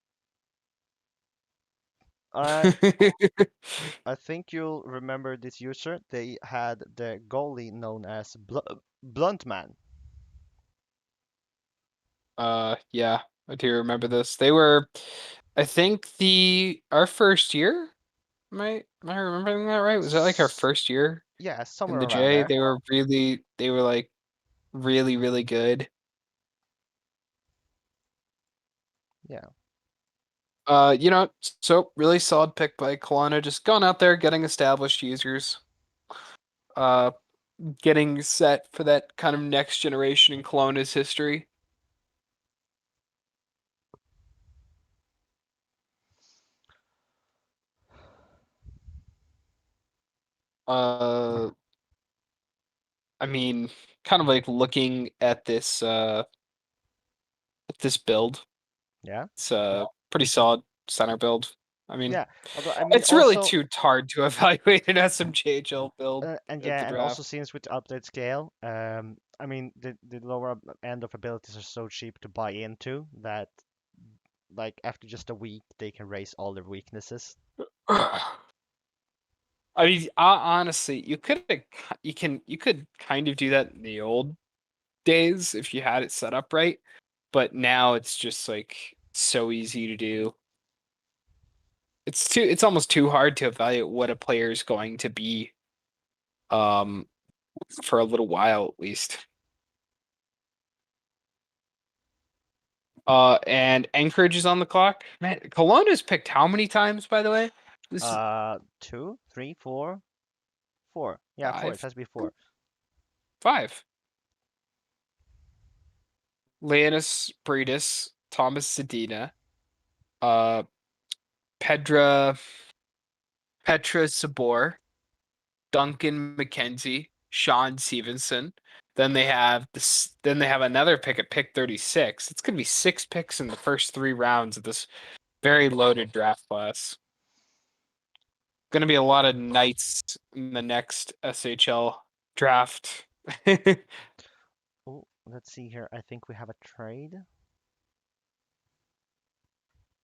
I I think you'll remember this user. They had the goalie known as Bluntman. Yeah, I do remember this. They were, I think our first year. Am I remembering that right? Was that like our first year Yeah, in somewhere the around J? there. They were like really, really good. Yeah. So really solid pick by Kelowna. Just going out there, getting established users, uh, getting set for that kind of next generation in Kelowna's history. Uh, I mean, kind of like looking at this build. Yeah. It's a pretty solid center build. I mean, Yeah, although I mean it's really also, too hard to evaluate an SMJHL build and at yeah, the and also draft. since with the update scale, I mean the lower end of abilities are so cheap to buy into that like after just a week they can raise all their weaknesses. I mean, honestly, you could kind of do that in the old days if you had it set up right, but now it's just like so easy to do. It's almost too hard to evaluate what a player is going to be um for a little while at least. And Anchorage is on the clock. Man, Cologne has picked how many times, by the way? This is 2, 3, 4, 4. Yeah, 4. It five. has to be 4. Five. Leonis Breedis, Thomas Sedina, uh, Pedra Petra Sabor, Duncan McKenzie, Sean Stevenson. Then they have this. Then they have another pick at pick 36. It's gonna be 6 picks in the first 3 rounds of this very loaded draft class. Gonna be a lot of knights in the next SHL draft. Oh, let's see here. I think we have a trade.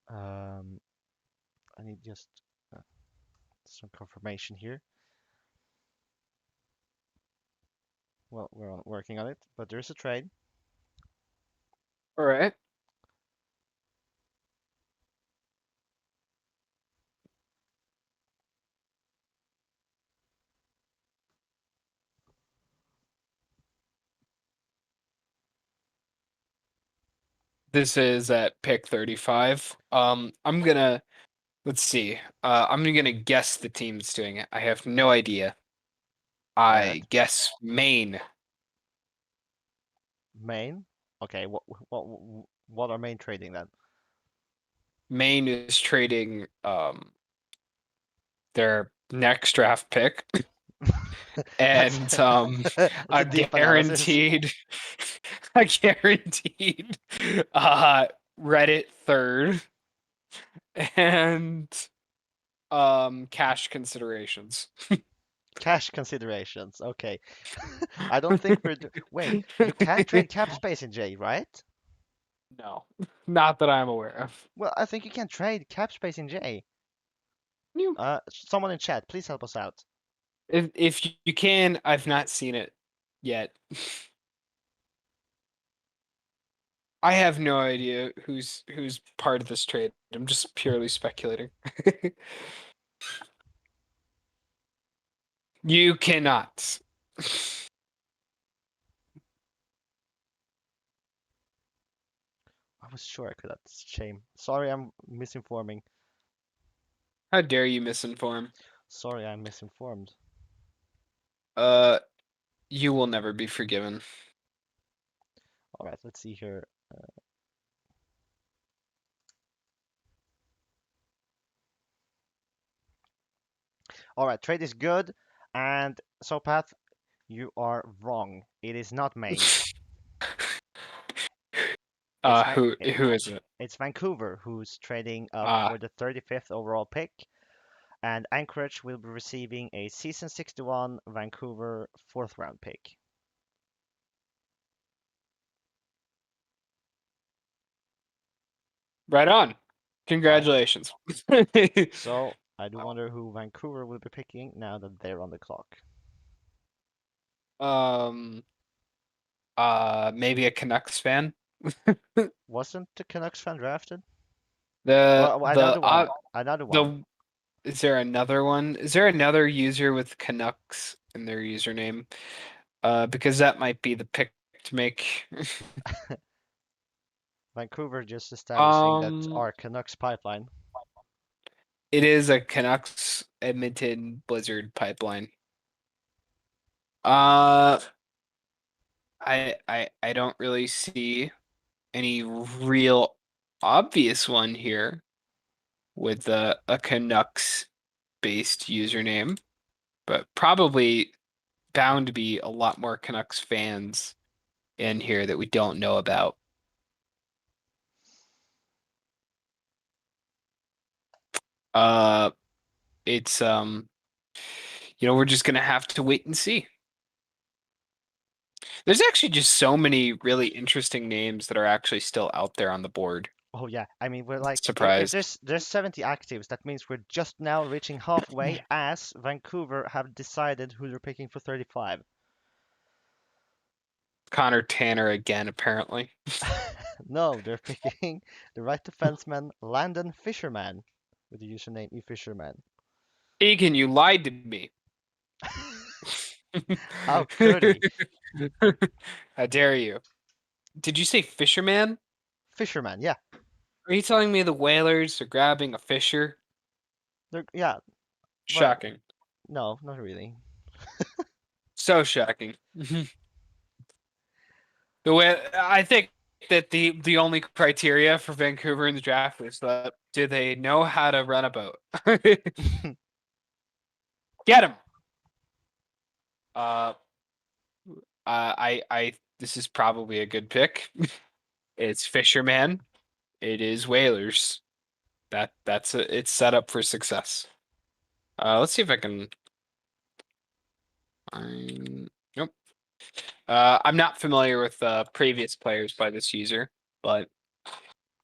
Um, I need just uh, some confirmation here. Well, working on it, but there's a trade. All right. This is at pick 35. I'm gonna let's see. I'm gonna guess the team that's doing it. I have no idea. Uh, I guess Maine. Maine. Okay, what what are Maine trading then? Maine is trading their next draft pick That's and that's a a deep analysis. guaranteed a guaranteed Reddit third and cash considerations. Cash considerations. Okay. I don't think wait, you can't trade cap space in J, right? No, not that I'm aware of. Well, I think you can trade cap space in J. You- Someone in chat, please help us out. If you can, I've not seen it yet. I have no idea who's part of this trade. I'm just purely speculating. You cannot. I was sure I could. That's a shame. Sorry, I'm misinforming. How dare you misinform? Sorry, I'm misinformed. Uh, you will never be forgiven. All right, let's see here. All right, trade is good, and Sopath, you are wrong. It is not Maine. It's Who is it? it's Vancouver who's trading up Ah, for the 35th overall pick, and Anchorage will be receiving a season 61 Vancouver 4th round pick. right on. All right. Congratulations. So I do wonder who Vancouver will be picking now that they're on the clock. um, maybe a Canucks fan. Wasn't the Canucks fan drafted? The Oh, the another one. Another one. the is there another one? Is there another user with Canucks in their username? Because that might be the pick to make. Vancouver just establishing that Um, our Canucks pipeline. it is a Canucks Edmonton Blizzard pipeline. Uh, I don't really see any real obvious one here with a Canucks based username, but probably bound to be a lot more Canucks fans in here that we don't know about. It's we're just gonna have to wait and see. There's actually just so many really interesting names that are actually still out there on the board. Oh yeah, I mean we're like if Surprised. there's 70 actives, that means we're just now reaching halfway as Vancouver have decided who they're picking for 35. Connor Tanner again, apparently. No, they're picking the right defenseman Landon Fisherman with the username eFisherman. Egan, you lied to me. How could he? How dare you? Did you say Fisherman? Fisherman, yeah. Are you telling me the Whalers are grabbing a Fisher? Yeah. Well, Shocking. no, not really. So shocking. The way I think that the only criteria for Vancouver in the draft was that do they know how to run a boat? Get him. I this is probably a good pick. It's Fisherman. It is Whalers. It's set up for success. Let's see if I can. Nope. I'm not familiar with previous players by this user, but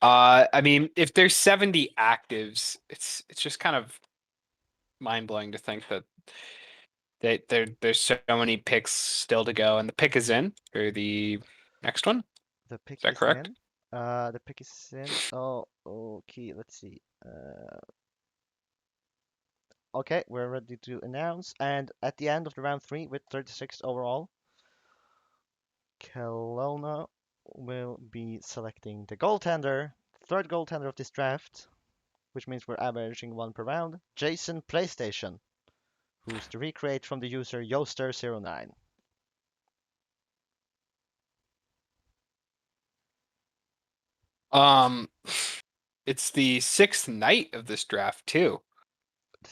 I mean, if there's 70 actives, it's just kind of mind blowing to think that there's so many picks still to go, and the pick is in for the next one. The pick Is that is correct? in. The pick is in. Oh, okay. Let's see. Okay, we're ready to announce. And at the end of the round 3 with 36 overall, Kelowna will be selecting the goaltender, third goaltender of this draft, which means we're averaging one per round, Jason PlayStation, who's the recreate from the user Yoster09. It's the 6th night of this draft too.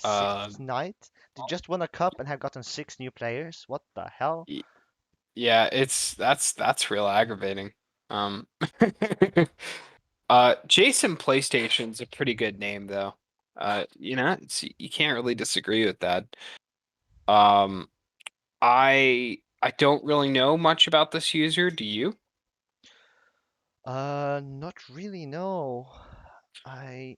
The sixth night? They just won a cup and have gotten 6 new players? What the hell? Yeah, that's real aggravating. Jason PlayStation's a pretty good name though. You can't really disagree with that. I don't really know much about this user. Do you? Not really, no. I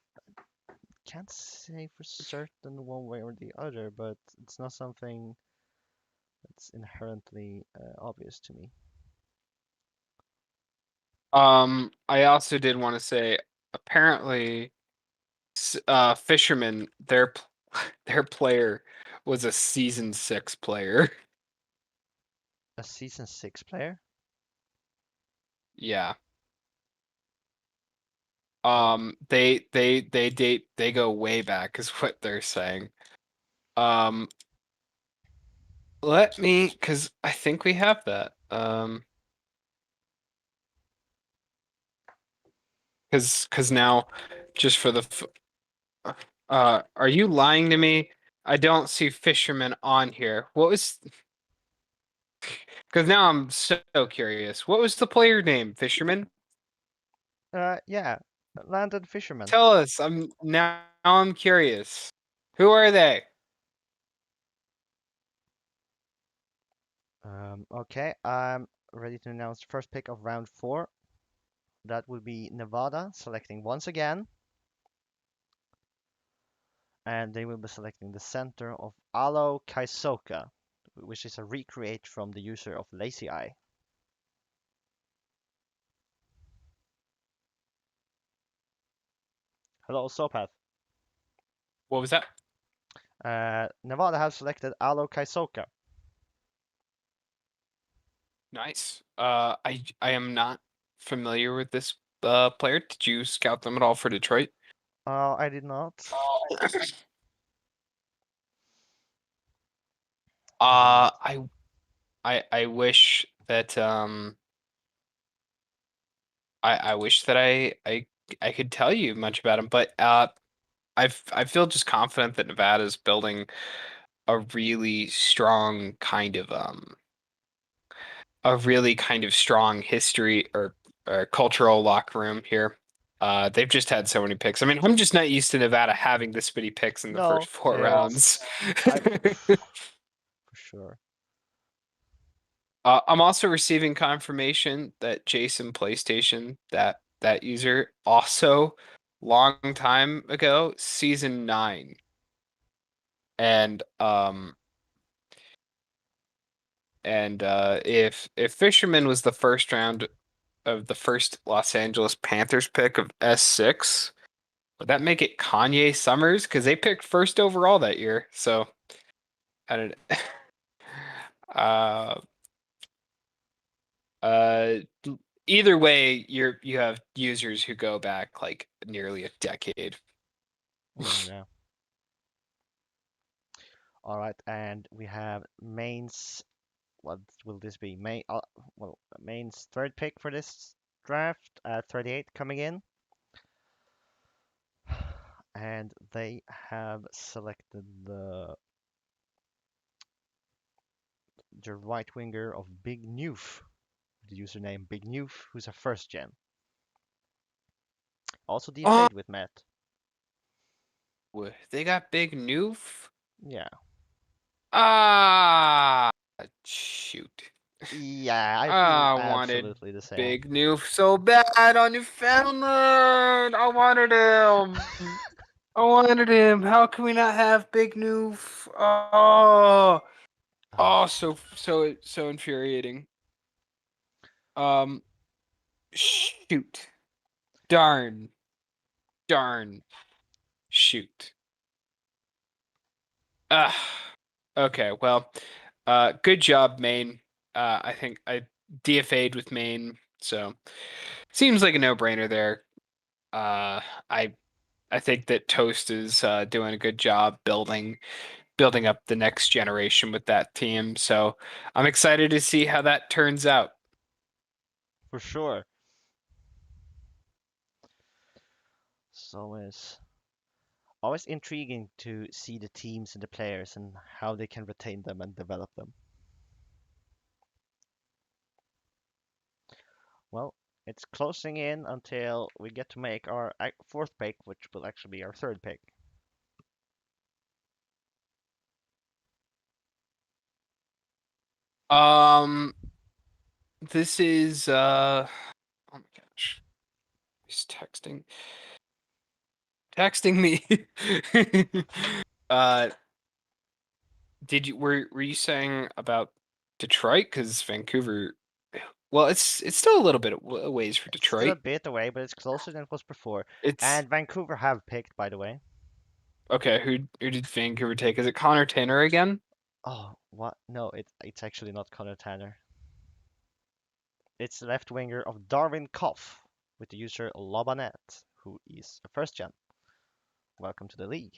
can't say for certain one way or the other, but it's not something that's inherently obvious to me. I also did want to say, apparently, Fisherman, their player was a season 6 player. A season 6 player? Yeah. Oh. They go way back, is what they're saying. Let me, because I think we have that. Because now, just for the, are you lying to me? I don't see Fisherman on here. What was? Because now I'm so curious. What was the player name? Fisherman? Yeah, Landon Fisherman. Tell us. I'm curious. Who are they? Okay, I'm ready to announce the first pick of round 4. That would be Nevada selecting once again. And they will be selecting the center of Alo Kaisoka, which is a recreate from the user of Lazy Eye. Hello, Sopath. What was that? Nevada have selected Alo Kaisoka. Nice. I am not familiar with this player. Did you scout them at all for Detroit? I did not. I wish that I wish that I could tell you much about him, but I feel just confident that Nevada is building a really strong kind of a really kind of strong history or cultural locker room here. They've just had so many picks. I mean, I'm just not used to Nevada having this many picks in the first No, 4 yeah, rounds. for sure. I'm also receiving confirmation that Jason PlayStation, that user, also long time ago, season 9. And if Fisherman was the first round of the first Los Angeles Panthers pick of S6, would that make it Kanye Summers? Because they picked first overall that year. So I don't. uh, uh, either way, you have users who go back like nearly a decade. Yeah. All right, and we have Maine's. What will this be? Well, Maine's third pick for this draft, 38 coming in, and they have selected the right winger of Big Newf, the username Big Newf, who's a first gen. Also Oh, DFA'd with Matt. they got Big Noof. Yeah. Ah, shoot. Yeah, I feel I wanted absolutely the same. Big Noof so bad on Newfoundland. I wanted him. I wanted him. How can we not have Big Noof? So infuriating. Shoot. Darn. Shoot. Okay, well, good job, Maine. I think I DFA'd with Maine, so seems like a no-brainer there. I think that Toast is doing a good job building up the next generation with that team. So I'm excited to see how that turns out. For sure. So it's always intriguing to see the teams and the players and how they can retain them and develop them. Well, it's closing in until we get to make our fourth pick, which will actually be our third pick. This is oh my gosh. He's texting me. uh were you saying about Detroit? Because Vancouver, well, it's still a little bit a ways for It's still a Detroit. bit away, but it's closer than it was before. It's And Vancouver have picked, by the way. okay. Who did Vancouver take? Is it Connor Tanner again? Oh, what? No, it's actually not Connor Tanner. It's the left winger of Darwin Koff with the user Lobanet, who is a first gen. Welcome to the league.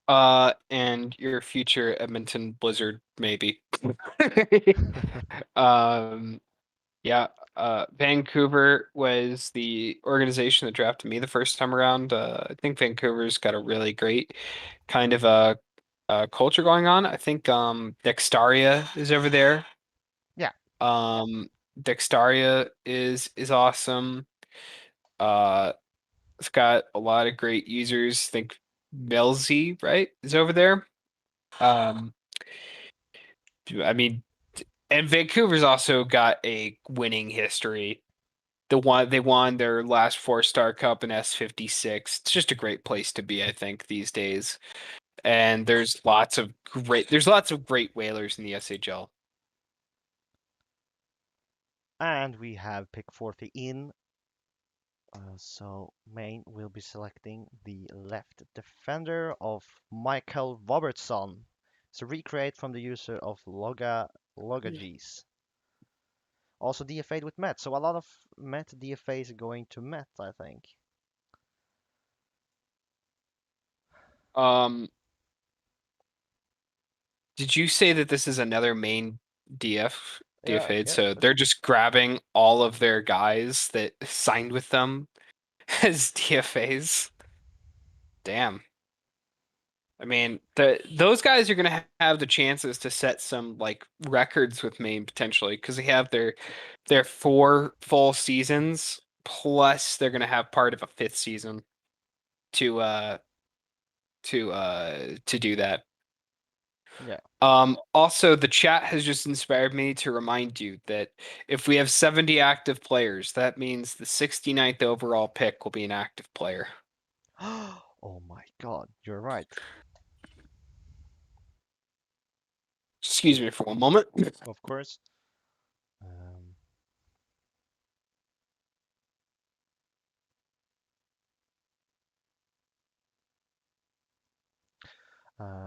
And your future Edmonton Blizzard, maybe. um, yeah. Vancouver was the organization that drafted me the first time around. I think Vancouver's got a really great kind of culture going on. I think Dextaria is over there. Yeah. Dextaria is awesome. It's got a lot of great users. I think Melzy, right, is over there. I mean, and Vancouver's also got a winning history. They won their last 4-star cup in S56. It's just a great place to be, I think, these days. And there's lots of great whalers in the SHL. And we have pick 40 in. So Maine will be selecting the left defender of Michael Robertson. It's a recreate from the user of Logagees. Also DFA'd with Met. So a lot of Met DFAs are going to Met, I think. Did you say that this is another Maine DFA'd? Yeah, So they're just grabbing all of their guys that signed with them as DFAs. Damn. I mean, those guys are gonna have the chances to set some like records with Maine potentially because they have their 4 full seasons plus they're gonna have part of a 5th season to do that. Yeah. Also, the chat has just inspired me to remind you that if we have 70 active players, that means the 69th overall pick will be an active player. Oh my God, you're right. Excuse me for one moment. Of course. Um,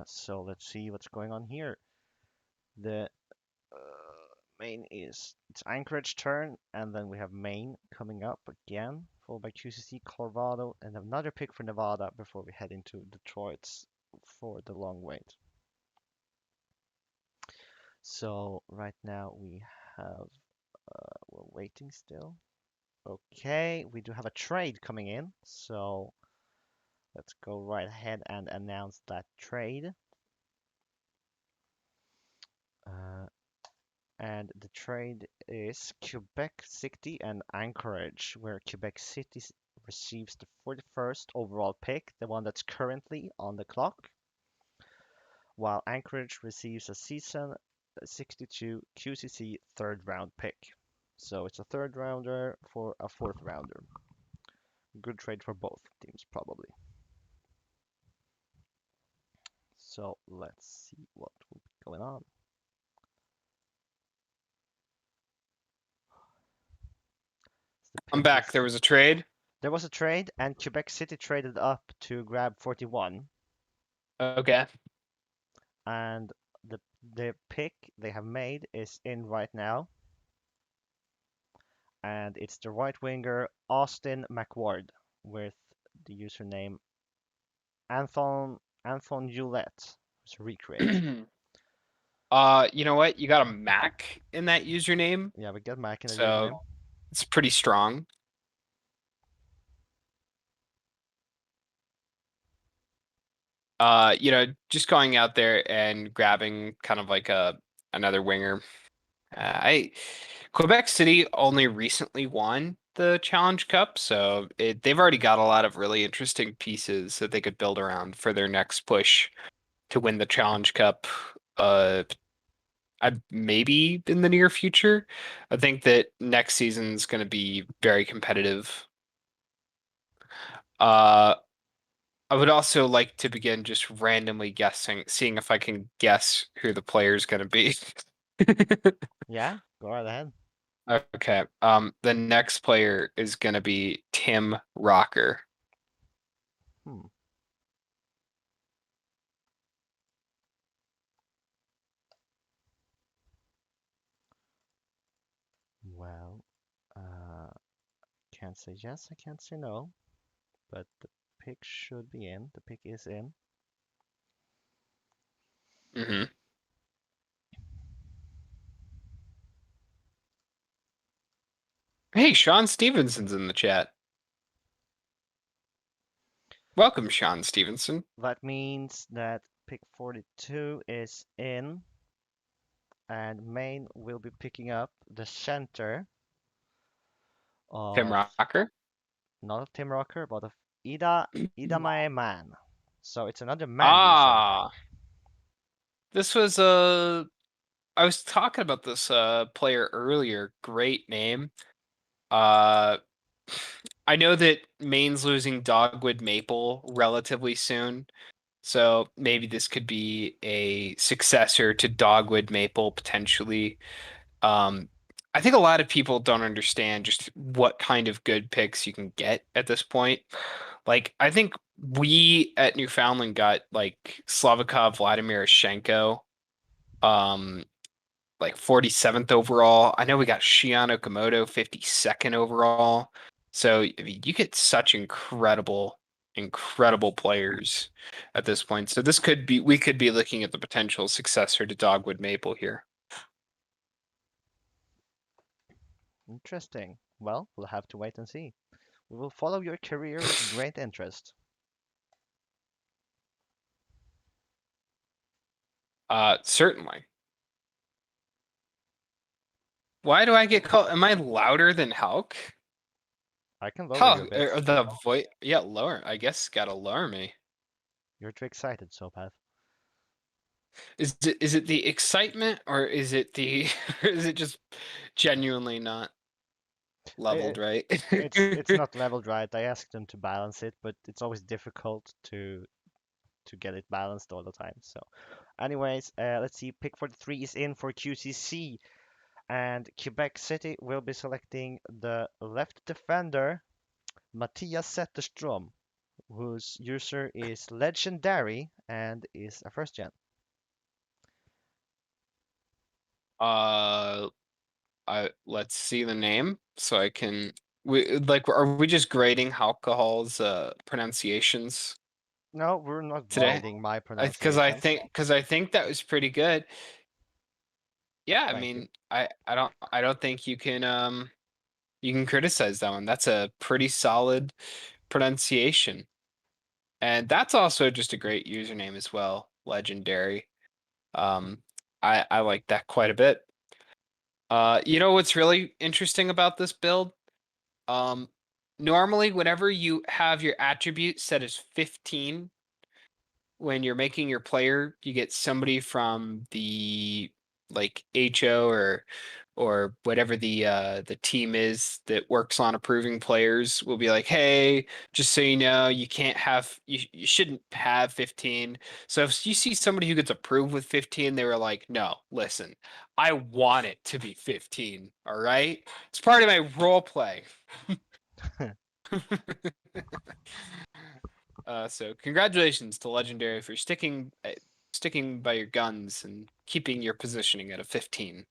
so let's see what's going on here. The Maine it's Anchorage turn, and then we have Maine coming up again, followed by QCC, Colorado, and another pick for Nevada before we head into Detroit's for the long wait. So right now we have we're waiting still. Okay, we do have a trade coming in, so let's go right ahead and announce that trade. And the trade is Quebec City and Anchorage, where Quebec City receives the 41st overall pick, the one that's currently on the clock, while Anchorage receives a season 62 QCC third round pick. So it's a third rounder for a fourth rounder. Good trade for both teams, probably. So let's see what will be going on. I'm back. There was a trade. There was a trade, and Quebec City traded up to grab 41. Okay. And the pick they have made is in right now. And it's the right winger Austin McWard with the username Anthon Hewlett. It's recreate. You know what? You got a Mac in that username, Yeah, we get Mac in the so username. it's pretty strong. Just going out there and grabbing kind of like another winger. Quebec City only recently won the Challenge Cup, so they've already got a lot of really interesting pieces that they could build around for their next push to win the Challenge Cup. Maybe in the near future. I think that next season's going to be very competitive. I would also like to begin just randomly guessing, seeing if I can guess who the player is going to be. Yeah, go right ahead. Okay. The next player is going to be Tim Rocker. Hmm. Well, can't say yes, I can't say no, but the pick should be in. The pick is in. Mm-hmm. Hey, Sean Stevenson's in the chat. Welcome, Sean Stevenson. That means that pick 42 is in, and Maine will be picking up the center Tim of Rocker. not of Tim Rocker, but of Ida my man. So it's another man Ah, this was I was talking about this player earlier. Great name. Uh, I know that Maine's losing Dogwood Maple relatively soon, so maybe this could be a successor to Dogwood Maple potentially. I think a lot of people don't understand just what kind of good picks you can get at this point. Like, I think we at Newfoundland got like Slavikov Vladimirashenko, um, like 47th overall. I know we got Shion Okamoto 52nd overall. So I mean, you get such incredible players at this point. So we could be looking at the potential successor to Dogwood Maple here. Interesting. Well, we'll have to wait and see. We will follow your career with great interest. Certainly. Why do I get called? Am I louder than Hulk? I can lower you a bit. The voice. Yeah, lower. I guess gotta lower me. You're too excited, Sopath. Is it the excitement or is it the or is it just genuinely not leveled right? It's not leveled right. I asked them to balance it, but it's always difficult to get it balanced all the time. So, anyways, let's see. Pick 43 is in for QCC, and Quebec City will be selecting the left defender, Matthias Zetterstrom, whose user is legendary and is a first gen. Let's see the name so I can. Are we just grading alcohol's pronunciations No, we're not today? grading my Because pronunciations. I think that was pretty good. Yeah, I Thank you. mean, I don't think you can criticize that one. That's a pretty solid pronunciation. And that's also just a great username as well, legendary. I like that quite a bit. You know what's really interesting about this build? Normally whenever you have your attribute set as 15, when you're making your player, you get somebody from the like HO or whatever the team is that works on approving players will be like, hey, just so you know, you shouldn't have 15. So if you see somebody who gets approved with 15, they were like, no, listen, I want it to be 15. All right. It's part of my role play. So congratulations to Legendary for sticking by your guns and keeping your positioning at a 15.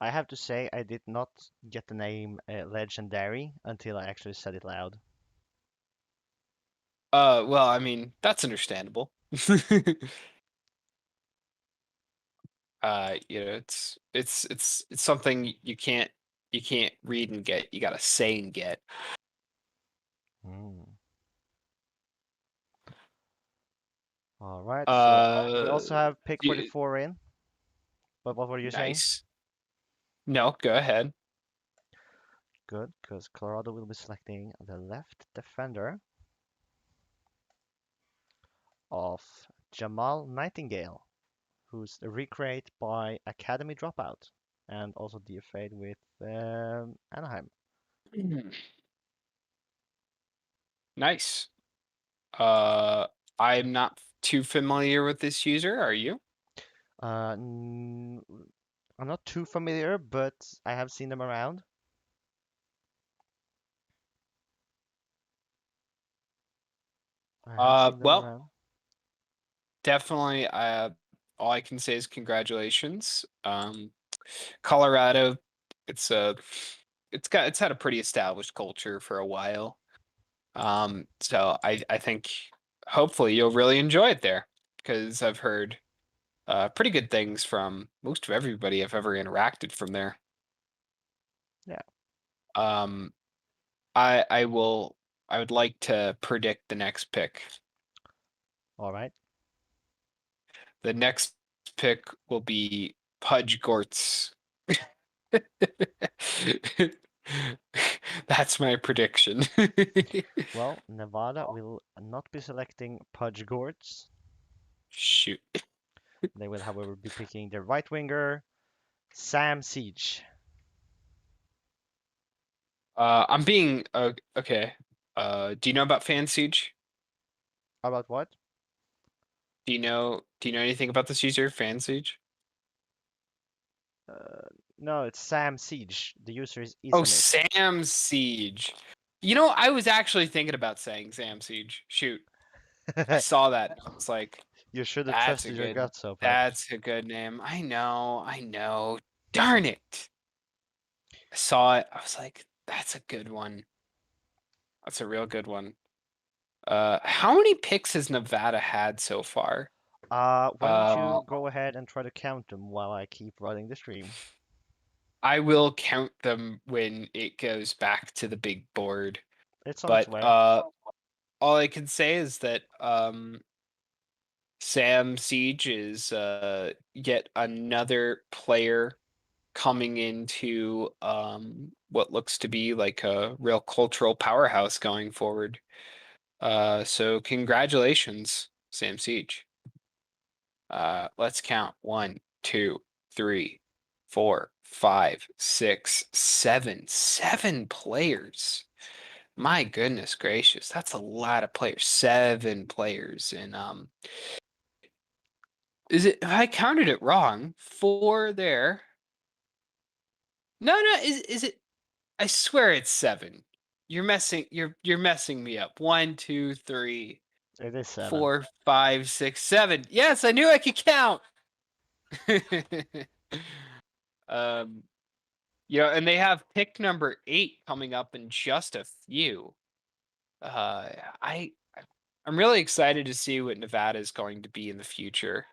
I have to say, I did not get the name legendary until I actually said it loud. Well, I mean, that's understandable. You know, it's something you can't read and get. You gotta say and get. Hmm. All right, so we also have pick You, 44 in. But what were you saying? nice. No, go ahead. Good, because Colorado will be selecting the left defender of Jamal Nightingale, who's a recreate by Academy Dropout and also DFA'd with Anaheim. Nice. I'm not too familiar with this user. Are you? I'm not too familiar, but I have seen them around. Well, Around. definitely. All I can say is congratulations. Colorado, it's had a pretty established culture for a while. So I think hopefully you'll really enjoy it there because I've heard pretty good things from most of everybody I've ever interacted from there. Yeah. Um, I would like to predict the next pick. All right. The next pick will be Pudge Gortz. That's my prediction. Well, Nevada will not be selecting Pudge Gortz. Shoot. They will, however, be picking their right winger, Sam Siege. I'm being okay. Do you know about Fan Siege? About what? Do you know anything about this user, Fan Siege? No, it's Sam Siege. The user is Oh, Isamit. Sam Siege. You know, I was actually thinking about saying Sam Siege. Shoot. I saw that. I was like, You should have that's a trusted your good gut, Sopat. that's a good name. I know. Darn it. I saw it. I was like, that's a good one. That's a real good one. How many picks has Nevada had so far? Why don't you go ahead and try to count them while I keep running the stream? I will count them when it goes back to the big board. It's on its But way. all I can say is that Sam Siege is yet another player coming into what looks to be like a real cultural powerhouse going forward. So congratulations, Sam Siege. Let's count. 1, 2, 3, 4, 5, 6, 7. 7 players. My goodness gracious, that's a lot of players. 7 players. And is it, if I counted it wrong, 4 there. No, is it, I swear it's 7. You're messing me up. 1, 2, 3, It is 7. 4, 5, 6, 7. Yes, I knew I could count. um and they have pick number 8 coming up in just a few. I'm really excited to see what Nevada is going to be in the future.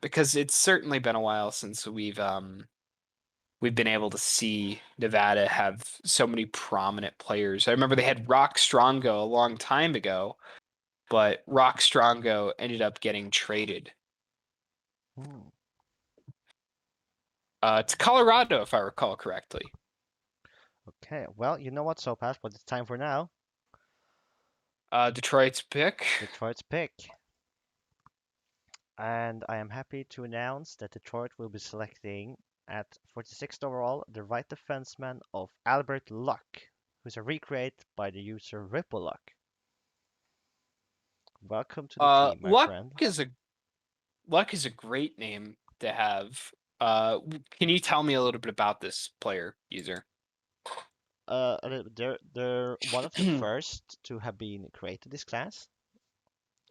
Because it's certainly been a while since we've been able to see Nevada have so many prominent players. I remember they had Rock Strongo a long time ago, but Rock Strongo ended up getting traded to Colorado, if I recall correctly. Okay, well, you know what, Sopas, but it's time for now. Detroit's pick. Detroit's pick. And I am happy to announce that Detroit will be selecting at 46th overall the right defenseman of Albert Luck, who's a recreate by the user Ripple Luck. Welcome to the team, my friend. Luck is a great name to have. Can you tell me a little bit about this player, user? They're one of the first to have been created this class.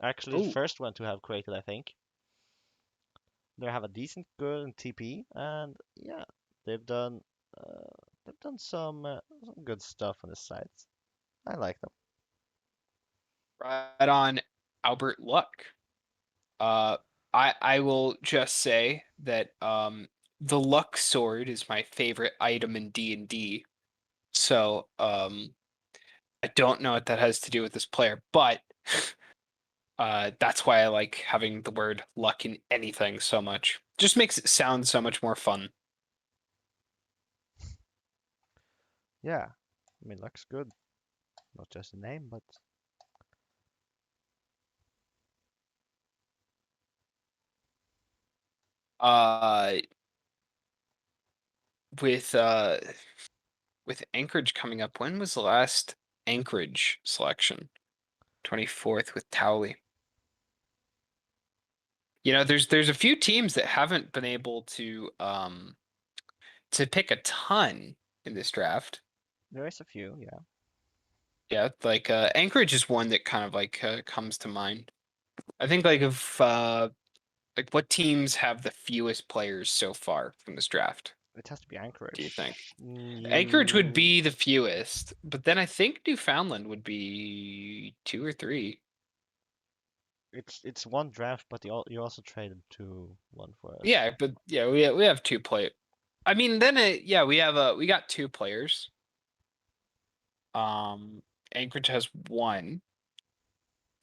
Actually, the first one to have created, I think. They have a decent, good in TP, and yeah, they've done some good stuff on the sites. I like them. Right on, Albert Luck. I will just say that the Luck sword is my favorite item in D&D. So I don't know what that has to do with this player, but that's why I like having the word luck in anything so much. Just makes it sound so much more fun. Yeah, I mean, Luck's good. Not just a name, but With Anchorage coming up, when was the last Anchorage selection? 24th with Towley. There's a few teams that haven't been able to pick a ton in this draft. there is a few, yeah. Yeah, like Anchorage is one that kind of like comes to mind. I think like if like what teams have the fewest players so far from this draft? It has to be Anchorage. Do you think? Anchorage would be the fewest, but then I think Newfoundland would be 2 or 3. It's one draft, but you also traded 1 for us. Yeah, but yeah, we have 2 play. I mean, then we got 2 players. Anchorage has 1.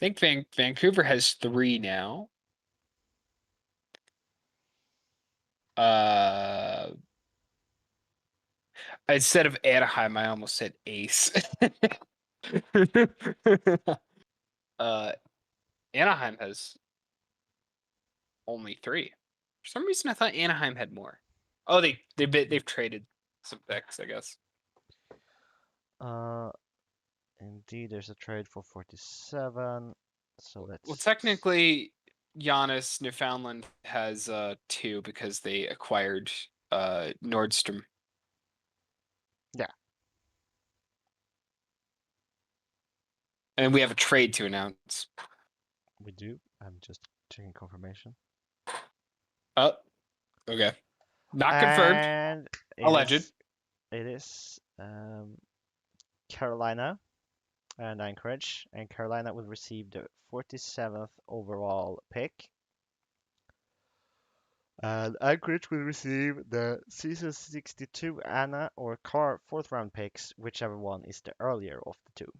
I think Vancouver has 3 now. Instead of Anaheim, I almost said Ace. Anaheim has only 3. For some reason, I thought Anaheim had more. Oh, they've traded some picks, I guess. Indeed, there's a trade for 47. So let's. Well, technically, Giannis Newfoundland has 2 because they acquired Nordstrom. Yeah. And we have a trade to announce. We do. I'm just checking confirmation. Oh, okay. Not confirmed. And Alleged. It is Carolina and Anchorage, and Carolina will receive the 47th overall pick. And Anchorage will receive the season 62 Anna or Carr 4th round picks, whichever one is the earlier of the 2.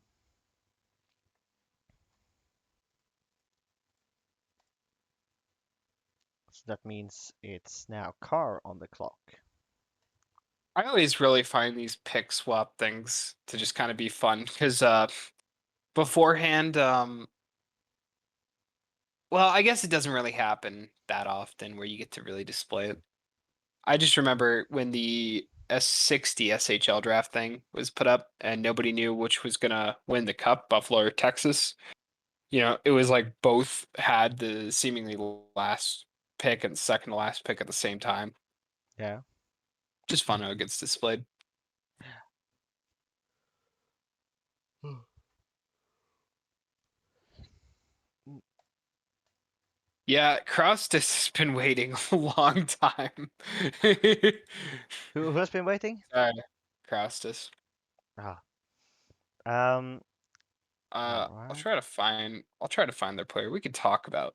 So that means it's now Car on the clock. I always really find these pick swap things to just kind of be fun because beforehand, well, I guess it doesn't really happen that often where you get to really display it. I just remember when the S60 SHL draft thing was put up and nobody knew which was gonna win the cup, Buffalo or Texas. You know, it was like both had the seemingly last pick and second to last pick at the same time. Yeah. Just fun how it gets displayed. Yeah, Krustis has been waiting a long time. Who has been waiting? Krustis. Ah. Um. I'll Alright. try to find their player. We can talk about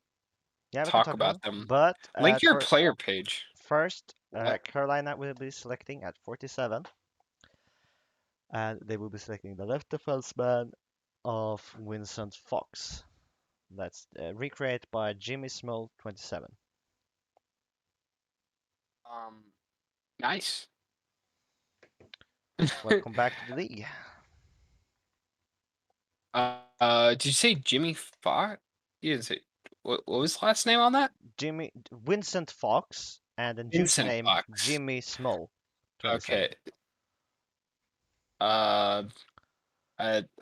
Yeah, we can talk about them. But Link your for player page. first, What? Carolina will be selecting at 47, and they will be selecting the left defenseman of Vincent Fox. That's recreated by Jimmy Small 27. Nice. Welcome back to the league. Did you say Jimmy Fox? You didn't say what was the last name on that? Vincent Fox, and then Vincent username Fox. Jimmy Small 27. Okay. I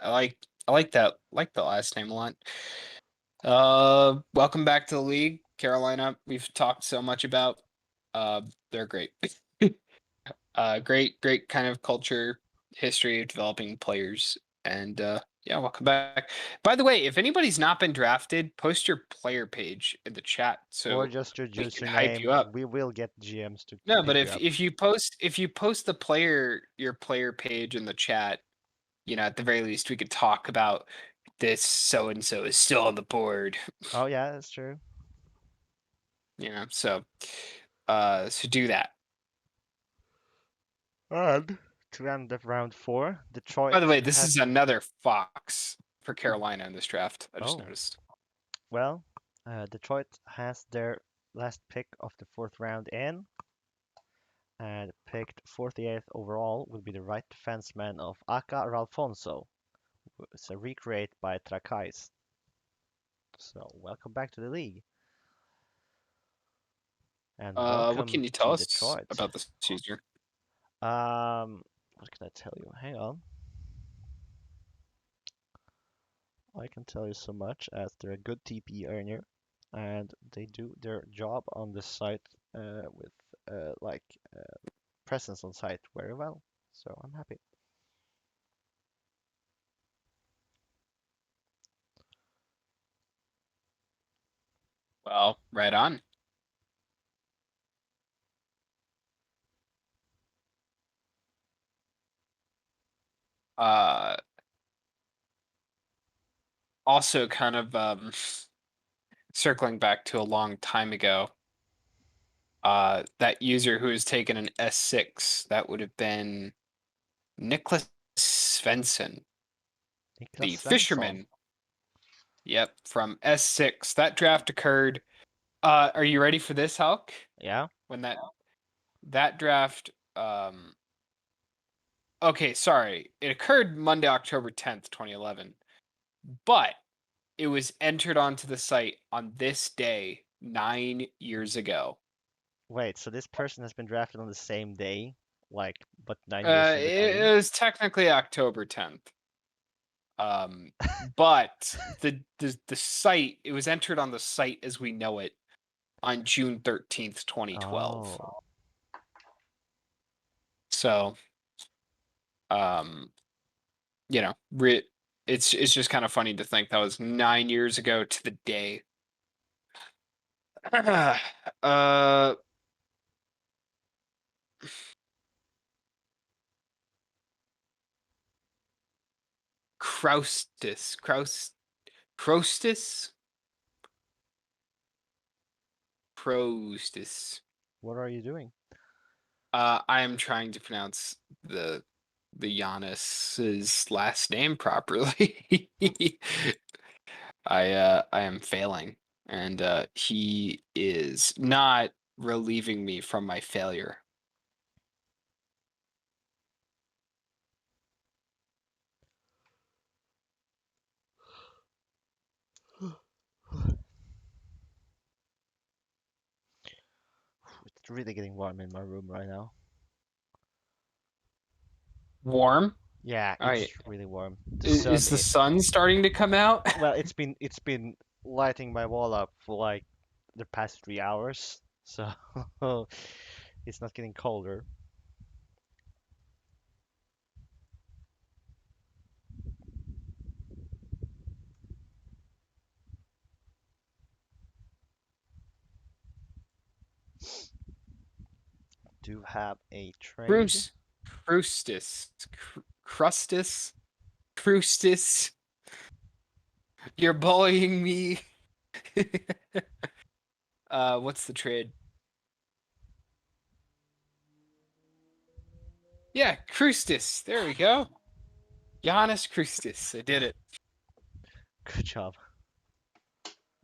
like that the last name a lot. Welcome back to the league, Carolina. We've talked so much about. They're great. Great kind of culture, history of developing players, and yeah, welcome back. By the way, if anybody's not been drafted, post your player page in the chat so Or just your we can hype you username. up. We will get GMs to No, but pick you up. if you post your player page in the chat, you know, at the very least we could talk about this so and so is still on the board. Oh yeah, that's true. You know, so do that. And to end of round 4, Detroit By the way, this has is another Fox for Carolina in this draft. I just Oh. noticed. Well, Detroit has their last pick of the 4th round in, and picked 48th overall will be the right defenseman of Aka Ralfonso. It's a recreate by Trakais. So welcome back to the league. And welcome What can you to tell us Detroit. about this user? What can I tell you? Hang on. I can tell you so much as they're a good TP earner, and they do their job on the site with presence on site very well. So I'm happy. Well, right on. Also kind of circling back to a long time ago, that user who has taken an S6, that would have been Nicholas Svensson, the Niklas Svensson. fisherman. Yep, from S6. That draft occurred. Are you ready for this, Hulk? Yeah. When that draft okay, sorry. It occurred Monday, October 10th, 2011. But it was entered onto the site on this day 9 years ago. Wait, so this person has been drafted on the same day, but 9 years in between? It was technically October 10th. But the site, it was entered on the site as we know it on June 13th, 2012. Oh. So, you know, it's just kind of funny to think that was 9 years ago to the day. Krustis. What are you doing? I am trying to pronounce the Giannis's last name properly. I am failing. and he is not relieving me from my failure. It's really getting warm in my room right now. Warm? Yeah, All right. it's really warm. The Is sun the sun starting to come out? well, it's been lighting my wall up for like the past 3 hours, so it's not getting colder. Do have a trade. Crustus. Crustus? Crustus? You're bullying me. What's the trade? Yeah, Crustus. There we go. Giannis Crustus. I did it. Good job.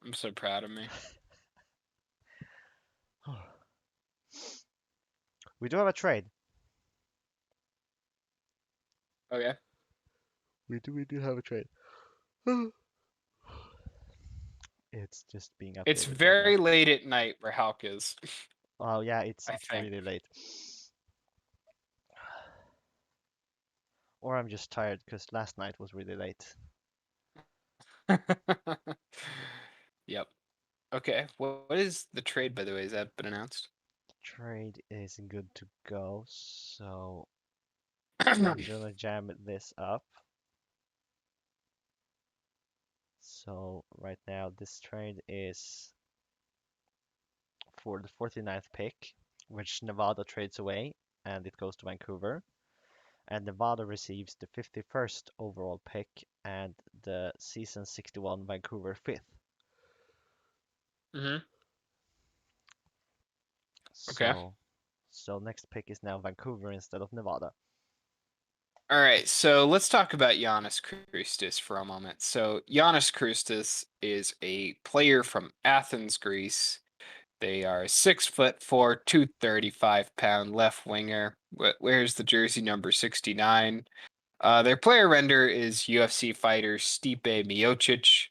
I'm so proud of me. We do have a trade. Okay. We do have a trade. It's just being It's updated right now. very late at night where Hulk is. Oh yeah, it's I it's think. really late. Or I'm just tired because last night was really late. Yep. Okay. What is the trade, by the way? Has that been announced? Trade is good to go, so I'm gonna jam this up. So right now this trade is for the 49th pick, which Nevada trades away and it goes to Vancouver. And Nevada receives the 51st overall pick and the season 61 Vancouver 5th. Mm-hmm. Okay. So next pick is now Vancouver instead of Nevada. All right, so let's talk about Giannis Christus for a moment. So Giannis Christus is a player from Athens, Greece. They are 6'4", 235-pound left winger. Wears the jersey number 69. Their player render is UFC fighter Stipe Miocic.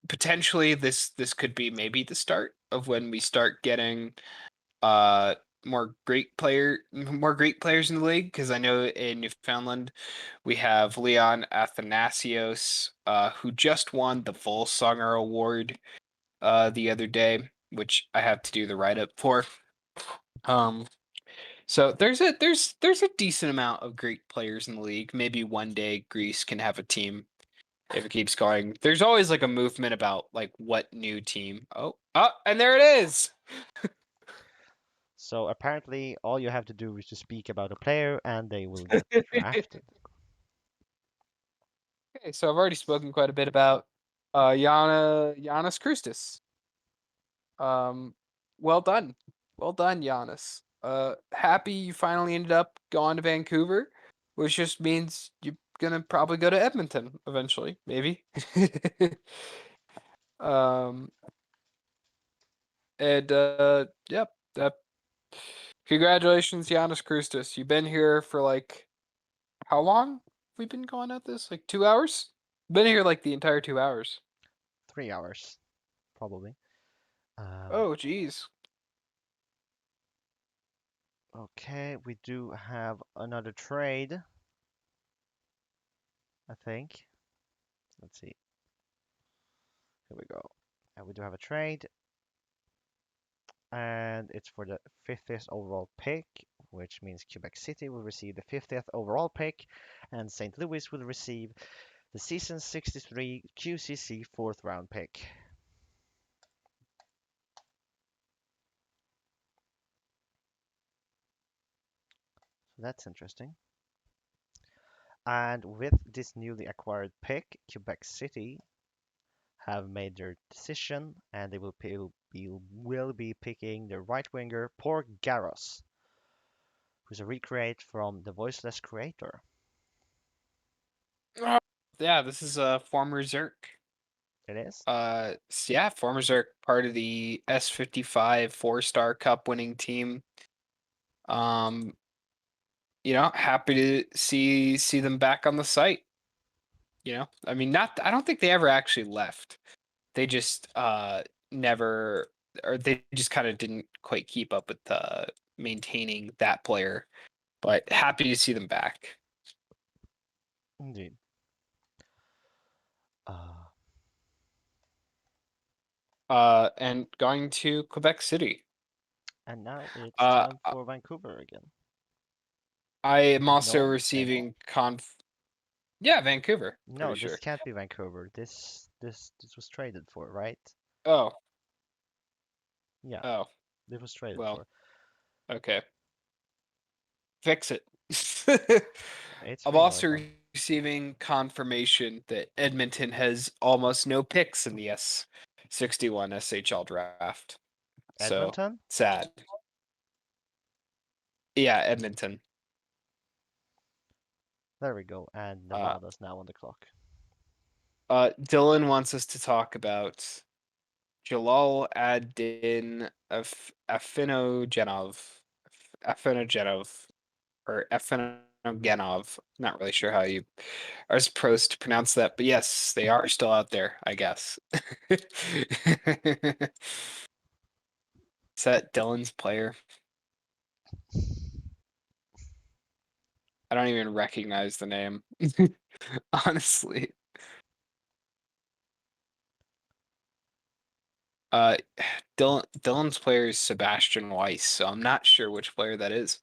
Potentially, this could be maybe the start of when we start getting more great players in the league, because I know in Newfoundland we have Leon Athanasios, who just won the Volsonger Award the other day, which I have to do the write up for. So there's a decent amount of great players in the league. Maybe one day Greece can have a team if it keeps going. There's always like a movement about like what new team. Oh, and there it is. So apparently all you have to do is to speak about a player and they will get drafted. Okay, so I've already spoken quite a bit about Giannis Christus. Well done. Well done, Giannis. Happy you finally ended up going to Vancouver, which just means you're gonna probably go to Edmonton eventually, maybe. um, and yep, congratulations, Giannis Christus. You've been here for like how long? Have we been going at this? Like 2 hours? Been here like the entire 2 hours. 3 hours, probably. Oh, geez. Okay, we do have another trade, I think. Let's see. Here we go. And we do have a trade, and it's for the 50th overall pick, which means Quebec City will receive the 50th overall pick, and St. Louis will receive the season 63 QCC 4th round pick. So that's interesting. And with this newly acquired pick, Quebec City have made their decision, and they will be picking the right winger Paul Garros, who's a recreate from the Voiceless Creator. Yeah, this is former Zerk. It is. Yeah, former Zerk, part of the S55 4-star Cup winning team. Happy to see them back on the site. I mean, I don't think they ever actually left. They just never, or they just kind of didn't quite keep up with maintaining that player. But happy to see them back. Indeed. And going to Quebec City. And now it's Uh, time for Vancouver again. I am also No, receiving Yeah, Vancouver. no, Pretty this sure. can't be Vancouver. This was traded for, right? Oh, Yeah, oh, it was traded well, for. okay. Fix it. It's I'm free no also icon. receiving confirmation that Edmonton has almost no picks in the S61 SHL draft. So Edmonton? sad. Yeah, Edmonton. There we go. And Uh, Nevada's now on the clock. Dylan wants us to talk about Jalal ad-Din Afinogenov. Afinogenov. Or Afinogenov. Not really sure how you are supposed to pronounce that, but yes, they are still out there, I guess. Is that Dylan's player? I don't even recognize the name. Honestly. Uh Dylan's player is Sebastian Weiss, so I'm not sure which player that is.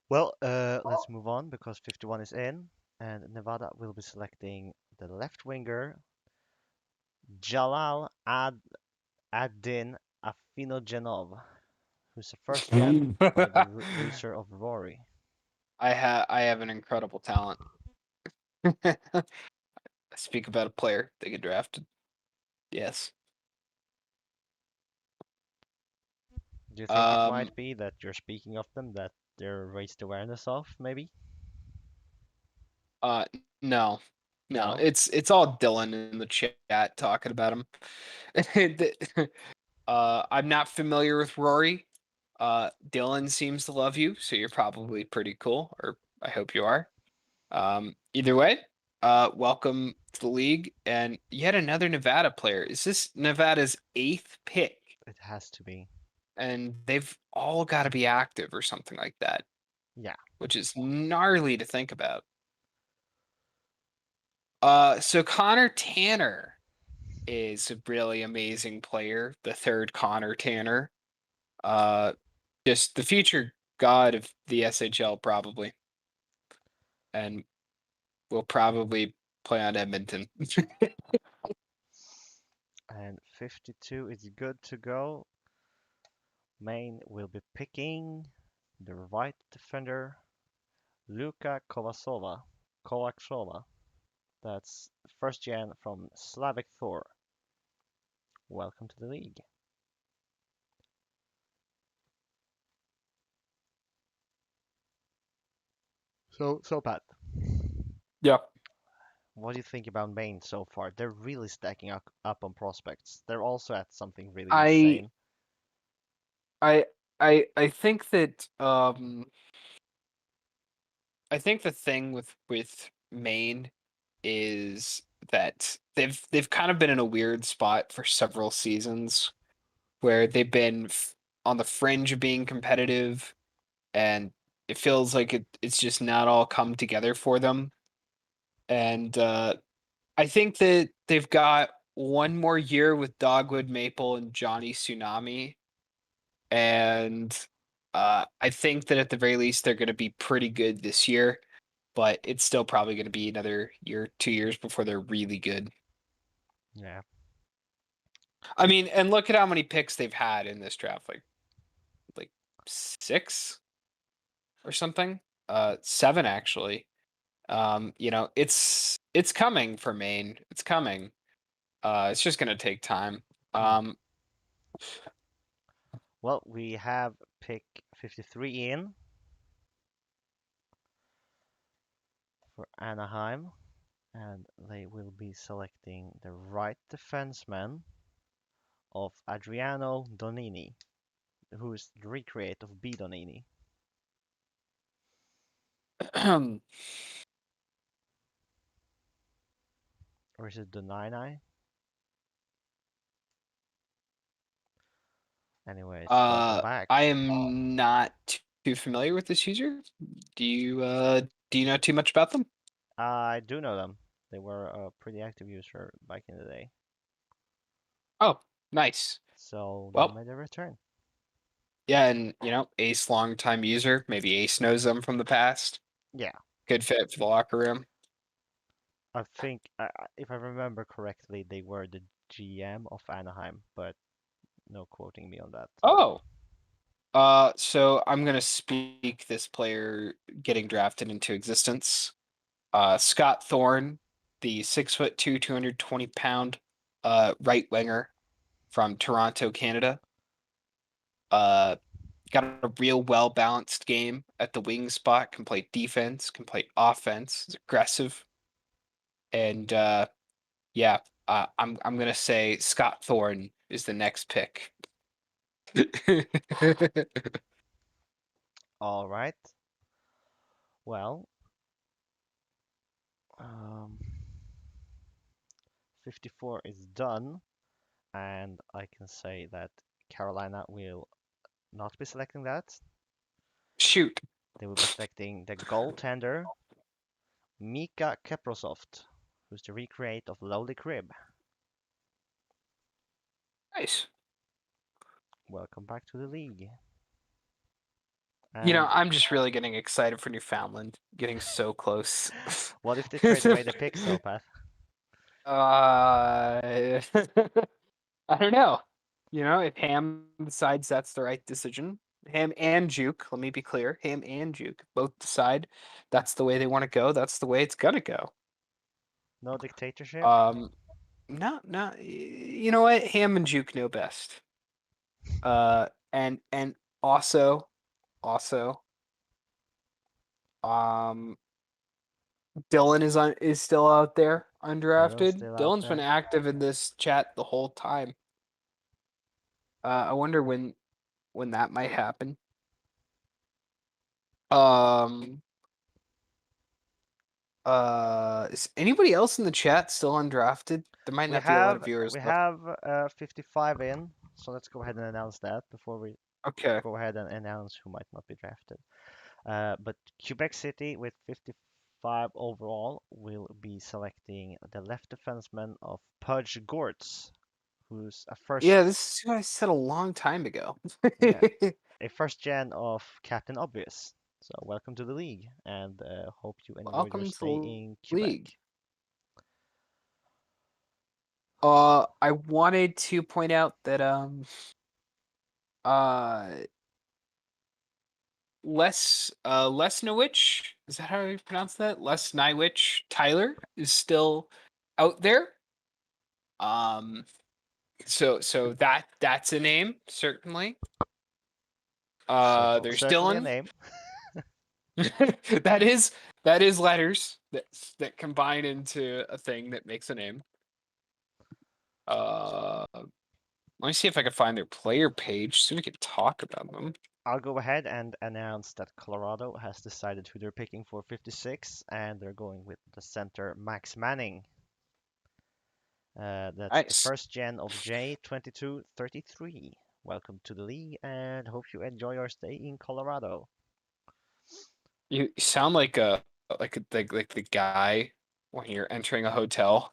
Well, let's move on because 51 is in, and Nevada will be selecting the left winger, Jalal ad-Din Afinogenov, who's a first gen by the loser of Rory. I have an incredible talent. Speak about a player they get drafted. Yes. Do you think it might be that you're speaking of them, that they're raised awareness of, maybe? No. No. No? It's all Dylan in the chat talking about him. I'm not familiar with Rory. Dylan seems to love you, so you're probably pretty cool, or I hope you are. Either way, welcome to the league, and yet another Nevada player. Is this Nevada's 8th pick? It has to be. And they've all got to be active or something like that. Yeah. Which is gnarly to think about. So Connor Tanner is a really amazing player, the third Connor Tanner. Just the future god of the SHL, probably. And will probably play on Edmonton. And 52 is good to go. Maine will be picking the right defender, Luka Kovacsova. That's first gen from Slavic Thor. Welcome to the league. So Pat, Yeah. what do you think about Maine so far? They're really stacking up on prospects. They're also at something really insane. I think that I think the thing with Maine is that they've kind of been in a weird spot for several seasons where they've been on the fringe of being competitive, and it feels like it's just not all come together for them. And I think that they've got one more year with Dogwood Maple and Johnny Tsunami, and I think that at the very least they're going to be pretty good this year, but it's still probably going to be another year, 2 years before they're really good. Yeah. I mean, and look at how many picks they've had in this draft, like 6 or something, 7 actually. It's coming for Maine. It's coming. It's just going to take time. Well, we have pick 53 in for Anaheim, And they will be selecting the right defenseman of Adriano Donini, who is the recreate of B. Donini. Or is it Donini? Anyways, welcome back. I am not too familiar with this user. Do you know too much about them? I do know them. They were a pretty active user back in the day. Oh, nice. So they Well, made a return. yeah, and Ace longtime user. Maybe Ace knows them from the past. Yeah, Good fit for the locker room. I think if I remember correctly, they were the GM of Anaheim, but no quoting me on that. Oh. So I'm gonna speak this player getting drafted into existence. Scott Thorne, the 6'2", 220-pound right winger from Toronto, Canada. Got a real well balanced game at the wing spot. Can play defense, can play offense. Is aggressive, and yeah, I'm gonna say Scott Thorne is the next pick. All right. Well, um, 54 is done, and I can say that Carolina will not be selecting that. Shoot. They will be selecting the goaltender, Mika Keprosoft, who's the recreate of Lowly Crib. Nice. Welcome back to the league. I'm just really getting excited for Newfoundland. Getting so close. What if they trade away the picks, though, Pat? I don't know. If Ham decides that's the right decision, Ham and Juke, let me be clear, Ham and Juke both decide that's the way they want to go, that's the way it's gonna go. No dictatorship? No, you know what? Ham and Juke know best. And also, um, Dylan is still out there undrafted. still out Dylan's there. been active in this chat the whole time. I wonder when that might happen. Is anybody else in the chat still undrafted? There might not be a lot of viewers We left. have 55 in, so let's go ahead and announce that before we Okay. go ahead and announce who might not be drafted. But Quebec City with 55 overall will be selecting the left defenseman of Pudge Gortz, who's Yeah, this is what I said a long time ago. yeah, a first gen of Captain Obvious. So welcome to the league, and hope you enjoyed your Welcome to stay the in Quebec. league. I wanted to point out that Les Nowich, is that how you pronounce that? Les Nywich Tyler is still out there. So that's a name, certainly. There's Certainly a Dylan. name. that is letters that combine into a thing that makes a name. Let me see if I can find their player page so we can talk about them. I'll go ahead and announce that Colorado has decided who they're picking for 56, and they're going with the center Max Manning. That's the Nice. first gen of J2233. Welcome to the league, and hope you enjoy your stay in Colorado. You sound like the guy when you're entering a hotel.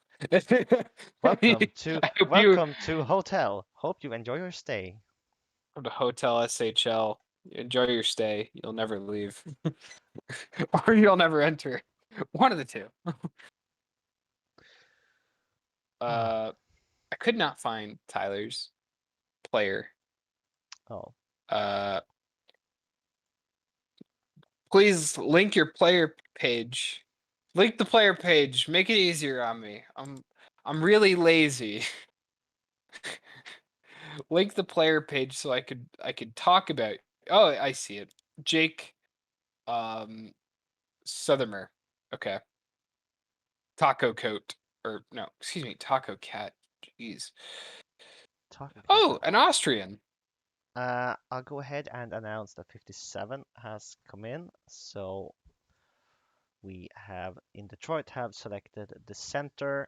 Welcome to I hope welcome to hotel. Hope you enjoy your stay. Come to Hotel SHL. Enjoy your stay. You'll never leave, or you'll never enter. One of the two. I could not find Tyler's player. Oh, Please link your player page. Link the player page. Make it easier on me. I'm really lazy. Link the player page so I could talk about. Oh, I see it. Jake Southermer. Okay. Taco Coat. Or no, excuse me, Taco Cat. Jeez. Talking about Oh, an Austrian. I'll go ahead and announce that 57 has come in. So we have in Detroit have selected the center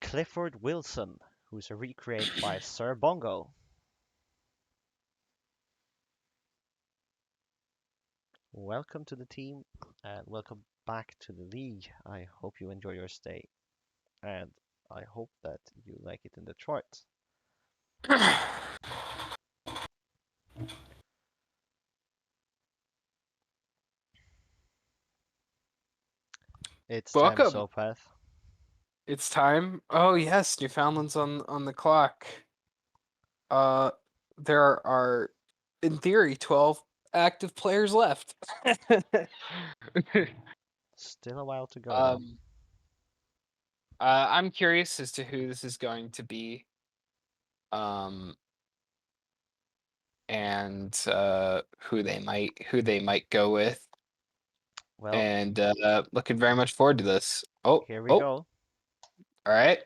Clifford Wilson, who's a recreate by Sir Bongo. Welcome to the team and welcome back to the league. I hope you enjoy your stay and I hope that you like it in Detroit. It's time, Welcome. Sopath. It's time. Oh yes, Newfoundland's on the clock. There are, in theory, 12 active players left. Still a while to go though. I'm curious as to who this is going to be. And who they might go with. Well, And looking very much forward to this. here we go. All right.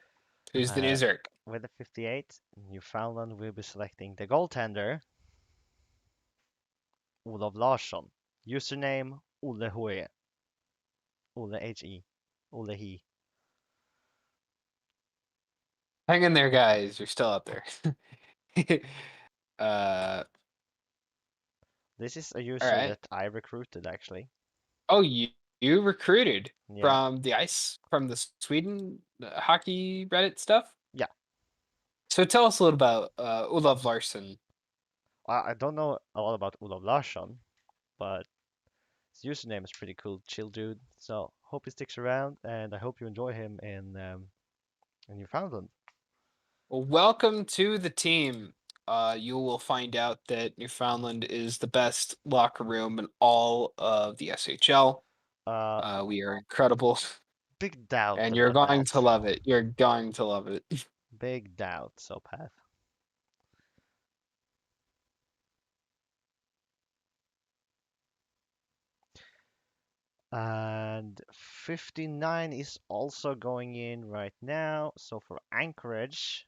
Who's the new Zerk? With the 58, Newfoundland will be selecting the goaltender, Olof Larsson. Username, Ole Hoe. Ole H-E. Ole He. Hang in there, guys. You're still up there. This is a user right. that I recruited, actually. Oh, you recruited Yeah. from the Sweden hockey Reddit stuff? Yeah. So tell us a little about Olof Larsson. I don't know a lot about Olof Larsson, but his username is pretty cool, chill dude. So hope he sticks around, and I hope you enjoy him in Newfoundland. Well, welcome to the team. You will find out that Newfoundland is the best locker room in all of the SHL. We are incredible, Big doubt and you're about going that. to love it. You're going to love it. Big doubt, Sopath. And 59 is also going in right now. So for Anchorage,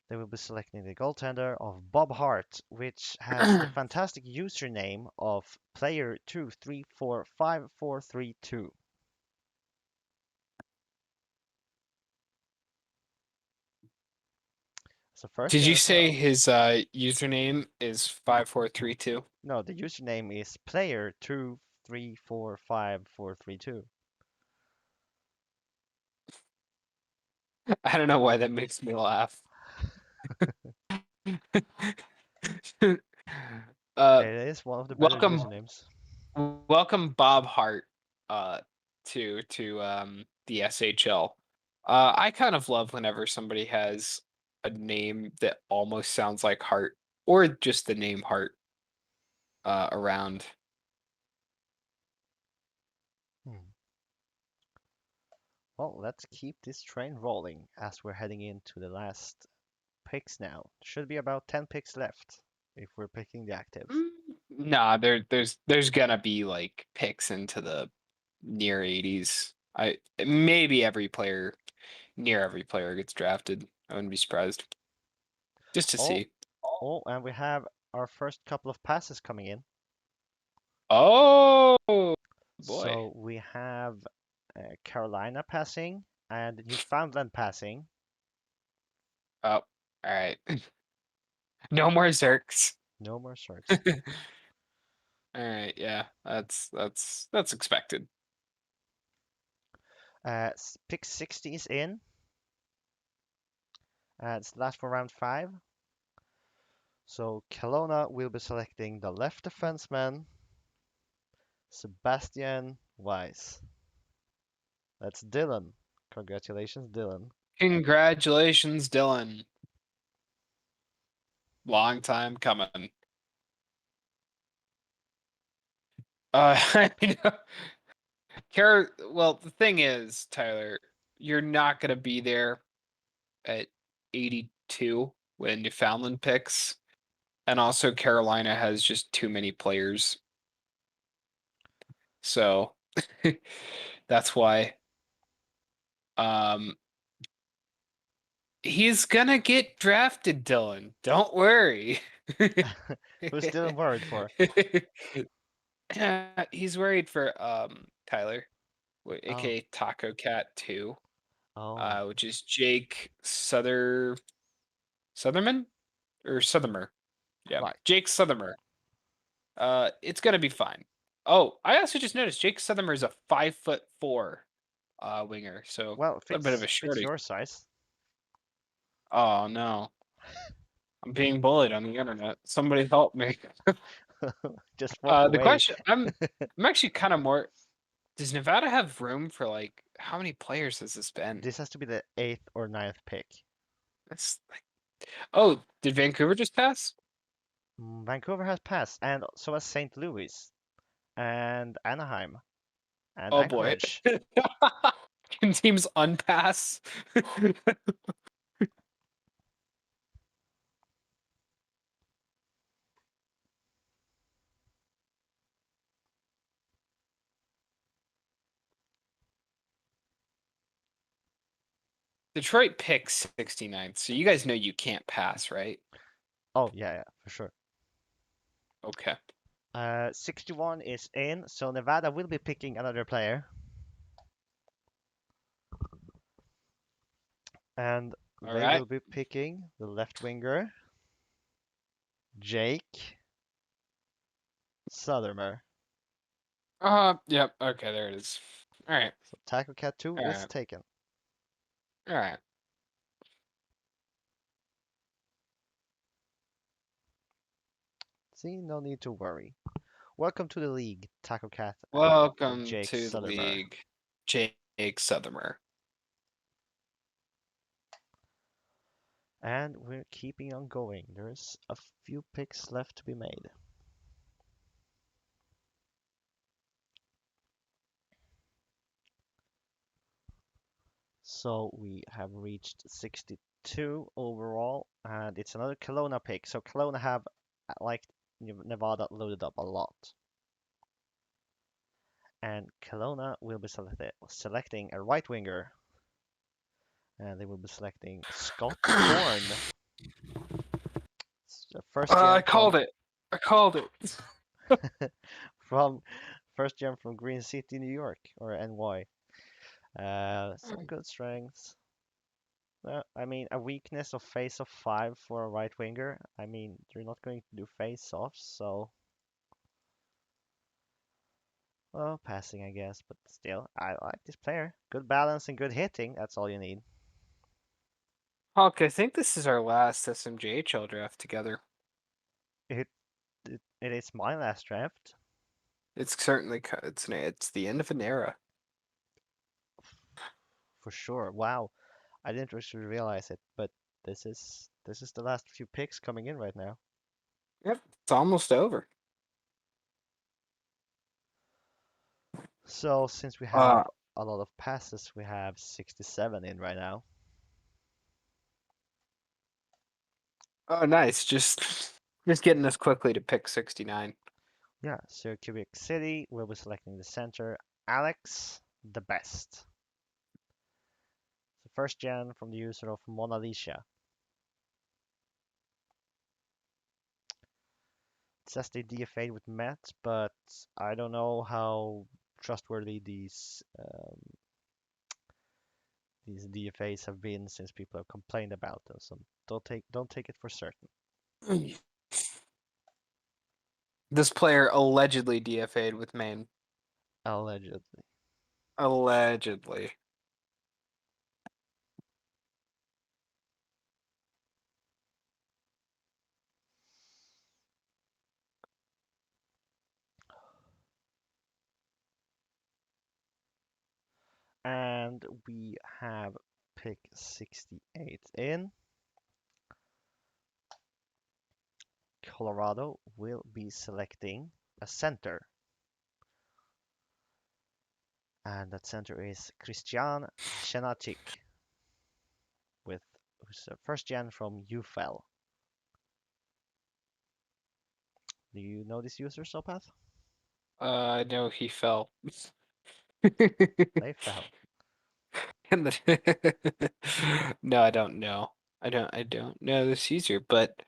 they will be selecting the goaltender of Bob Hart, which has the fantastic username of player23454332. So first Did you there, say his username is 5432? no, the username is player23454332. I don't know why that makes me laugh. It is one of the better welcome, usernames. welcome Bob Hart to the SHL. I kind of love whenever somebody has a name that almost sounds like Hart, or just the name Hart around. Well, let's keep this train rolling as we're heading into the last picks now. Should be about 10 picks left if we're picking the actives. Nah, there's gonna be like picks into the near 80s. Maybe near every player gets drafted. I wouldn't be surprised. Just to see. Oh, and we have our first couple of passes coming in. Oh boy. So we have Carolina passing and Newfoundland passing. Oh, all right. No more Zerks. No more sharks. All right, yeah, that's expected. Pick 60 is in. It's last for round 5. So Kelowna will be selecting the left defenseman, Sebastian Weiss. That's Dylan. Congratulations, Dylan. Congratulations, Dylan. Long time coming. I know. Well, the thing is, Tyler, you're not gonna be there at 82 when Newfoundland picks, and also Carolina has just too many players. So That's why. He's gonna get drafted, Dylan. Don't worry. Who's Dylan worried for? He's worried for Tyler, Oh, aka Taco Cat 2, oh, which is Jake Sutherman or Southermer. Yeah, right. Jake Southermer. It's gonna be fine. Oh, I also just noticed Jake Southermer is a 5'4" winger, so Well, a little bit of a fits shorty. your size. Oh no, I'm being bullied on the internet. Somebody help me. Just walk The away. question, I'm actually kind of more. Does Nevada have room for like how many players has this been? This has to be the 8th or 9th pick. That's like, oh, did Vancouver just pass? Vancouver has passed, and so has St. Louis, and Anaheim, and Oh boy, Anchorage. can teams unpass? Detroit picks 69th, so you guys know you can't pass, right? Oh, yeah, for sure. Okay. 61 is in, so Nevada will be picking another player. And All they right. will be picking the left winger, Jake Southermer. Yep. Okay, there it is. All right. So Taco Cat 2 All is right. taken. All right. See, no need to worry. Welcome to the league, Taco Cat and Welcome Jake to the Southermer. league, Jake Southermer. And we're keeping on going. There's a few picks left to be made. So we have reached 62 overall, and it's another Kelowna pick. So Kelowna have, like Nevada, loaded up a lot. And Kelowna will be selecting a right winger. And they will be selecting Scott Thorne. First I gen called it. I called it. from first gen from Green City, New York, or NY. Some good strengths. I mean, a weakness of face of 5 for a right winger. I mean, you're not going to do face offs, so well, passing, I guess, but still, I like this player. Good balance and good hitting. That's all you need. Hulk, I think this is our last SMJHL draft together. It it is my last draft. It's certainly it's the end of an era. For sure. Wow. I didn't actually realize it, but this is the last few picks coming in right now. Yep, it's almost over. So since we Uh, have a lot of passes, we have 67 in right now. oh, nice. Just getting us quickly to pick 69. Yeah, so Quebec City will be selecting the center, Alex the Best. The first gen from the user of Mona Lisa. It says they DFA'd with Met, but I don't know how trustworthy these DFAs have been since people have complained about them. So don't take it for certain. This player allegedly DFA'd with Maine. Allegedly. Allegedly. And we have pick 68 in. Colorado will be selecting a center. And that center is Christian Shenachik, who's a first gen from UFL. Do you know this user, Sopath? I know he fell. They fell. And no, I don't know. I don't know the Caesar, but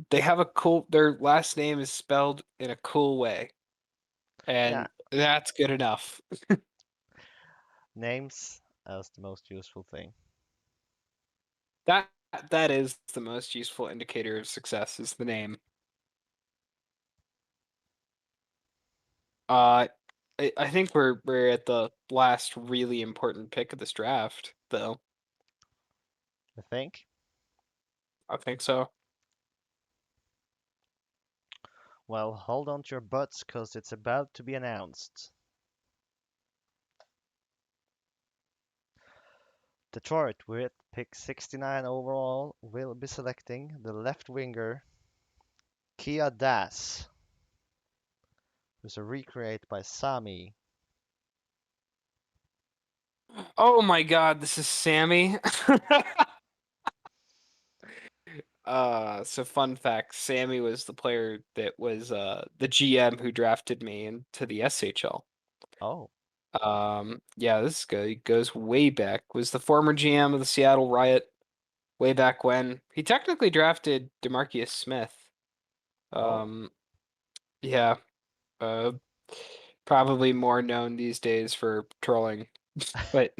they have a cool. Their last name is spelled in a cool way, Yeah, and that's good enough. names as the most useful thing. That that is the most useful indicator of success is the name. I think we're at the last really important pick of this draft, though. I think. I think so. Well, hold on to your butts, cause it's about to be announced. Detroit, with pick 69 overall, will be selecting the left winger Kia Das, who's a recreate by Sami. Oh my God, this is Sammy. So fun fact, Sammy was the player that was the GM who drafted me into the SHL. Oh, Yeah, this guy goes way back. Was the former GM of the Seattle Riot way back when. He technically drafted DeMarcus Smith. oh, Yeah, uh, probably more known these days for trolling, but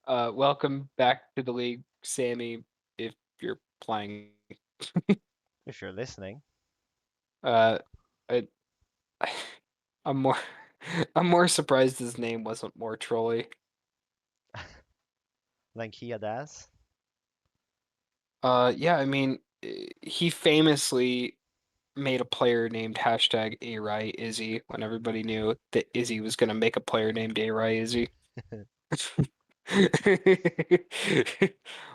welcome back to the league, Sammy. If you're playing, if you're listening. uh, I, I'm more, I'm more surprised his name wasn't more trolly. Then Kia Das. Yeah, I mean, he famously made a player named hashtag ARI Izzy when everybody knew that Izzy was going to make a player named ARI Izzy.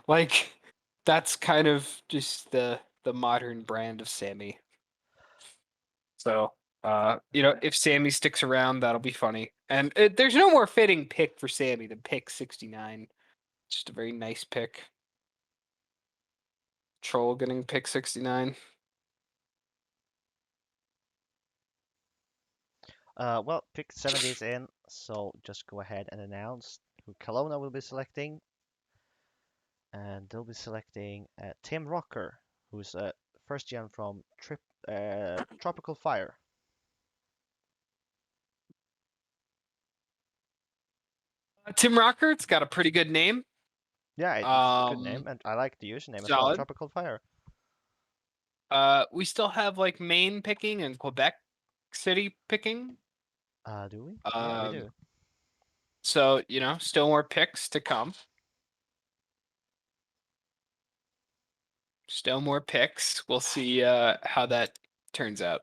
Like, that's kind of just the modern brand of Sammy. So, if Sammy sticks around, that'll be funny. And there's no more fitting pick for Sammy than pick 69. Just a very nice pick. Troll getting pick 69. Well, pick 70 is in, so just go ahead and announce who Kelowna will be selecting. And they'll be selecting Tim Rocker, who's a first gen from Tropical Fire. Tim Rocker, it's got a pretty good name. Yeah, it's a good name, and I like the username as well, Solid. Tropical Fire. We still have like Maine picking and Quebec City picking. Do we? Yeah, we do. So, still more picks to come. Still more picks. We'll see how that turns out.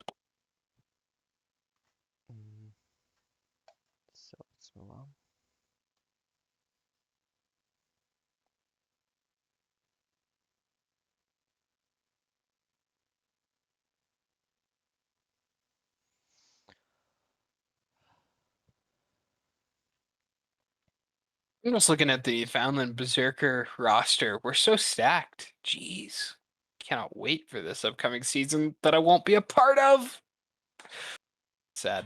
Mm, so let's move on. I'm just looking at the Foundland Berserker roster. We're so stacked. Jeez. Cannot wait for this upcoming season that I won't be a part of. Sad.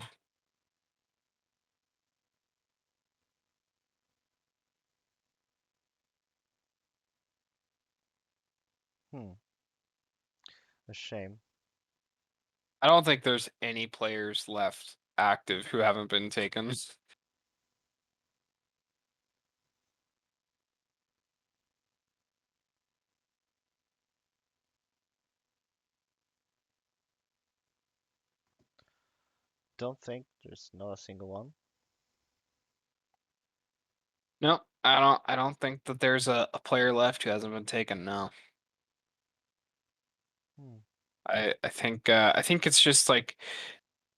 Hmm, a shame. I don't think there's any players left active who haven't been taken. Don't think there's not a single one. No, I don't think that there's a player left who hasn't been taken, no. Hmm. I think it's just like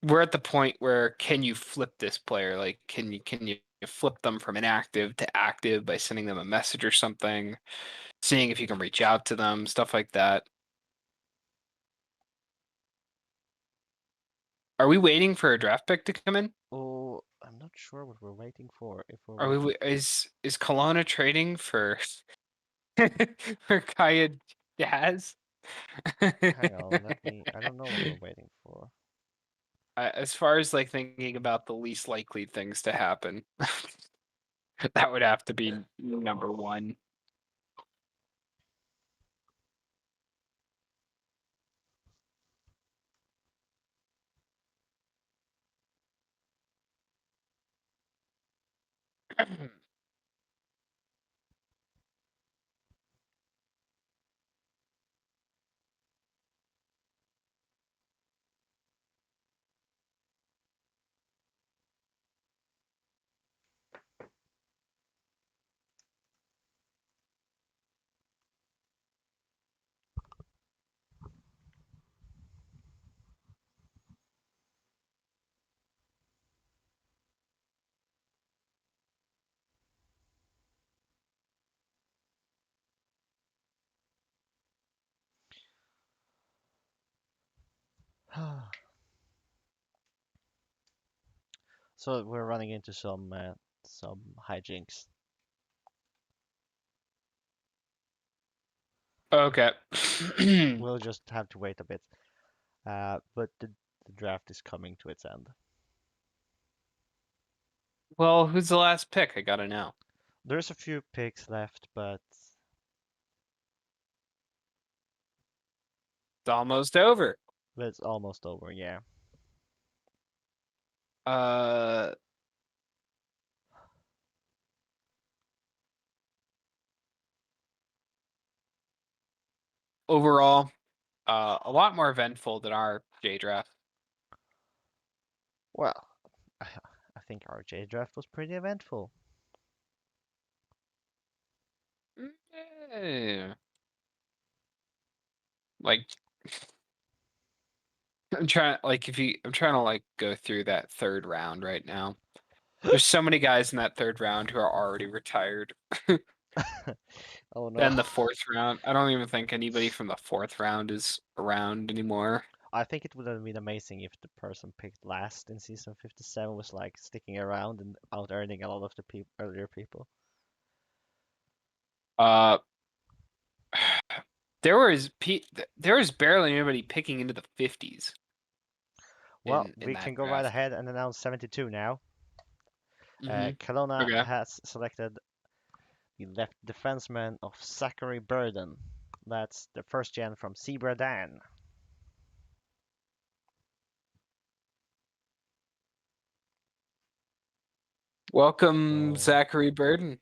we're at the point where can you flip this player? Like can you flip them from inactive to active by sending them a message or something, seeing if you can reach out to them, stuff like that. Are we waiting for a draft pick to come in? Oh, I'm not sure what we're waiting for. If we're Are waiting, is Kelowna trading for for Kaya Jazz? hang on, let me. I don't know what we're waiting for. As far as like thinking about the least likely things to happen, that would have to be number one. So we're running into some hijinks. Okay. We'll just have to wait a bit. But the draft is coming to its end. Well, who's the last pick? I gotta know. There's a few picks left, but It's almost over. it's almost over. Yeah. Uh, Overall, a lot more eventful than our J draft. Well, I think our J draft was pretty eventful. Eh, Like I'm trying to like go through that third round right now. There's so many guys in that third round who are already retired. Oh no. Then the fourth round, I don't even think anybody from the fourth round is around anymore. I think it would have been amazing if the person picked last in season 57 was like sticking around and out earning a lot of the earlier people. Uh, there was barely anybody picking into the 50s Well, in we that can go right draft. ahead and announce 72 now. Hmm. Kelowna Okay. has selected the left defenseman of Zachary Burden. That's the first gen from Zebra Dan. Welcome, So, Zachary Burden.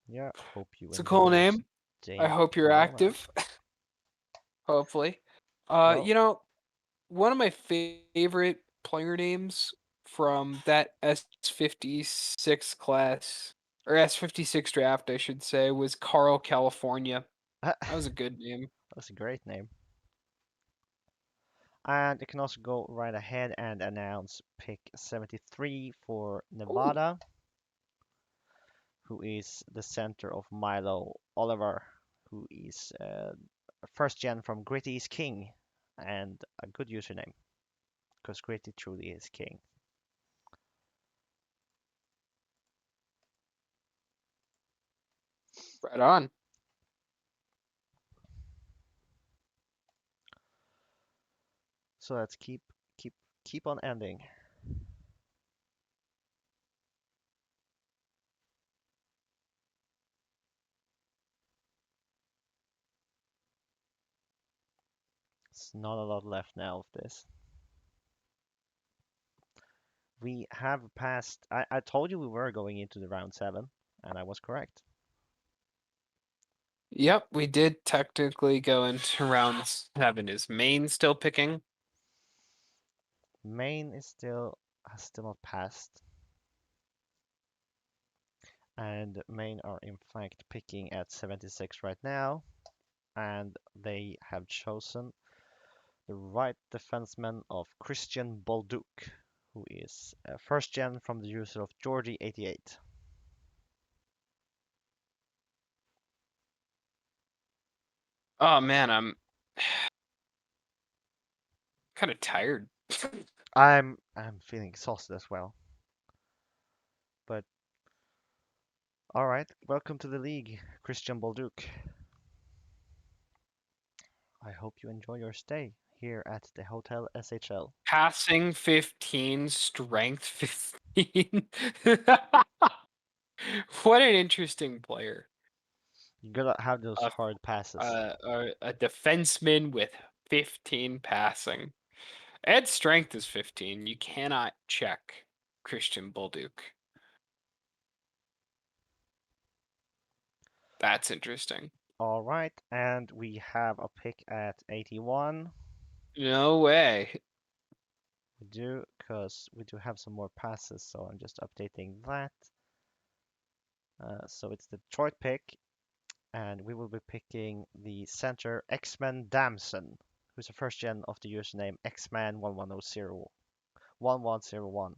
yeah, hope you It's a enjoy cool your name. stay I in hope you're Kelowna. active. Hopefully. Well, One of my favorite player names from that S56 class, or S56 draft, I should say, was Carl California. That was a good name. that's a great name. And you can also go right ahead and announce pick 73 for Ooh. Nevada, who is the center of Milo Oliver, who is first gen from Gritty is King, and a good username, because Gritty truly is king. Right on. So let's keep on ending. It's not a lot left now of this. We have passed. I told you we were going into the round 7, and I was correct. Yep, we did technically go into round 7. Is Maine still picking? Maine is has still not passed, and Maine are in fact picking at 76 right now, and they have chosen the right defenseman of Christian Bolduc, who is first gen from the user of Georgie88. Oh man, I'm kind of tired. I'm feeling exhausted as well. But all right, welcome to the league, Christian Bolduc. I hope you enjoy your stay here at the Hotel SHL. Passing 15, strength 15. What an interesting player. You gotta have those A, hard passes. a defenseman with 15 passing. Ed's strength is 15. You cannot check Christian Bolduc. That's interesting. All right, and we have a pick at 81. No way. We do, because we do have some more passes, so I'm just updating that. So it's the Detroit pick, and we will be picking the center X-Men Damson, who's a first gen of the username X-Man 1101.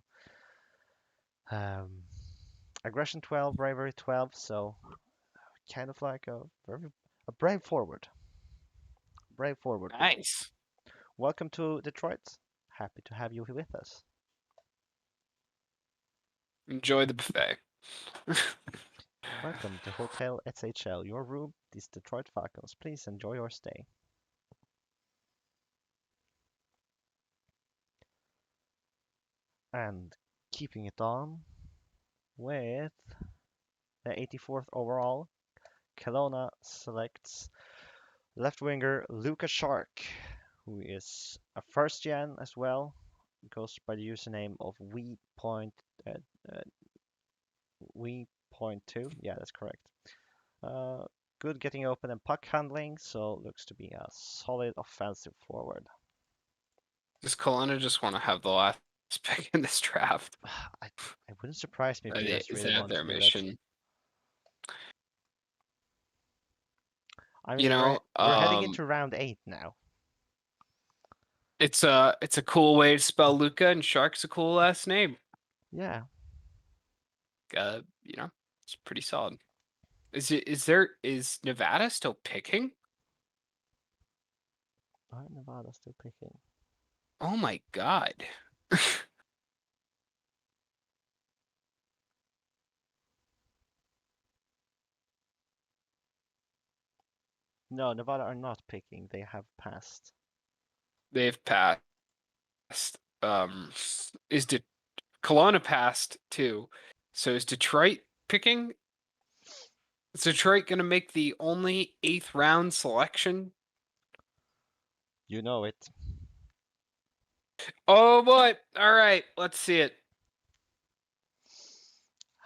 Aggression 12, bravery 12, so kind of like a brave forward. Brave forward. Nice. Welcome to Detroit. Happy to have you here with us. Enjoy the buffet. Welcome to Hotel SHL, your room, these Detroit Falcons. Please enjoy your stay. And keeping it on with the 84th overall, Kelowna selects left winger Luca Shark, who is a first gen as well. Goes by the username of uh, We.2. Yeah, that's correct. Good getting open and puck handling, so looks to be a solid offensive forward. Does Kelowna just want to have the last pick in this draft? It wouldn't surprise me if they just Is really that want to their do that. mission? I mean, we're heading into round 8 now. It's a cool way to spell Luca, and Shark's a cool last name. Yeah. It's pretty solid. Is Nevada still picking? Nevada's still picking. Oh my god. No, Nevada are not picking. They have passed. They've passed. Kelowna passed too. So is Detroit picking? Is Detroit gonna make the only 8th round selection? You know it. Oh boy! All right, let's see it.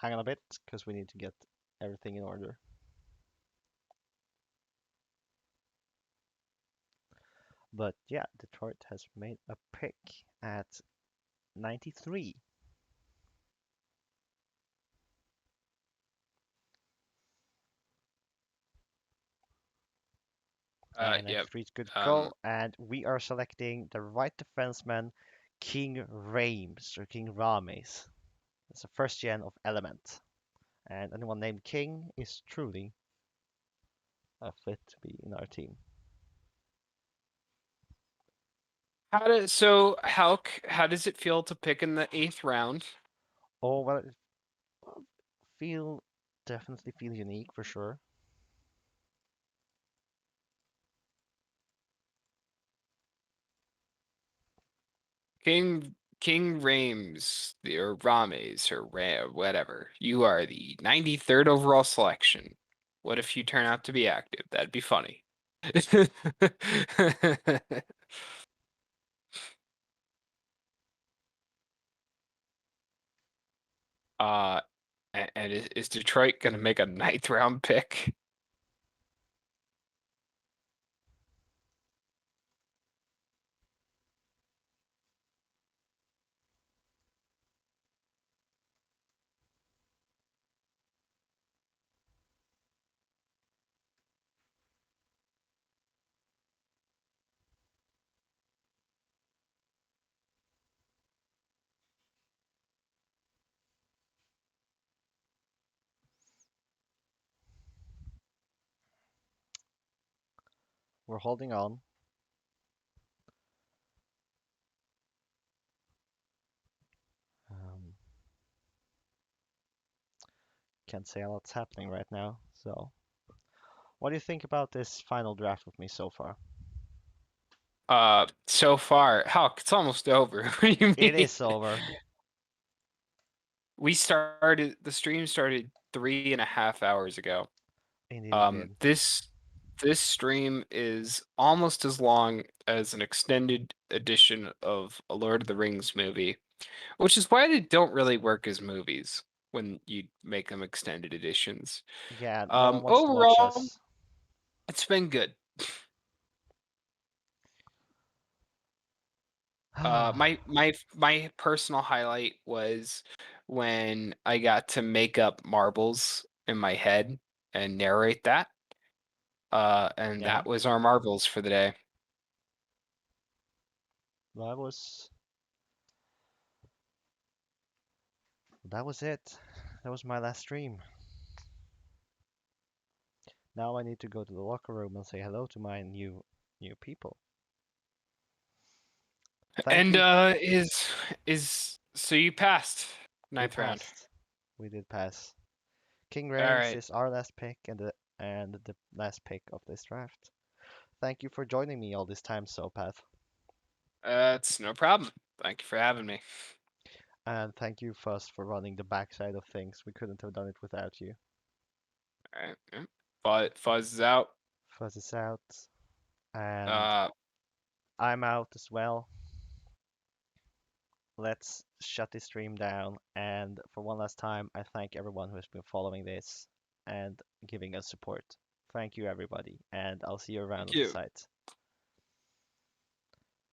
Hang on a bit, because we need to get everything in order. But yeah, Detroit has made a pick at 93. And 93 is good call. And we are selecting the right defenseman, King Rames, or King Rames. It's a first gen of Element. And anyone named King is truly a fit to be in our team. How does it feel to pick in the 8th round? Oh, well, definitely feel unique for sure. King Rames, or Rames, or whatever. You are the 93rd overall selection. What if you turn out to be active? That'd be funny. And is Detroit gonna make a 9th round pick? We're holding on. Can't say a lot's happening right now. So, what do you think about this final draft with me so far? So far, Hawk, it's almost over. What do you It mean? is over. The stream started 3.5 hours ago. Indeed it did. This stream is almost as long as an extended edition of a Lord of the Rings movie, which is why they don't really work as movies when you make them extended editions. Yeah, no one wants to watch Overall, us. it's been good. My personal highlight was when I got to make up marbles in my head and narrate that. And Yeah, that was our marbles for the day. that was that was it. That was my last stream. Now I need to go to the locker room and say hello to my new people. Thank And you. is so you passed We ninth round. passed. We did pass. King All Reigns right. is our last pick and the last pick of this draft. Thank you for joining me all this time, Sopath. It's no problem. Thank you for having me. And thank you, Fuzz, for running the backside of things. We couldn't have done it without you. All right. Yep. Fuzz is out. Fuzz is out. And Uh, I'm out as well. Let's shut this stream down. And for one last time, I thank everyone who has been following this and giving us support. Thank you, everybody. And I'll see you around thank on the you. site.